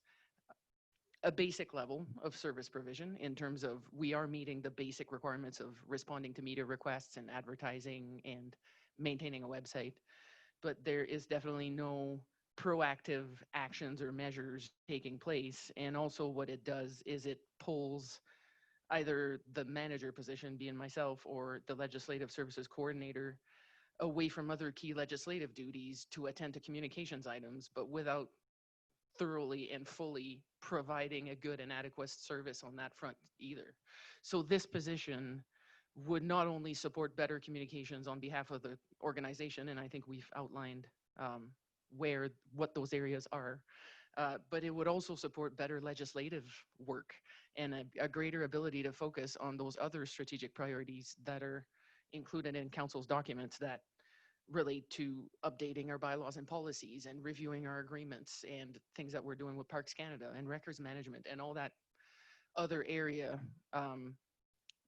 Speaker 8: a basic level of service provision in terms of we are meeting the basic requirements of responding to media requests and advertising and maintaining a website. but there is definitely no proactive actions or measures taking place. And also what it does is it pulls either the manager position, being myself, or the legislative services coordinator away from other key legislative duties to attend to communications items, but without thoroughly and fully providing a good and adequate service on that front either. So this position would not only support better communications on behalf of the organization, and I think we've outlined what those areas are, but it would also support better legislative work and a greater ability to focus on those other strategic priorities that are included in council's documents that relate to updating our bylaws and policies and reviewing our agreements and things that we're doing with Parks Canada and records management and all that other area.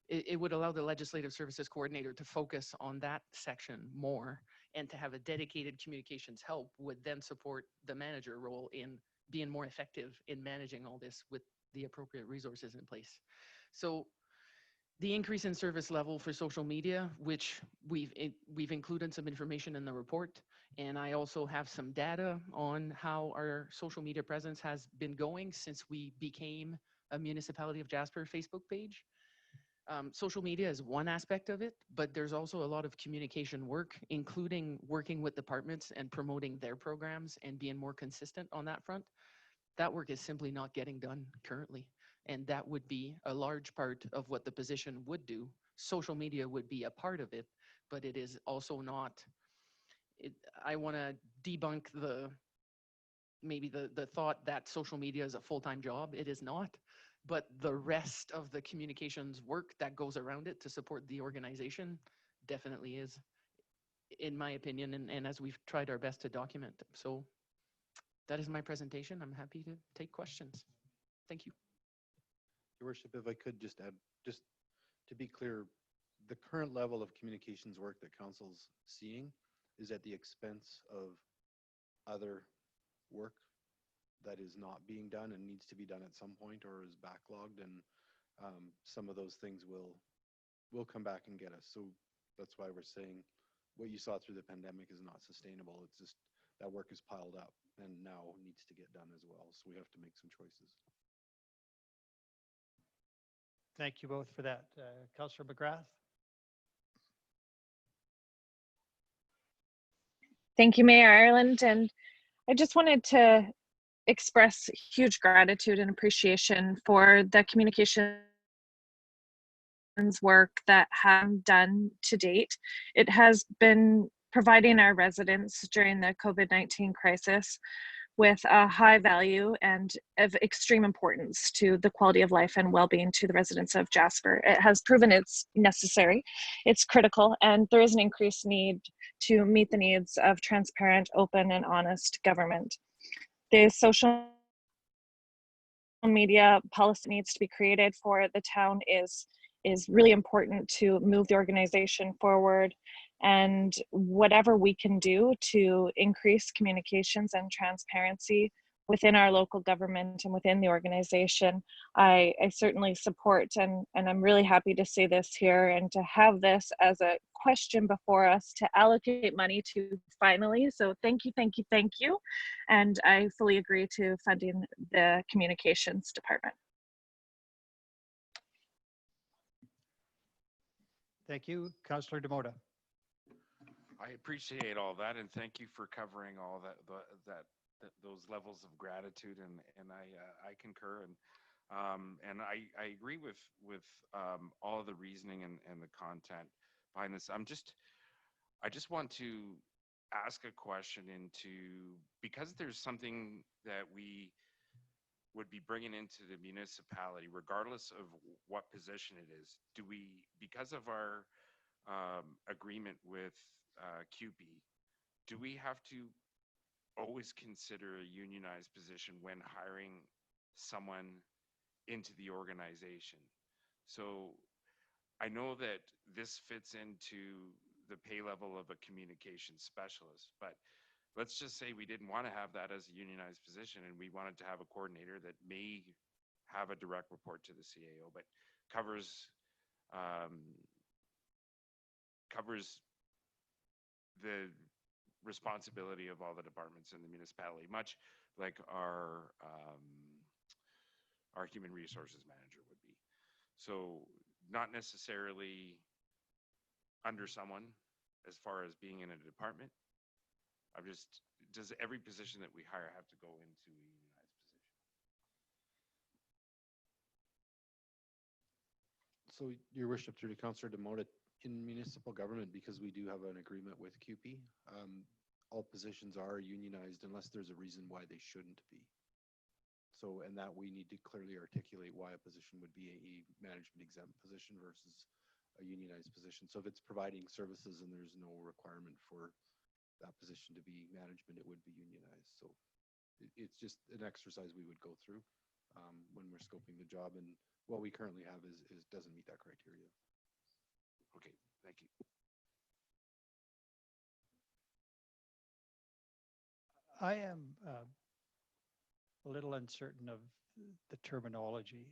Speaker 8: It would allow the legislative services coordinator to focus on that section more, and to have a dedicated communications help would then support the manager role in being more effective in managing all this with the appropriate resources in place. So the increase in service level for social media, which we've included some information in the report, and I also have some data on how our social media presence has been going since we became a Municipality of Jasper Facebook page. Social media is one aspect of it, but there's also a lot of communication work, including working with departments and promoting their programs and being more consistent on that front. That work is simply not getting done currently. And that would be a large part of what the position would do. Social media would be a part of it, but it is also not, I want to debunk maybe the thought that social media is a full-time job. It is not, but the rest of the communications work that goes around it to support the organization definitely is, in my opinion, and as we've tried our best to document. So that is my presentation. I'm happy to take questions. Thank you.
Speaker 2: Your worship, if I could just add, just to be clear, the current level of communications work that council's seeing is at the expense of other work that is not being done and needs to be done at some point or is backlogged, and some of those things will come back and get us. So that's why we're saying what you saw through the pandemic is not sustainable. It's just that work is piled up and now needs to get done as well. So we have to make some choices.
Speaker 1: Thank you both for that. Councillor McGrath?
Speaker 4: Thank you, Mayor Ireland. And I just wanted to express huge gratitude and appreciation for the communications work that have done to date. It has been providing our residents during the COVID-19 crisis with a high value and of extreme importance to the quality of life and well-being to the residents of Jasper. It has proven it's necessary, it's critical, and there is an increased need to meet the needs of transparent, open, and honest government. The social media policy needs to be created for the town is really important to move the organization forward, and whatever we can do to increase communications and transparency within our local government and within the organization, I certainly support, and I'm really happy to see this here and to have this as a question before us to allocate money to finally. So thank you, thank you, thank you. And I fully agree to funding the communications department.
Speaker 1: Thank you. Councillor Demota?
Speaker 6: I appreciate all that, and thank you for covering all those levels of gratitude, and I concur, and I agree with all of the reasoning and the content behind this. I just want to ask a question because there's something that we would be bringing into the municipality, regardless of what position it is. Do we, because of our agreement with QP, do we have to always consider a unionized position when hiring someone into the organization? So I know that this fits into the pay level of a communications specialist, but let's just say we didn't want to have that as a unionized position and we wanted to have a coordinator that may have a direct report to the CAO, but covers the responsibility of all the departments in the municipality, much like our human resources manager would be. So not necessarily under someone as far as being in a department. Does every position that we hire have to go into a unionized position?
Speaker 2: So your worship, through the councillor, to demote it in municipal government, because we do have an agreement with QP, all positions are unionized unless there's a reason why they shouldn't be. So, and that we need to clearly articulate why a position would be a management exempt position versus a unionized position. So if it's providing services and there's no requirement for that position to be management, it would be unionized. So it's just an exercise we would go through when we're scoping the job, and what we currently have is doesn't meet that criteria.
Speaker 6: Okay, thank you.
Speaker 1: I am a little uncertain of the terminology.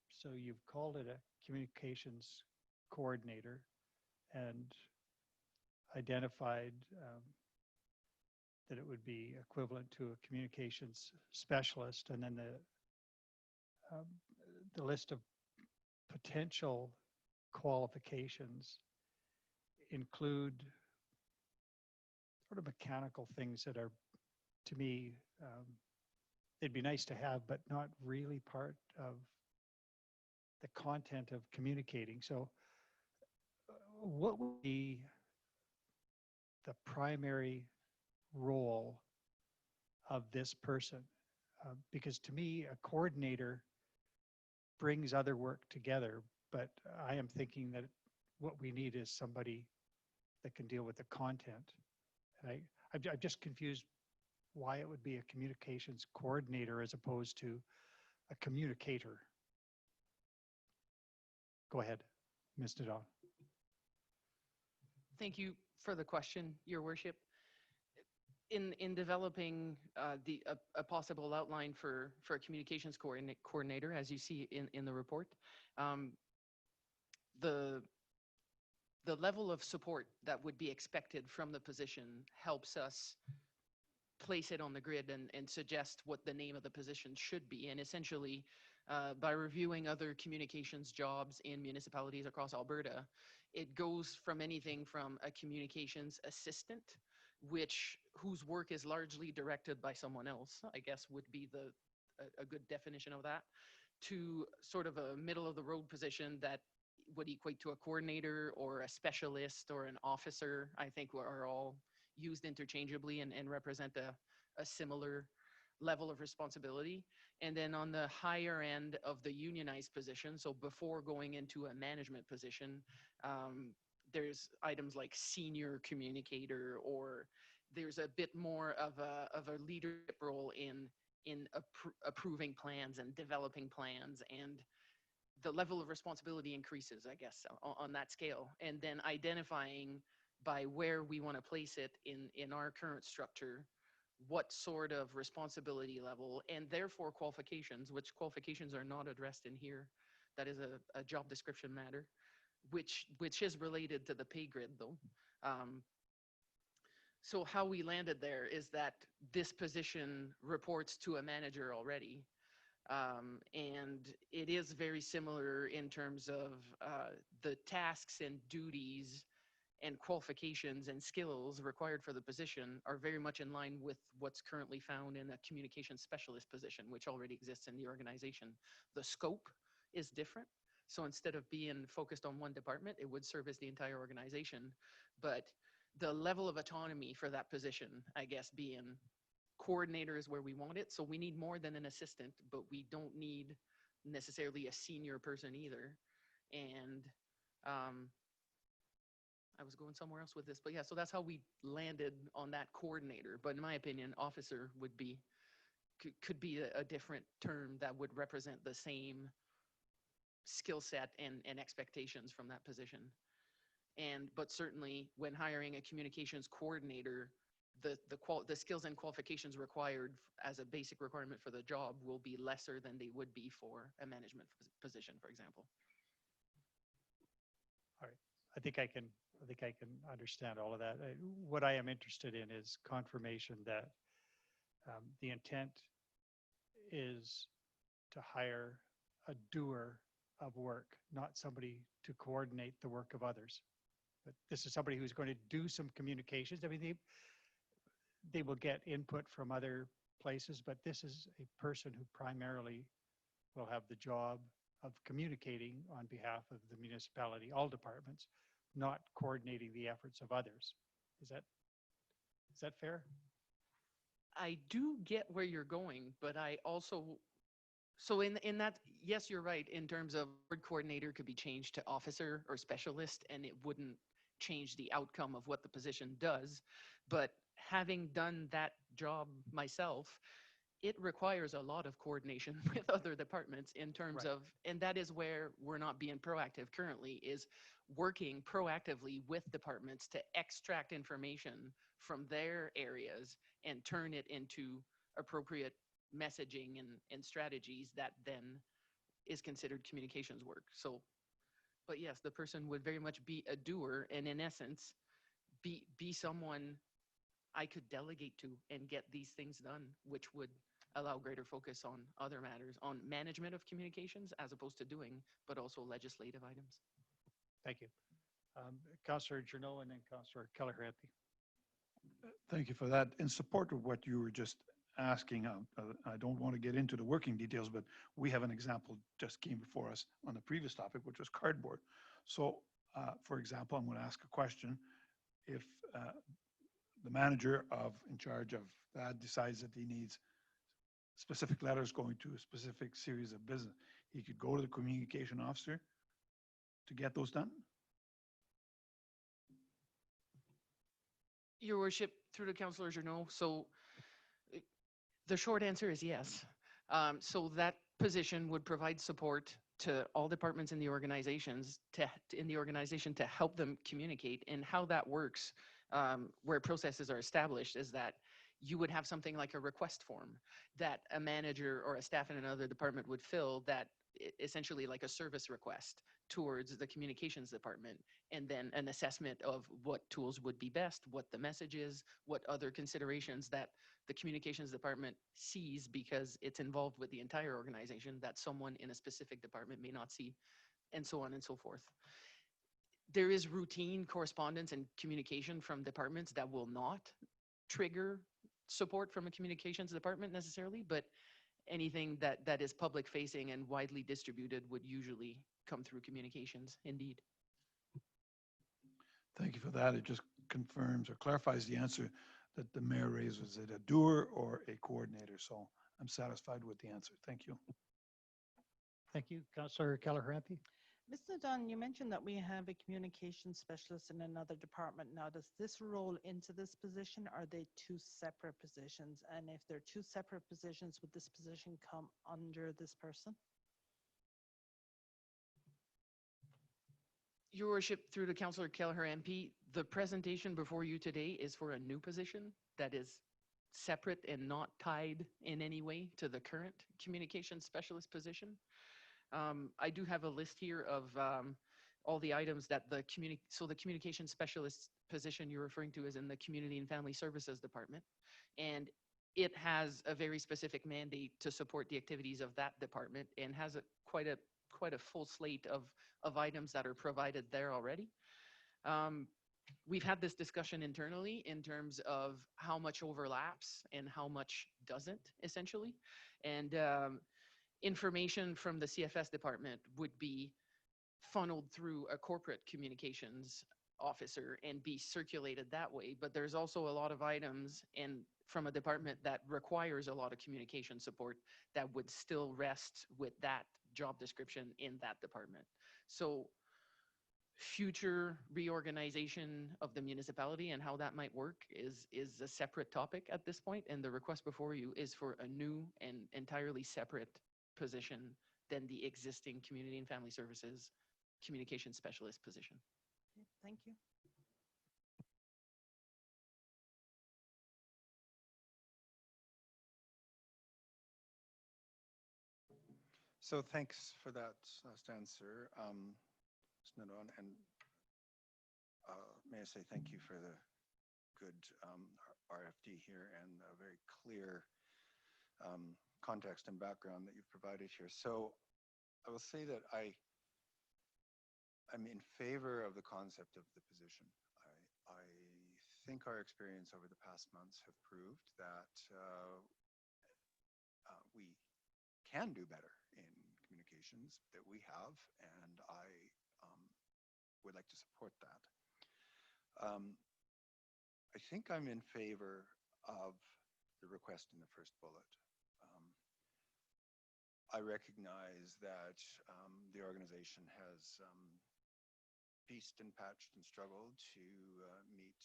Speaker 1: So you've called it a communications coordinator and identified that it would be equivalent to a communications specialist, and then the list of potential qualifications include sort of mechanical things that are, to me, it'd be nice to have, but not really part of the content of communicating. So what would be the primary role of this person? Because to me, a coordinator brings other work together, but I am thinking that what we need is somebody that can deal with the content. And I'm just confused why it would be a communications coordinator as opposed to a communicator. Go ahead, Ms. Nadal.
Speaker 8: Thank you for the question, Your Worship. In developing a possible outline for a communications coordinator, as you see in the report, the level of support that would be expected from the position helps us place it on the grid and suggest what the name of the position should be. And essentially, by reviewing other communications jobs in municipalities across Alberta, it goes from anything from a communications assistant, whose work is largely directed by someone else, I guess would be a good definition of that, to sort of a middle of the road position that would equate to a coordinator or a specialist or an officer. I think are all used interchangeably and represent a similar level of responsibility. And then on the higher end of the unionized position, so before going into a management position, there's items like senior communicator, or there's a bit more of a leadership role in approving plans and developing plans, and the level of responsibility increases, I guess, on that scale. And then identifying by where we want to place it in our current structure, what sort of responsibility level, and therefore qualifications, which qualifications are not addressed in here. That is a job description matter, which is related to the pay grid though. So how we landed there is that this position reports to a manager already. And it is very similar in terms of the tasks and duties and qualifications and skills required for the position are very much in line with what's currently found in a communication specialist position, which already exists in the organization. The scope is different. So instead of being focused on one department, it would service the entire organization. But the level of autonomy for that position, I guess, being coordinator is where we want it. So we need more than an assistant, but we don't need necessarily a senior person either. And I was going somewhere else with this, but yeah, so that's how we landed on that coordinator. But in my opinion, officer would be, could be a different term that would represent the same skill set and expectations from that position. But certainly when hiring a communications coordinator, the skills and qualifications required as a basic requirement for the job will be lesser than they would be for a management position, for example.
Speaker 1: All right. I think I can understand all of that. What I am interested in is confirmation that the intent is to hire a doer of work, not somebody to coordinate the work of others. But this is somebody who's going to do some communications. I mean, they will get input from other places, but this is a person who primarily will have the job of communicating on behalf of the municipality, all departments, not coordinating the efforts of others. Is that fair?
Speaker 8: I do get where you're going, but I also, so in that, yes, you're right, in terms of word coordinator could be changed to officer or specialist, and it wouldn't change the outcome of what the position does. But having done that job myself, it requires a lot of coordination with other departments in terms
Speaker 1: Right.
Speaker 8: of, and that is where we're not being proactive currently, is working proactively with departments to extract information from their areas and turn it into appropriate messaging and strategies that then is considered communications work. So, but yes, the person would very much be a doer, and in essence, be someone I could delegate to and get these things done, which would allow greater focus on other matters, on management of communications as opposed to doing, but also legislative items.
Speaker 1: Thank you. Councillor Journeau and then Councillor Kelleher-Epke.
Speaker 3: Thank you for that. In support of what you were just asking, I don't want to get into the working details, but we have an example just came before us on the previous topic, which was cardboard. So, for example, I'm going to ask a question. If the manager in charge of that decides that he needs specific letters going to a specific series of business, he could go to the communication officer to get those done?
Speaker 8: Your worship, through the councillors, so the short answer is yes. So that position would provide support to all departments in the organizations to help them communicate. And how that works, where processes are established, is that you would have something like a request form that a manager or a staff in another department would fill, that essentially like a service request towards the communications department, and then an assessment of what tools would be best, what the message is, what other considerations that the communications department sees because it's involved with the entire organization that someone in a specific department may not see, and so on and so forth. There is routine correspondence and communication from departments that will not trigger support from a communications department necessarily, but anything that is public facing and widely distributed would usually come through communications, indeed.
Speaker 3: Thank you for that. It just confirms or clarifies the answer that the mayor raised. Was it a doer or a coordinator? So I'm satisfied with the answer. Thank you.
Speaker 1: Thank you. Councillor Kelleher-Epke.
Speaker 9: Mr. Dunn, you mentioned that we have a communication specialist in another department. Now, does this roll into this position? Or are they two separate positions? And if they're two separate positions, would this position come under this person?
Speaker 8: Your worship, through the councillor Kelleher MP, the presentation before you today is for a new position that is separate and not tied in any way to the current communication specialist position. I do have a list here of all the items that the communication specialist position you're referring to is in the Community and Family Services Department, and it has a very specific mandate to support the activities of that department, and has quite a full slate of items that are provided there already. We've had this discussion internally in terms of how much overlaps and how much doesn't, essentially, and information from the CFS department would be funneled through a corporate communications officer and be circulated that way. But there's also a lot of items from a department that requires a lot of communication support that would still rest with that job description in that department. So future reorganization of the municipality and how that might work is a separate topic at this point, and the request before you is for a new and entirely separate position than the existing Community and Family Services communication specialist position.
Speaker 9: Okay, thank you.
Speaker 5: So thanks for that last answer, Ms. Nadon. And may I say thank you for the good RFD here and a very clear context and background that you've provided here. So I will say that I'm in favor of the concept of the position. I think our experience over the past months have proved that we can do better in communications, that we have, and I would like to support that. I think I'm in favor of the request in the first bullet. I recognize that the organization has pieced and patched and struggled to meet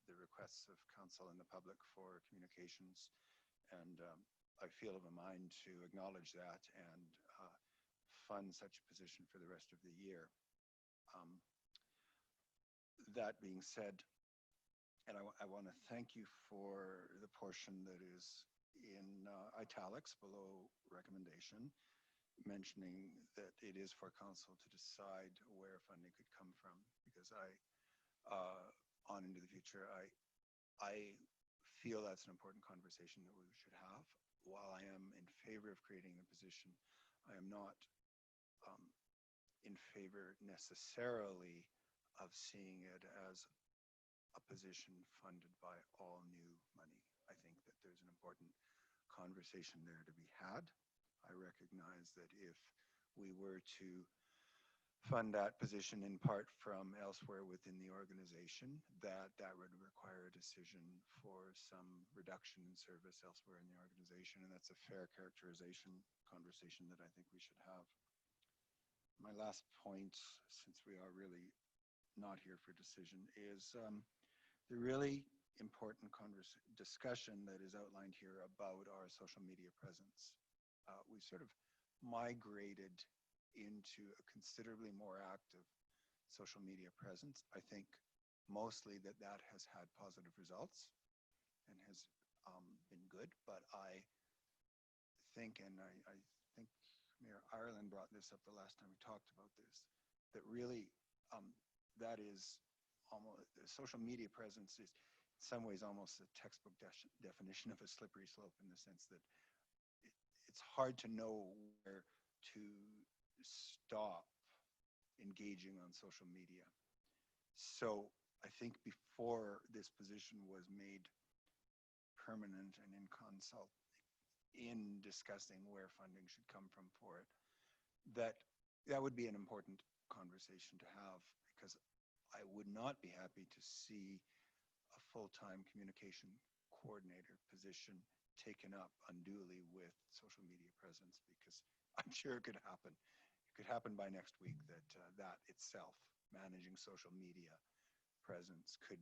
Speaker 5: the requests of council and the public for communications, and I feel of a mind to acknowledge that and fund such a position for the rest of the year. That being said, and I want to thank you for the portion that is in italics below recommendation, mentioning that it is for council to decide where funding could come from, because on into the future, I feel that's an important conversation that we should have. While I am in favor of creating the position, I am not in favor necessarily of seeing it as a position funded by all new money. I think that there's an important conversation there to be had. I recognize that if we were to fund that position in part from elsewhere within the organization, that would require a decision for some reduction in service elsewhere in the organization, and that's a fair characterization conversation that I think we should have. My last point, since we are really not here for decision, is the really important discussion that is outlined here about our social media presence. We sort of migrated into a considerably more active social media presence. I think mostly that has had positive results and has been good, but I think, and I think Mayor Ireland brought this up the last time we talked about this, that really that is almost, social media presence is in some ways almost a textbook definition of a slippery slope, in the sense that it's hard to know where to stop engaging on social media. So I think before this position was made permanent and in consult in discussing where funding should come from for it, that would be an important conversation to have, because I would not be happy to see a full-time communication coordinator position taken up unduly with social media presence, because I'm sure it could happen. It could happen by next week that that itself, managing social media presence, could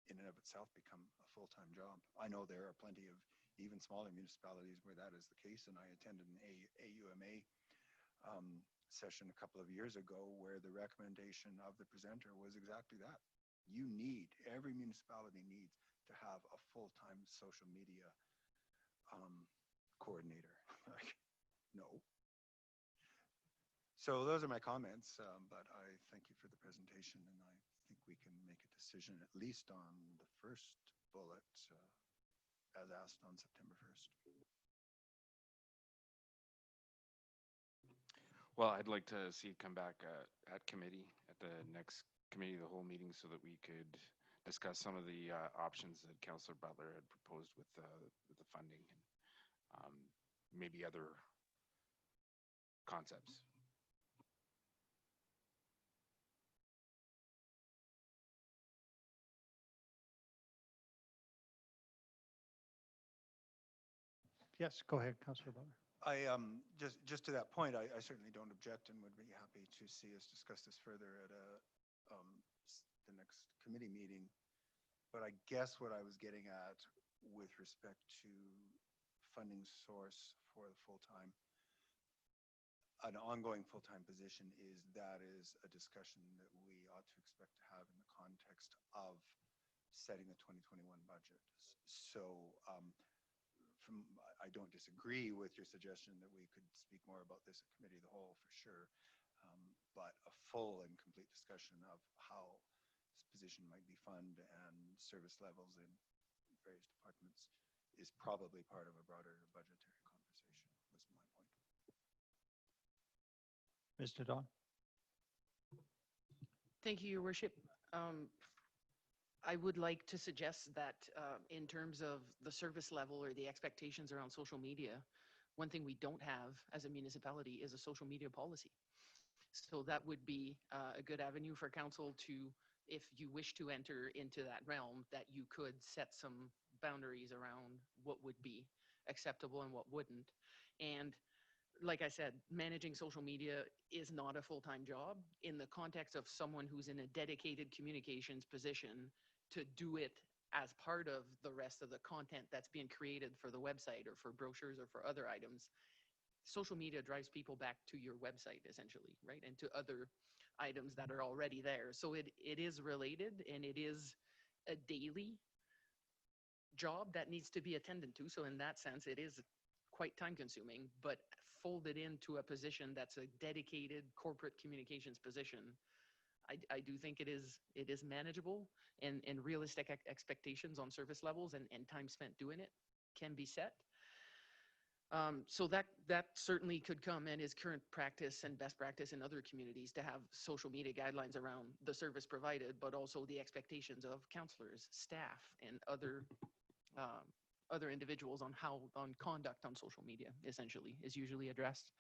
Speaker 5: in and of itself become a full-time job. I know there are plenty of even smaller municipalities where that is the case, and I attended an AUMA session a couple of years ago where the recommendation of the presenter was exactly that. Every municipality needs to have a full-time social media coordinator. No. So those are my comments, but I thank you for the presentation, and I think we can make a decision at least on the first bullet as asked on September 1st.
Speaker 6: Well, I'd like to see it come back at committee, at the next committee of the whole meeting, so that we could discuss some of the options that Councillor Butler had proposed with the funding, and maybe other concepts.
Speaker 1: Yes, go ahead, Councillor Butler.
Speaker 5: I just to that point, I certainly don't object and would be happy to see us discuss this further at the next committee meeting. But I guess what I was getting at with respect to funding source for the full-time, an ongoing full-time position, is a discussion that we ought to expect to have in the context of setting the 2021 budget. So I don't disagree with your suggestion that we could speak more about this at committee of the whole, for sure. But a full and complete discussion of how position might be fund and service levels in various departments is probably part of a broader budgetary conversation, was my point.
Speaker 1: Mr. Don?
Speaker 8: Thank you, Your Worship. I would like to suggest that in terms of the service level or the expectations around social media, one thing we don't have as a municipality is a social media policy. So that would be a good avenue for council to, if you wish to enter into that realm, that you could set some boundaries around what would be acceptable and what wouldn't. And like I said, managing social media is not a full-time job. In the context of someone who's in a dedicated communications position, to do it as part of the rest of the content that's being created for the website or for brochures or for other items, social media drives people back to your website essentially, right? And to other items that are already there. So it is related, and it is a daily job that needs to be attended to. So in that sense, it is quite time consuming, but folded into a position that's a dedicated corporate communications position, I do think it is manageable, and realistic expectations on service levels and time spent doing it can be set. So that certainly could come and is current practice and best practice in other communities to have social media guidelines around the service provided, but also the expectations of counselors, staff, and other individuals on conduct on social media essentially is usually addressed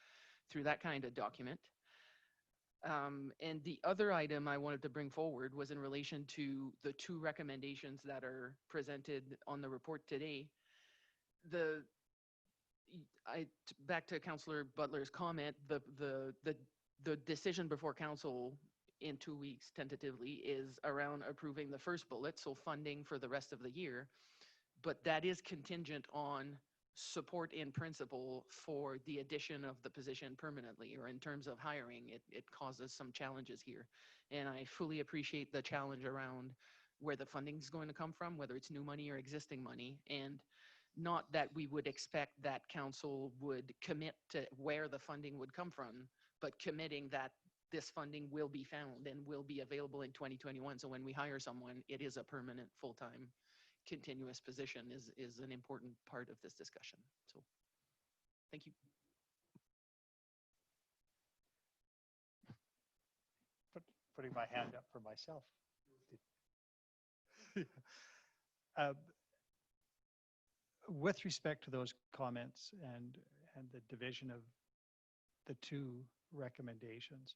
Speaker 8: through that kind of document. And the other item I wanted to bring forward was in relation to the two recommendations that are presented on the report today. Back to Councillor Butler's comment, the decision before council in 2 weeks tentatively is around approving the first bullet, so funding for the rest of the year. But that is contingent on support in principle for the addition of the position permanently, or in terms of hiring, it causes some challenges here. And I fully appreciate the challenge around where the funding is going to come from, whether it's new money or existing money. And not that we would expect that council would commit to where the funding would come from, but committing that this funding will be found and will be available in 2021. So when we hire someone, it is a permanent full-time continuous position is an important part of this discussion. So thank you.
Speaker 1: Putting my hand up for myself. With respect to those comments and the division of the two recommendations,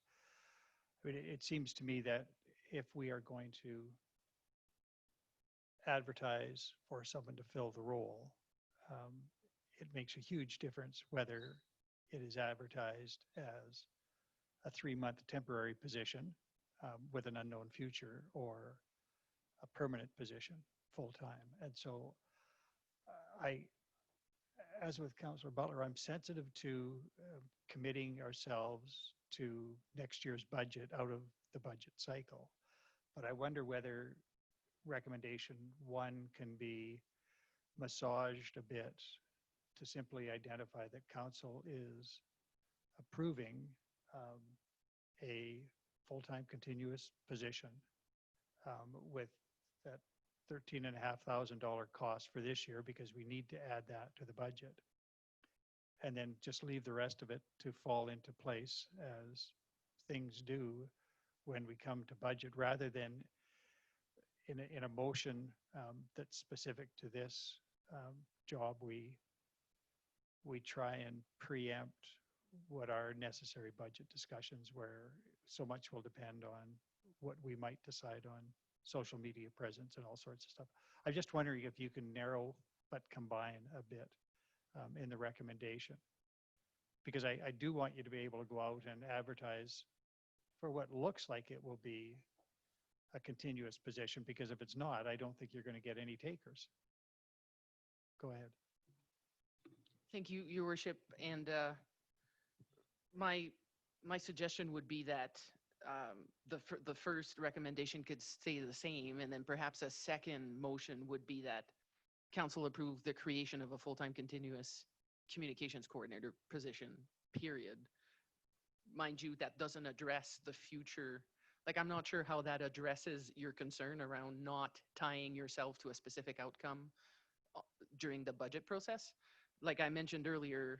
Speaker 1: I mean, it seems to me that if we are going to advertise for someone to fill the role, it makes a huge difference whether it is advertised as a 3-month temporary position with an unknown future, or a permanent position full-time. And so as with Councillor Butler, I'm sensitive to committing ourselves to next year's budget out of the budget cycle. But I wonder whether recommendation 1 can be massaged a bit to simply identify that council is approving a full-time continuous position with that $13,500 cost for this year, because we need to add that to the budget, and then just leave the rest of it to fall into place as things do when we come to budget, rather than in a motion that's specific to this job, we try and preempt what are necessary budget discussions, where so much will depend on what we might decide on social media presence and all sorts of stuff. I'm just wondering if you can narrow but combine a bit in the recommendation, because I do want you to be able to go out and advertise for what looks like it will be a continuous position, because if it's not, I don't think you're going to get any takers. Go ahead.
Speaker 8: Thank you, Your Worship. And my suggestion would be that the first recommendation could stay the same, and then perhaps a second motion would be that council approve the creation of a full-time continuous communications coordinator position, period. Mind you, that doesn't address the future Like, I'm not sure how that addresses your concern around not tying yourself to a specific outcome uh, during the budget process. Like I mentioned earlier,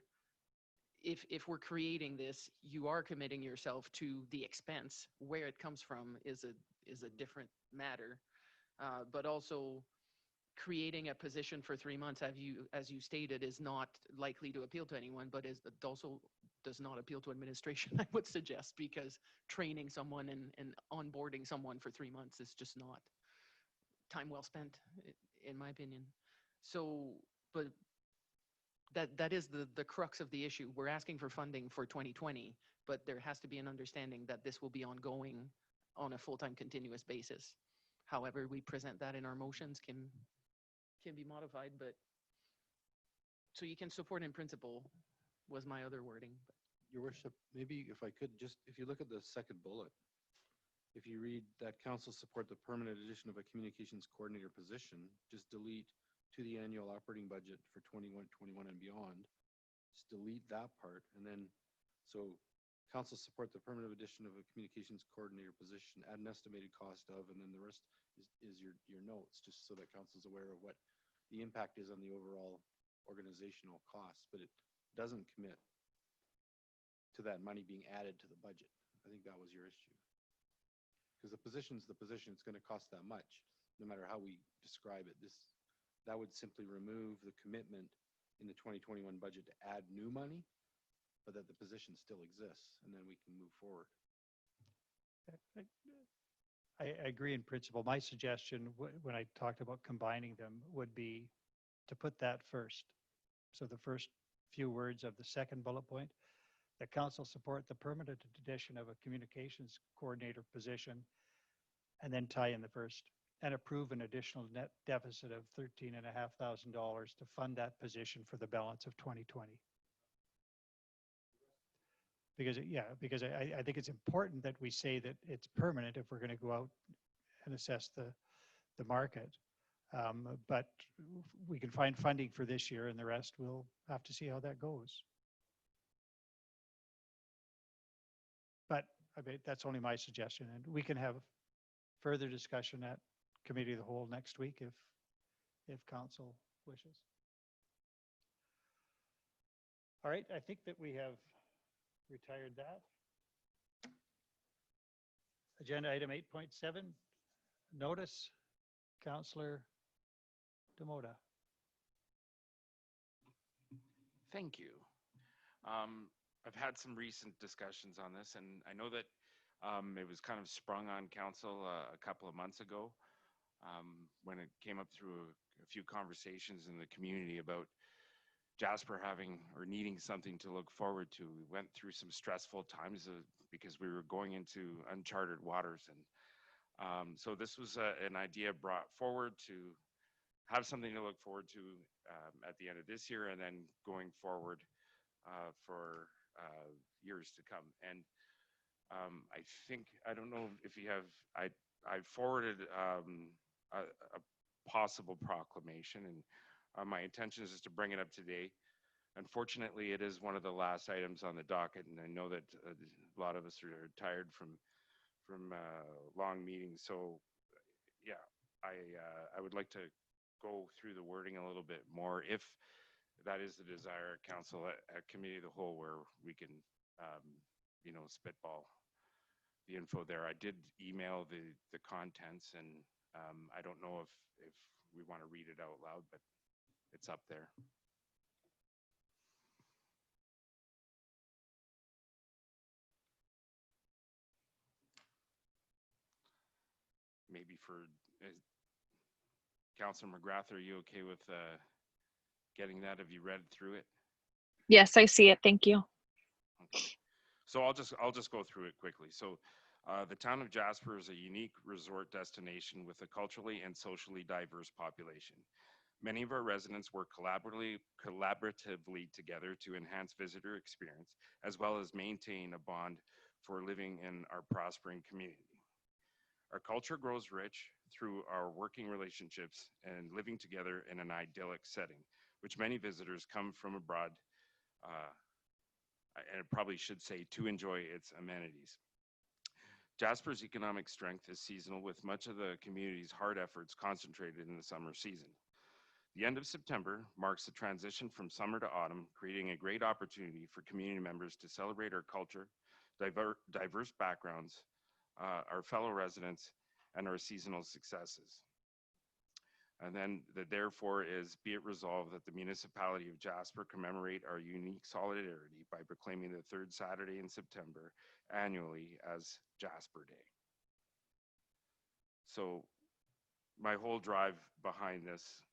Speaker 8: if we're creating this, you are committing yourself to the expense. Where it comes from is a different matter. But also creating a position for 3 months, as you stated, is not likely to appeal to anyone, but it also does not appeal to administration, I would suggest, because training someone and onboarding someone for 3 months is just not time well spent, in my opinion. So, but that is the crux of the issue. We're asking for funding for 2020, but there has to be an understanding that this will be ongoing on a full-time continuous basis. However we present that in our motions can be modified, but so you can support in principle was my other wording.
Speaker 2: Your worship, maybe if I could, just if you look at the second bullet, if you read that council support the permanent addition of a communications coordinator position, just delete to the annual operating budget for 21 and beyond. Just delete that part, and then so council support the permanent addition of a communications coordinator position at an estimated cost of, and then the rest is your notes, just so that council's aware of what the impact is on the overall organizational cost, but it doesn't commit to that money being added to the budget. I think that was your issue. Because the position's the position, it's going to cost that much, no matter how we describe it. That would simply remove the commitment in the 2021 budget to add new money, but that the position still exists, and then we can move forward.
Speaker 1: I agree in principle. My suggestion, when I talked about combining them, would be to put that first. So the first few words of the second bullet point, that council support the permanent addition of a communications coordinator position, and then tie in the first, and approve an additional net deficit of $13,500 to fund that position for the balance of 2020. Because, I think it's important that we say that it's permanent if we're going to go out and assess the market. But we can find funding for this year, and the rest we'll have to see how that goes. But I mean, that's only my suggestion, and we can have further discussion at committee of the whole next week if council wishes. All right, I think that we have retired that. Agenda item 8.7, notice, Councillor Demoda.
Speaker 6: Thank you. I've had some recent discussions on this, and I know that it was kind of sprung on council a couple of months ago when it came up through a few conversations in the community about Jasper having or needing something to look forward to. We went through some stressful times because we were going into uncharted waters, and so this was an idea brought forward to have something to look forward to at the end of this year, and then going forward for years to come. And I think, I don't know if you have, I forwarded a possible proclamation, and my intention is to bring it up today. Unfortunately, it is one of the last items on the docket, and I know that a lot of us are tired from long meetings. So yeah, I would like to go through the wording a little bit more, if that is the desire at council at committee of the whole, where we can spitball the info there. I did email the contents, and I don't know if we want to read it out loud, but it's up there. Maybe for Councilor McGrath, are you okay with getting that? Have you read through it?
Speaker 4: Yes, I see it. Thank you.
Speaker 6: Okay. So I'll just go through it quickly. So the town of Jasper is a unique resort destination with a culturally and socially diverse population. Many of our residents work collaboratively together to enhance visitor experience, as well as maintain a bond for living in our prospering community. Our culture grows rich through our working relationships and living together in an idyllic setting, which many visitors come from abroad, and I probably should say, to enjoy its amenities. Jasper's economic strength is seasonal, with much of the community's hard efforts concentrated in the summer season. The end of September marks the transition from summer to autumn, creating a great opportunity for community members to celebrate our culture, diverse backgrounds, our fellow residents, and our seasonal successes. And then the therefore is, be it resolved that the Municipality of Jasper commemorate our unique solidarity by proclaiming the third Saturday in September annually as Jasper Day. So my whole drive behind this,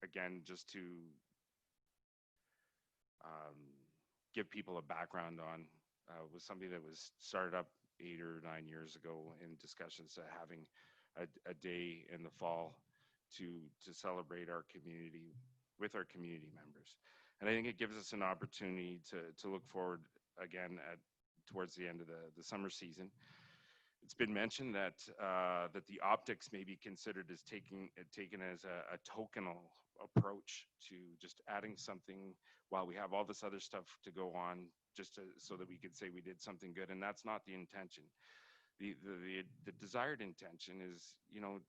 Speaker 6: again, just to give people a background on, was something that was started up 8 or 9 years ago in discussions to having a day in the fall to celebrate our community with our community members. And I think it gives us an opportunity to look forward again towards the end of the summer season. It's been mentioned that that the optics may be considered as taken as a tokenal approach to just adding something while we have all this other stuff to go on, just so that we could say we did something good, and that's not the intention. The desired intention is, you know,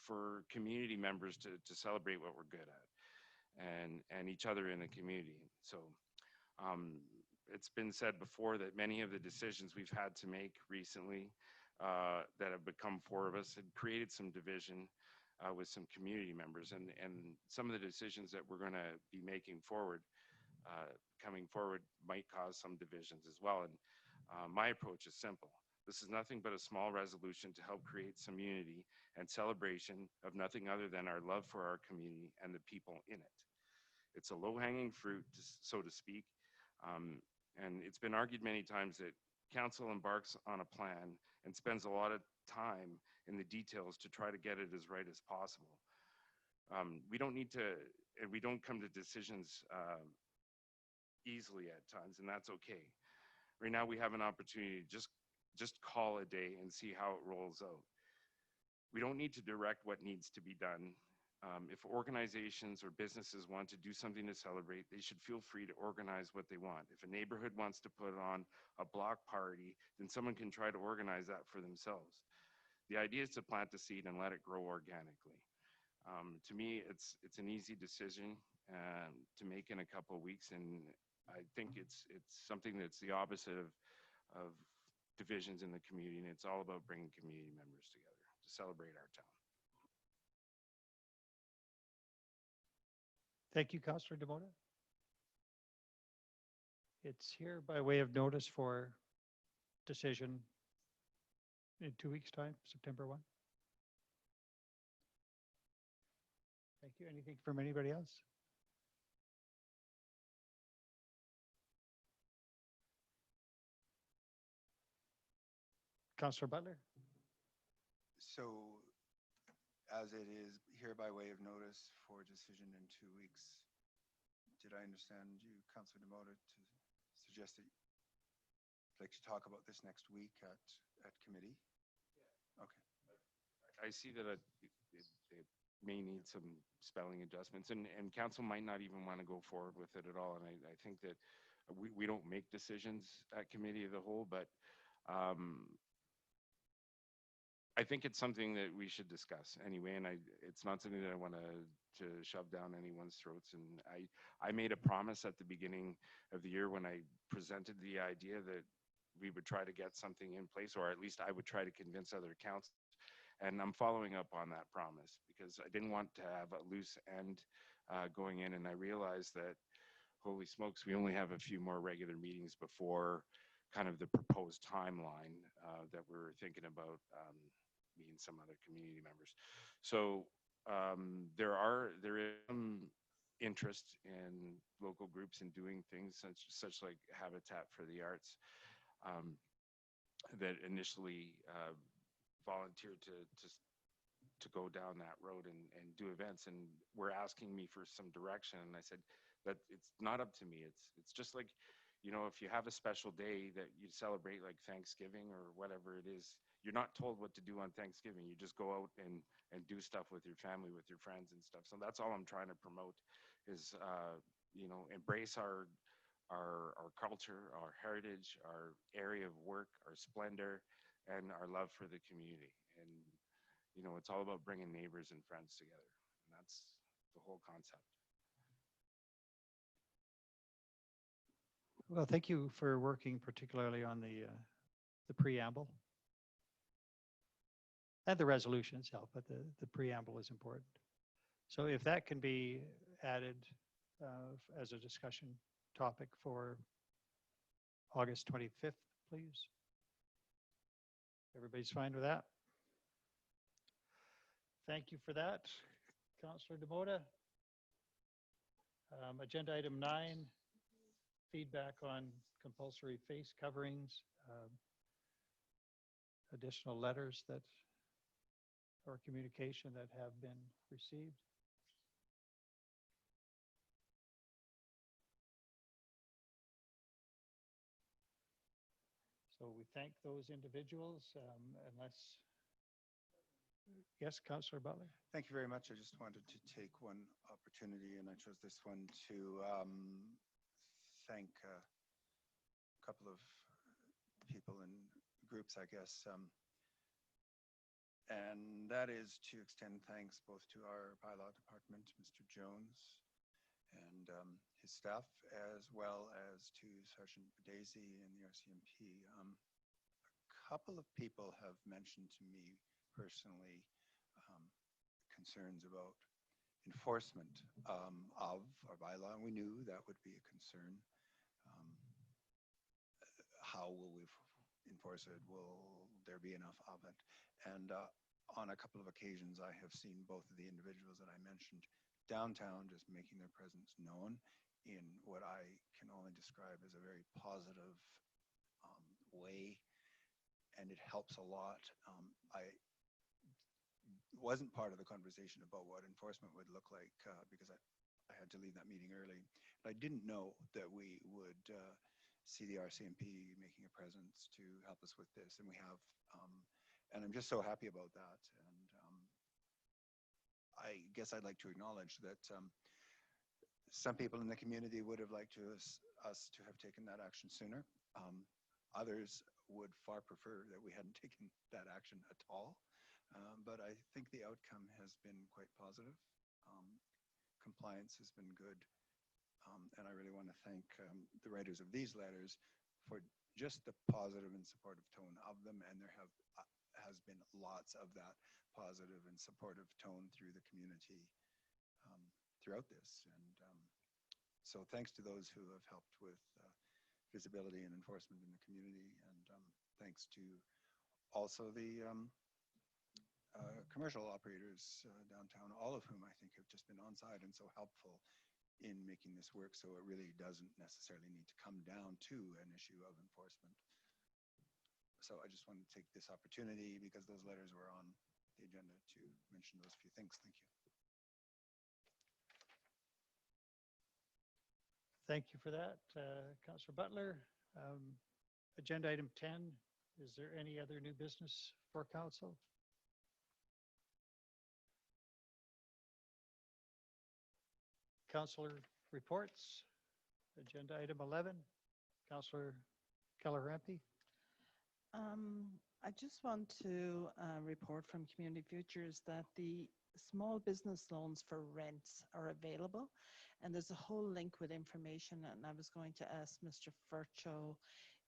Speaker 6: for community members to celebrate what we're good at, and each other in the community. So it's been said before that many of the decisions we've had to make recently that have become four of us had created some division with some community members, and some of the decisions that we're going to be making forward, coming forward, might cause some divisions as well. And my approach is simple. This is nothing but a small resolution to help create some unity and celebration of nothing other than our love for our community and the people in it. It's a low-hanging fruit, so to speak, and it's been argued many times that council embarks on a plan and spends a lot of time in the details to try to get it as right as possible. We don't need to, and we don't come to decisions easily at times, and that's okay. Right now we have an opportunity to just call a day and see how it rolls out. We don't need to direct what needs to be done. If organizations or businesses want to do something to celebrate, they should feel free to organize what they want. If a neighborhood wants to put on a block party, then someone can try to organize that for themselves. The idea is to plant the seed and let it grow organically. To me, it's an easy decision to make in a couple of weeks, and I think it's something that's the opposite of divisions in the community, and it's all about bringing community members together to celebrate our town.
Speaker 1: Thank you, Councillor Demota. It's here by way of notice for decision in 2 weeks' time, September 1. Thank you. Anything from anybody else? Councillor Butler?
Speaker 5: So, as it is here by way of notice for decision in 2 weeks, did I understand you, Councillor Demota, to suggest that you'd like to talk about this next week at committee? Yeah. Okay.
Speaker 6: I see that it may need some spelling adjustments, and council might not even want to go forward with it at all. And I think that we don't make decisions at committee of the whole, but I think it's something that we should discuss anyway, and it's not something that I want to shove down anyone's throats. And I made a promise at the beginning of the year when I presented the idea that we would try to get something in place, or at least I would try to convince other councils. And I'm following up on that promise because I didn't want to have a loose end going in, and I realized that, holy smokes, we only have a few more regular meetings before kind of the proposed timeline that we're thinking about me and some other community members. So there is some interest in local groups in doing things such like Habitat for the Arts that initially volunteered to go down that road and do events, and were asking me for some direction, and I said that it's not up to me. It's just like, you know, if you have a special day that you celebrate, like Thanksgiving or whatever it is, you're not told what to do on Thanksgiving. You just go out and do stuff with your family, with your friends and stuff. So that's all I'm trying to promote is, you know, embrace our our culture, our heritage, our area of work, our splendor, and our love for the community. And, you know, it's all about bringing neighbors and friends together. And that's the whole concept.
Speaker 1: Well, thank you for working particularly on the preamble. And the resolutions help, but the preamble is important. So if that can be added as a discussion topic for August 25th, please. Everybody's fine with that? Thank you for that, Councillor Demota. Agenda item 9, feedback on compulsory face coverings, additional letters that or communication that have been received. So we thank those individuals unless, yes, Councillor Butler.
Speaker 5: Thank you very much. I just wanted to take one opportunity, and I chose this one to thank a couple of people and groups, I guess. And that is to extend thanks both to our bylaw department, Mr. Jones, and his staff, as well as to Sergeant Daisy and the RCMP. A couple of people have mentioned to me personally concerns about enforcement of our bylaw, and we knew that would be a concern. How will we enforce it? Will there be enough of it? And on a couple of occasions, I have seen both of the individuals that I mentioned downtown just making their presence known in what I can only describe as a very positive way, and it helps a lot. I wasn't part of the conversation about what enforcement would look like because I had to leave that meeting early. But I didn't know that we would see the RCMP making a presence to help us with this, and we have. And I'm just so happy about that. And I guess I'd like to acknowledge that some people in the community would have liked us to have taken that action sooner. Others would far prefer that we hadn't taken that action at all. But I think the outcome has been quite positive. Compliance has been good. And I really want to thank the writers of these letters for just the positive and supportive tone of them. And there has been lots of that positive and supportive tone through the community throughout this. And so thanks to those who have helped with visibility and enforcement in the community. And thanks to also the commercial operators downtown, all of whom I think have just been on side and so helpful in making this work, so it really doesn't necessarily need to come down to an issue of enforcement. So I just wanted to take this opportunity, because those letters were on the agenda, to mention those few things. Thank you.
Speaker 1: Thank you for that, Councillor Butler. Agenda item 10, is there any other new business for council? Councillor reports. Agenda item 11, Councillor Keller-Rampe.
Speaker 9: I just want to report from Community Futures that the small business loans for rents are available, and there's a whole link with information, and I was going to ask Mr. Furcho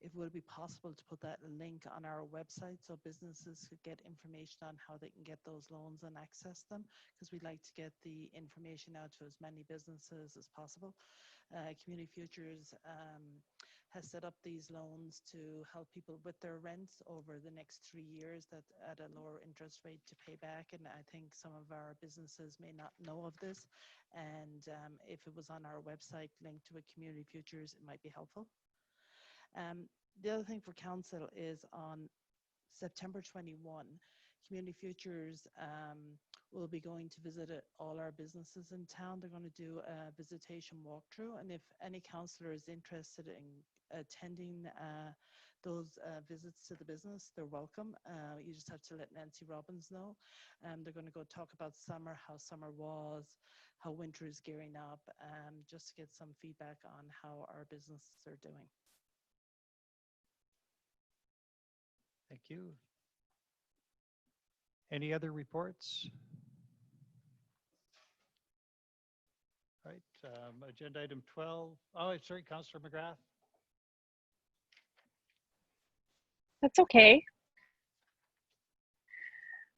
Speaker 9: if it would be possible to put that link on our website so businesses could get information on how they can get those loans and access them, because we'd like to get the information out to as many businesses as possible. Community Futures has set up these loans to help people with their rents over the next 3 years that at a lower interest rate to pay back. And I think some of our businesses may not know of this. And if it was on our website linked to a Community Futures, it might be helpful. The other thing for council is on September 21, Community Futures will be going to visit all our businesses in town. They're going to do a visitation walkthrough, and if any councillor is interested in attending those visits to the business, they're welcome. You just have to let Nancy Robbins know. They're going to go talk about summer, how summer was, how winter is gearing up, just to get some feedback on how our businesses are doing.
Speaker 1: Thank you. Any other reports? Right, agenda item 12. Oh, sorry, Councillor McGrath.
Speaker 4: That's okay.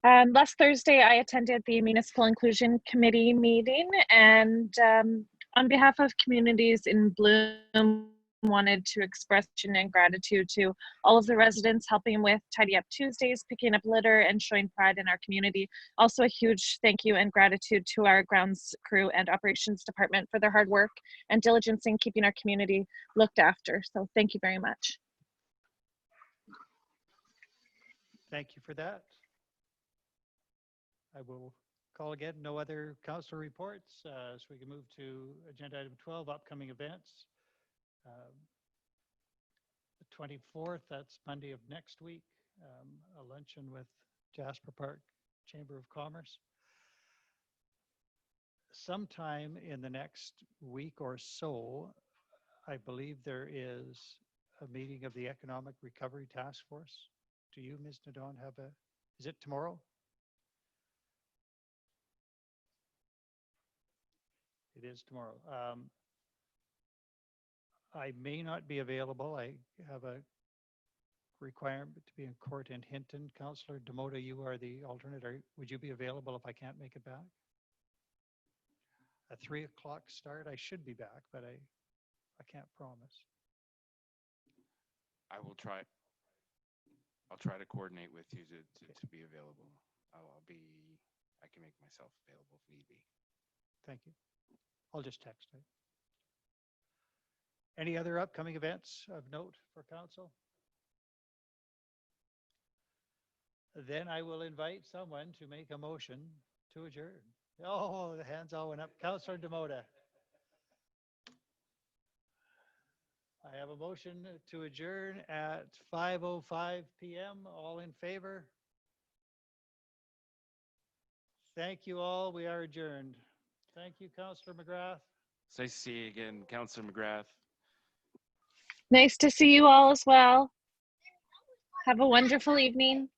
Speaker 4: Last Thursday, I attended the Municipal Inclusion Committee meeting, and on behalf of communities in Bloom, wanted to express gratitude to all of the residents helping with Tidy Up Tuesdays, picking up litter, and showing pride in our community. Also, a huge thank you and gratitude to our grounds crew and operations department for their hard work and diligence in keeping our community looked after. So thank you very much.
Speaker 1: Thank you for that. I will call again. No other council reports, so we can move to agenda item 12, upcoming events. The 24th, that's Monday of next week, a luncheon with Jasper Park Chamber of Commerce. Sometime in the next week or so, I believe there is a meeting of the Economic Recovery Task Force. Do you, Ms. Nadon, have is it tomorrow? It is tomorrow. I may not be available. I have a requirement to be in court in Hinton. Councillor Demota, you are the alternate. Would you be available if I can't make it back? A 3 o'clock start. I should be back, but I can't promise.
Speaker 6: I will try. I'll try to coordinate with you to be available. I can make myself available if need be.
Speaker 1: Thank you. I'll just text it. Any other upcoming events of note for council? Then I will invite someone to make a motion to adjourn. Oh, the hands all went up. Councillor Demota. I have a motion to adjourn at 5:05 p.m. All in favor? Thank you all. We are adjourned. Thank you, Councillor McGrath.
Speaker 6: It's nice to see you again, Councillor McGrath.
Speaker 4: Nice to see you all as well. Have a wonderful evening.